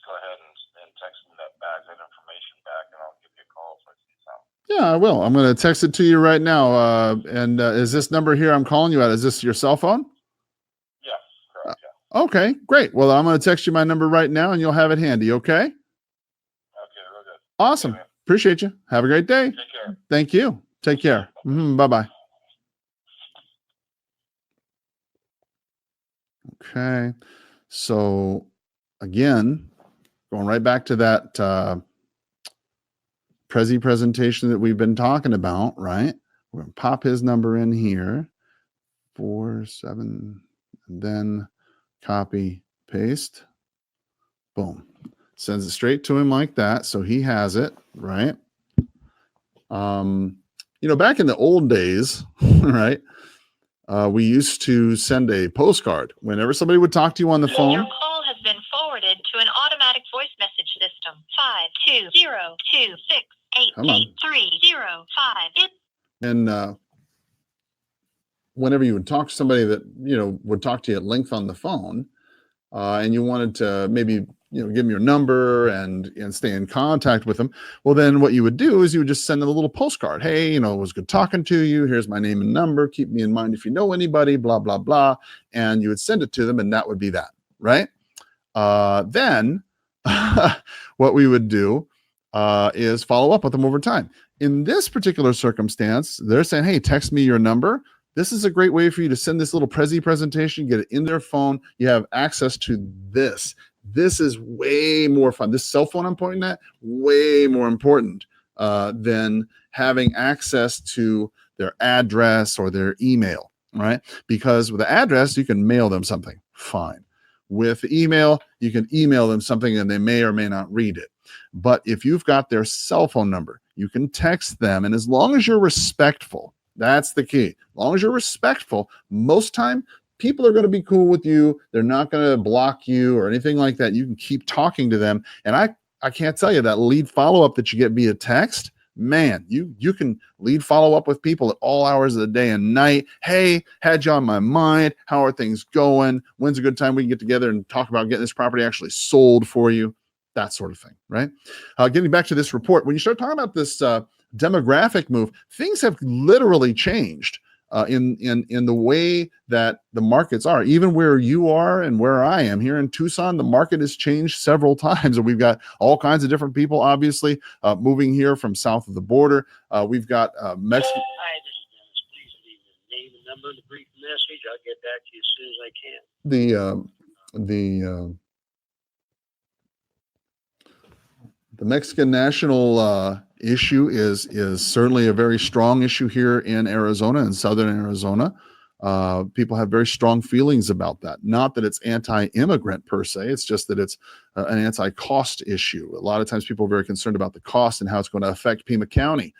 go ahead and text me that information back, and I'll give you a call if I see something. Yeah, I will. I'm going to text it to you right now. And is this number here I'm calling you at? Is this your cell phone? Yeah, correct. Yeah. Okay, great. Well, I'm going to text you my number right now and you'll have it handy. Okay. Okay, real good. Awesome. Okay, Appreciate you. Have a great day. take care. Thank you. Take care. Bye-bye. Okay. So again, going right back to that Prezi presentation that we've been talking about, right? We're going to pop his number in here, 47, and then copy, paste, boom. Sends it straight to him like that. So he has it, right? Back in the old days, right? We used to send a postcard whenever somebody would talk to you on the phone. Your call has been forwarded to an automatic voice message system. 520268830. And whenever you would talk to somebody that, would talk to you at length on the phone, and you wanted to maybe, give them your number and stay in contact with them, well, then what you would do is you would just send them a little postcard. Hey, it was good talking to you. Here's my name and number. Keep me in mind if you know anybody, blah, blah, blah. And you would send it to them, and that would be that, right? Then what we would do is follow up with them over time. In this particular circumstance, they're saying, hey, text me your number. This is a great way for you to send this little Prezi presentation, get it in their phone. You have access to this. This is way more fun. This cell phone I'm pointing at, way more important than having access to their address or their email, right? Because with the address, you can mail them something. Fine. With email, you can email them something and they may or may not read it. But if you've got their cell phone number, you can text them. And as long as you're respectful, that's the key. As long as you're respectful, most time people are going to be cool with you. They're not going to block you or anything like that. You can keep talking to them. And I can't tell you that lead follow-up that you get via text, man, you can lead follow up with people at all hours of the day and night. Hey, had you on my mind? How are things going? When's a good time we can get together and talk about getting this property actually sold for you? That sort of thing, right? Getting back to this report, when you start talking about this demographic move, things have literally changed in the way that the markets are. Even where you are and where I am here in Tucson, the market has changed several times, and we've got all kinds of different people, obviously, moving here from south of the border. We've got Mexico. Hi, this is Dennis. Please leave the name and number, the brief message. I'll get back to you as soon as I can. The Mexican national issue is certainly a very strong issue here in Arizona, in southern Arizona. People have very strong feelings about that. Not that it's anti-immigrant per se, it's just that it's an anti-cost issue. A lot of times people are very concerned about the cost and how it's going to affect Pima County.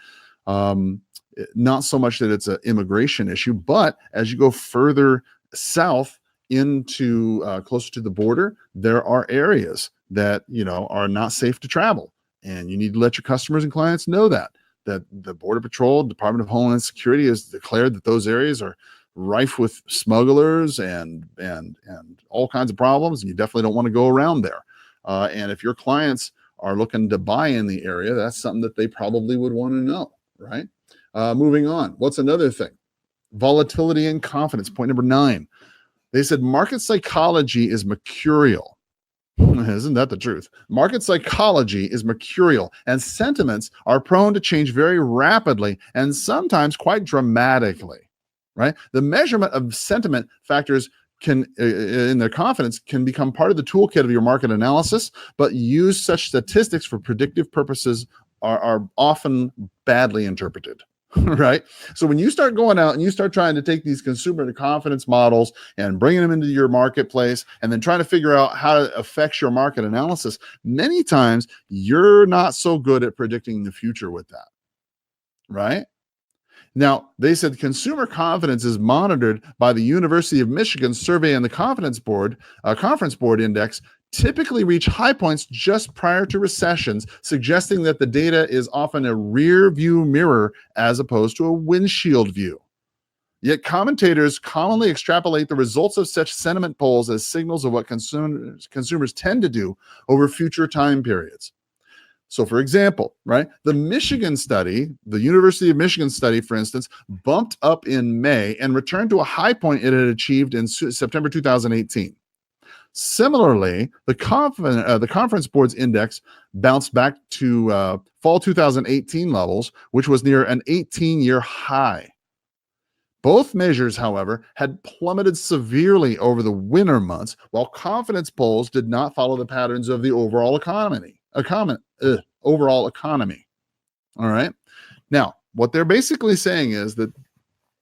Not so much that it's an immigration issue, but as you go further south into closer to the border, there are areas that are not safe to travel, and you need to let your customers and clients know that the Border Patrol, Department of Homeland Security has declared that those areas are rife with smugglers and all kinds of problems, and you definitely don't want to go around there. And if your clients are looking to buy in the area, that's something that they probably would want to know, right? Moving on, what's another thing? Volatility and confidence. Point number 9. They said market psychology is mercurial. Isn't that the truth? Market psychology is mercurial, and sentiments are prone to change very rapidly and sometimes quite dramatically, right? The measurement of sentiment factors can, in their confidence, can become part of the toolkit of your market analysis, but use such statistics for predictive purposes are often badly interpreted. Right? So when you start going out and you start trying to take these consumer confidence models and bringing them into your marketplace and then trying to figure out how it affects your market analysis, many times you're not so good at predicting the future with that. Right? Now, they said consumer confidence is monitored by the University of Michigan Survey and the Conference Board Index, typically reach high points just prior to recessions, suggesting that the data is often a rear view mirror as opposed to a windshield view. Yet commentators commonly extrapolate the results of such sentiment polls as signals of what consumers tend to do over future time periods. So, for example, right, the Michigan study, the University of Michigan study, for instance, bumped up in May and returned to a high point it had achieved in September 2018. Similarly, the Conference Board's index bounced back to fall 2018 levels, which was near an 18-year high. Both measures, however, had plummeted severely over the winter months, while confidence polls did not follow the patterns of the overall economy. All right. Now, what they're basically saying is that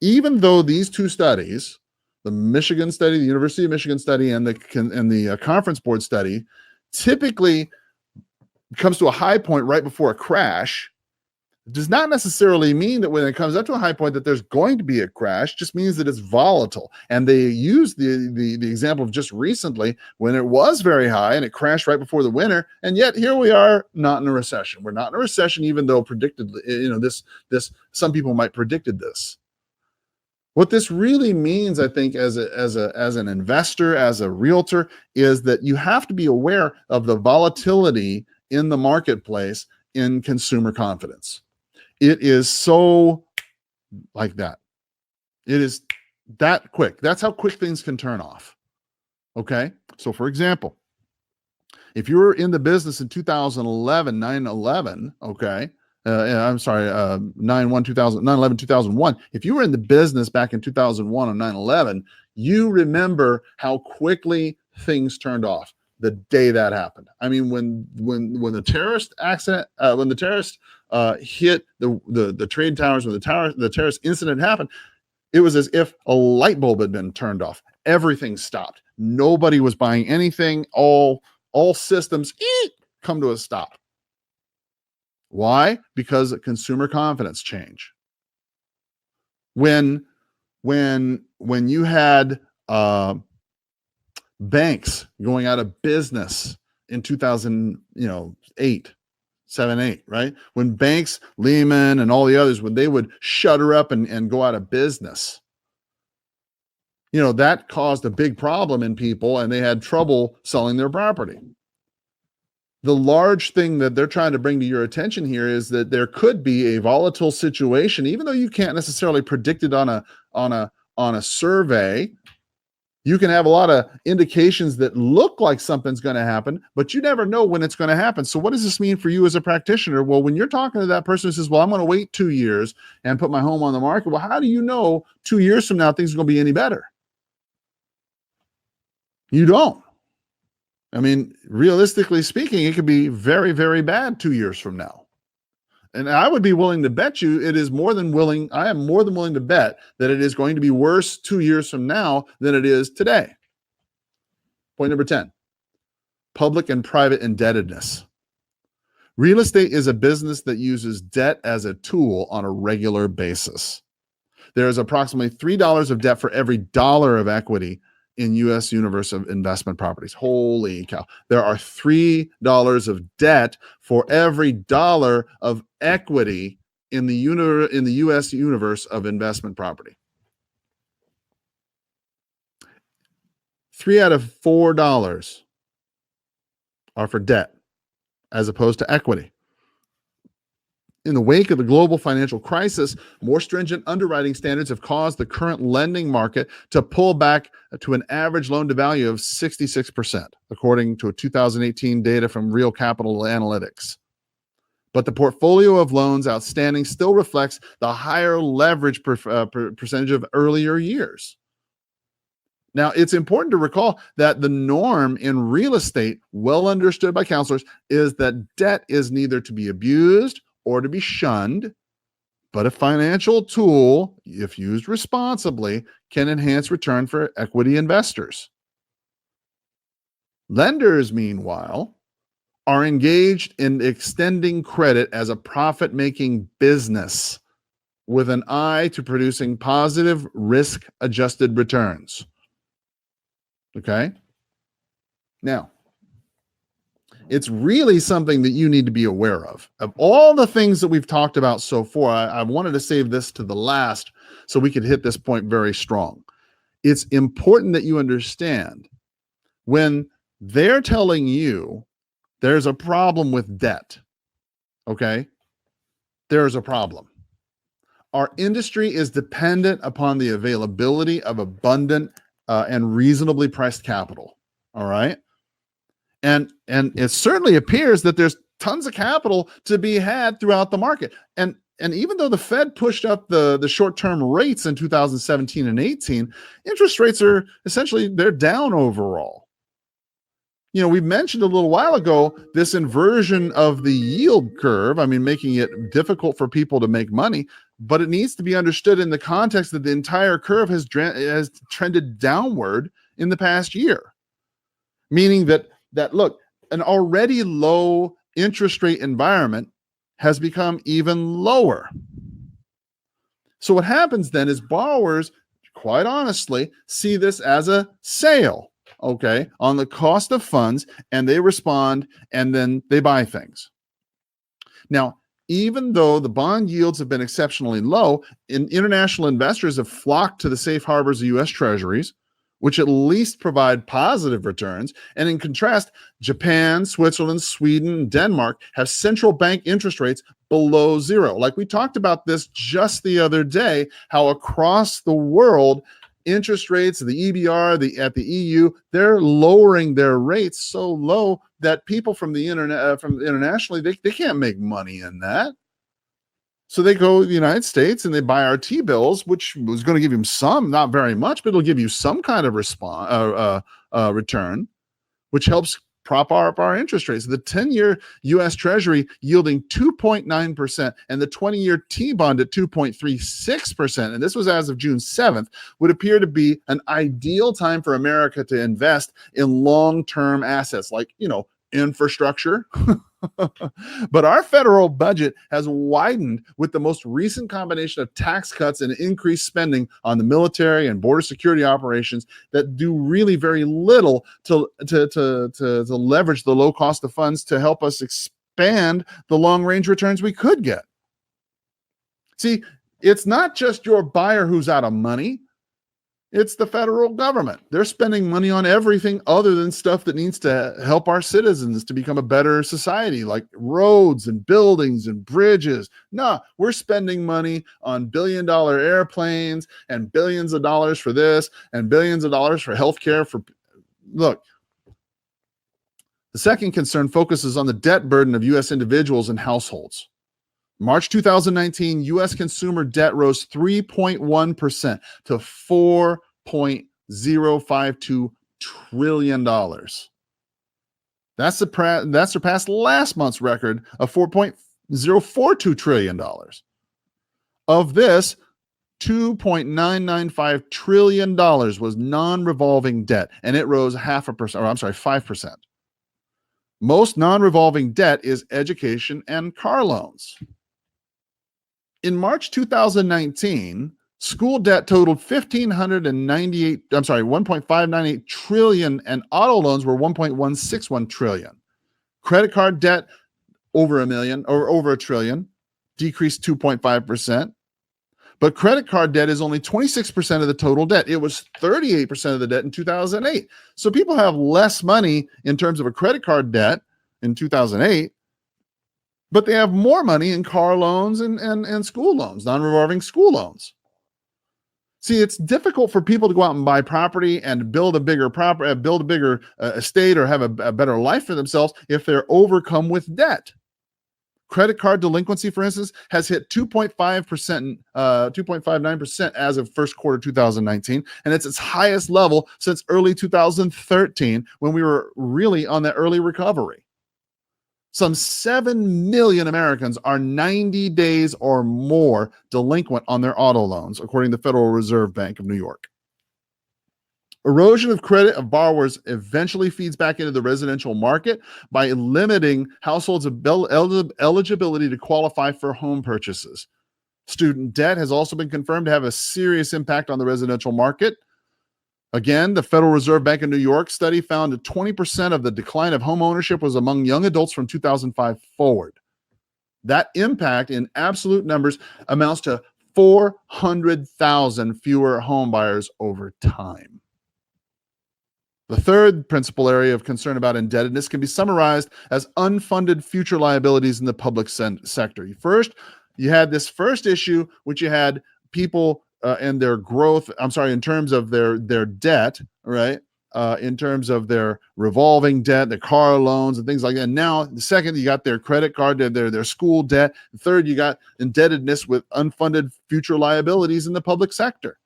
even though these two studies, the Michigan study, the University of Michigan study, and the Conference Board study, typically comes to a high point right before a crash, does not necessarily mean that when it comes up to a high point that there's going to be a crash. Just means that it's volatile. And they use the example of just recently when it was very high and it crashed right before the winter, and yet here we are, not in a recession. We're not in a recession, even though predicted, this some people might predicted this. What this really means, I think, as an investor, as a realtor, is that you have to be aware of the volatility in the marketplace in consumer confidence. It is so like that. It is that quick. That's how quick things can turn off. Okay? So, for example, if you were in the business in 2011, 9/11, okay, 9/11/2001. If you were in the business back in 2001 on 9/11, you remember how quickly things turned off. the day that happened. I mean, when the terrorist accident, when the terrorist hit the trade towers, when the terrorist incident happened, it was as if a light bulb had been turned off. Everything stopped. Nobody was buying anything. All systems come to a stop. Why? Because consumer confidence change. When you had banks going out of business in 2008, 7, 8, right? When banks, Lehman and all the others, when they would shutter up and go out of business, that caused a big problem in people, and they had trouble selling their property. The large thing that they're trying to bring to your attention here is that there could be a volatile situation, even though you can't necessarily predict it on a survey. You can have a lot of indications that look like something's going to happen, but you never know when it's going to happen. So what does this mean for you as a practitioner? Well, when you're talking to that person who says, well, I'm going to wait 2 years and put my home on the market. Well, how do you know 2 years from now things are going to be any better? You don't. I mean, realistically speaking, it could be very, very bad 2 years from now. And I would be willing to bet you I am more than willing to bet that it is going to be worse 2 years from now than it is today. Point number 10, public and private indebtedness. Real estate is a business that uses debt as a tool on a regular basis. There is approximately $3 of debt for every dollar of equity in U.S. universe of investment properties. Holy cow. There are $3 of debt for every dollar of equity in the U.S. universe of investment property. 3 out of $4 are for debt as opposed to equity. In the wake of the global financial crisis, more stringent underwriting standards have caused the current lending market to pull back to an average loan to value of 66%, according to a 2018 data from Real Capital Analytics. But the portfolio of loans outstanding still reflects the higher leverage percentage of earlier years. Now, it's important to recall that the norm in real estate, well understood by counselors, is that debt is neither to be abused or to be shunned, but a financial tool, if used responsibly, can enhance return for equity investors. Lenders, meanwhile, are engaged in extending credit as a profit-making business with an eye to producing positive risk-adjusted returns. Okay? Now, it's really something that you need to be aware of. Of all the things that we've talked about so far, I wanted to save this to the last so we could hit this point very strong. It's important that you understand when they're telling you there's a problem with debt, okay? There's a problem. Our industry is dependent upon the availability of abundant and reasonably priced capital, all right? And it certainly appears that there's tons of capital to be had throughout the market. And even though the Fed pushed up the short-term rates in 2017 and 18, interest rates are essentially, they're down overall. We mentioned a little while ago this inversion of the yield curve, making it difficult for people to make money, but it needs to be understood in the context that the entire curve has trended downward in the past year. Meaning that look, an already low interest rate environment has become even lower. So what happens then is borrowers, quite honestly, see this as a sale, okay, on the cost of funds, and they respond, and then they buy things. Now, even though the bond yields have been exceptionally low, international investors have flocked to the safe harbors of U.S. Treasuries, which at least provide positive returns. And in contrast, Japan, Switzerland, Sweden, and Denmark have central bank interest rates below zero. Like we talked about this just the other day, how across the world, interest rates, the EBR, at the EU, they're lowering their rates so low that people from the internet, internationally, they can't make money in that. So they go to the United States and they buy our T-bills, which was going to give them some, not very much, but it'll give you some kind of return, which helps prop up our interest rates. The 10-year U.S. Treasury yielding 2.9% and the 20-year T-bond at 2.36%, and this was as of June 7th, would appear to be an ideal time for America to invest in long-term assets like, infrastructure. But our federal budget has widened with the most recent combination of tax cuts and increased spending on the military and border security operations that do really very little to leverage the low cost of funds to help us expand the long range returns we could get. See, it's not just your buyer who's out of money. It's the federal government. They're spending money on everything other than stuff that needs to help our citizens to become a better society, like roads and buildings and bridges. No, we're spending money on billion-dollar airplanes and billions of dollars for this and billions of dollars for healthcare. Look, the second concern focuses on the debt burden of U.S. individuals and households. March 2019, U.S. consumer debt rose 3.1% to $4.052 trillion. That surpassed last month's record of $4.042 trillion. Of this, $2.995 trillion was non-revolving debt, and it rose 5%. Most non-revolving debt is education and car loans. In March 2019, school debt totaled $1.598 trillion, and auto loans were $1.161 trillion. Credit card debt over $1 trillion, decreased 2.5%. But credit card debt is only 26% of the total debt. It was 38% of the debt in 2008. So people have less money in terms of a credit card debt in 2008, but they have more money in car loans and school loans, non-revolving school loans. See, it's difficult for people to go out and buy property and build a bigger estate or have a better life for themselves if they're overcome with debt. Credit card delinquency, for instance, has hit 2.59% as of first quarter 2019, and it's its highest level since early 2013 when we were really on that early recovery. Some 7 million Americans are 90 days or more delinquent on their auto loans, according to the Federal Reserve Bank of New York. Erosion of credit of borrowers eventually feeds back into the residential market by limiting households' eligibility to qualify for home purchases. Student debt has also been confirmed to have a serious impact on the residential market. Again, the Federal Reserve Bank of New York study found that 20% of the decline of home ownership was among young adults from 2005 forward. That impact in absolute numbers amounts to 400,000 fewer home buyers over time. The third principal area of concern about indebtedness can be summarized as unfunded future liabilities in the public sector. First, you had this first issue, which you had people and their growth, in terms of their debt, right? In terms of their revolving debt, their car loans and things like that. Now, the second, you got their credit card, their school debt. The third, you got indebtedness with unfunded future liabilities in the public sector.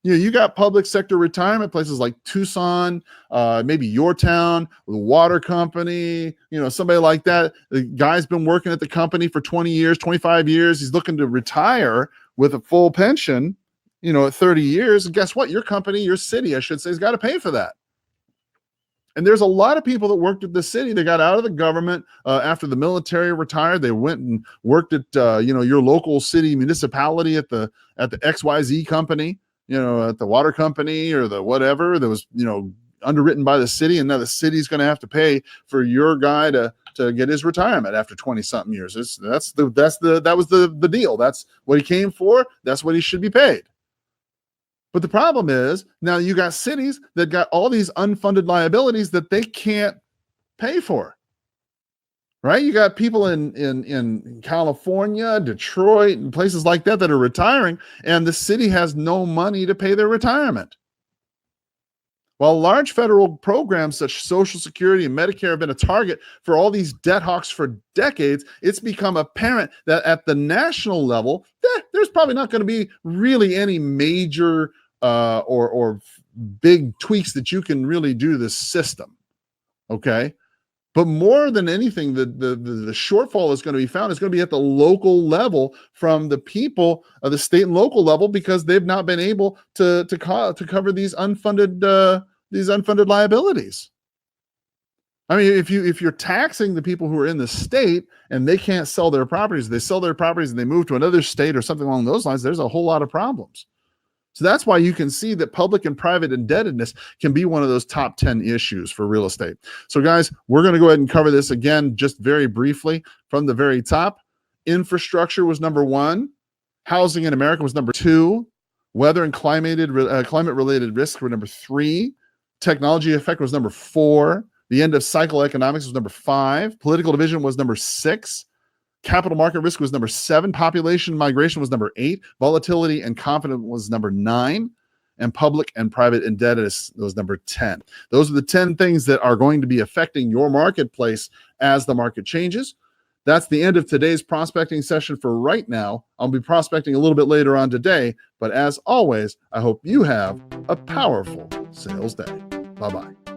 You got public sector retirement places like Tucson, maybe your town, the water company, somebody like that. The guy's been working at the company for 20 years, 25 years. He's looking to retire with a full pension, at 30 years. And guess what? Your company, your city, I should say, has got to pay for that. And there's a lot of people that worked at the city. They got out of the government after the military retired. They went and worked at, your local city municipality at the XYZ company. At the water company or the whatever that was, underwritten by the city. And now the city's going to have to pay for your guy to get his retirement after 20 something years. That was the deal. That's what he came for. That's what he should be paid. But the problem is now you got cities that got all these unfunded liabilities that they can't pay for. Right? You got people in California, Detroit, and places like that are retiring, and the city has no money to pay their retirement. While large federal programs such as Social Security and Medicare have been a target for all these debt hawks for decades, it's become apparent that at the national level, there's probably not going to be really any major or big tweaks that you can really do to this system. Okay. But more than anything, the shortfall is going to be found is going to be at the local level from the people of the state and local level, because they've not been able to cover these unfunded liabilities. I mean, if you're taxing the people who are in the state and they can't sell their properties, they sell their properties and they move to another state or something along those lines, there's a whole lot of problems. So that's why you can see that public and private indebtedness can be one of those top 10 issues for real estate. So guys, we're going to go ahead and cover this again, just very briefly from the very top. Infrastructure was number 1. Housing in America was number 2. Weather and climate-related risks were number 3. Technology effect was number 4. The end of cycle economics was number 5. Political division was number 6. Capital market risk was number 7. Population migration was number 8. Volatility and confidence was number 9. And public and private indebtedness was number 10. Those are the 10 things that are going to be affecting your marketplace as the market changes. That's the end of today's prospecting session for right now. I'll be prospecting a little bit later on today. But as always, I hope you have a powerful sales day. Bye-bye.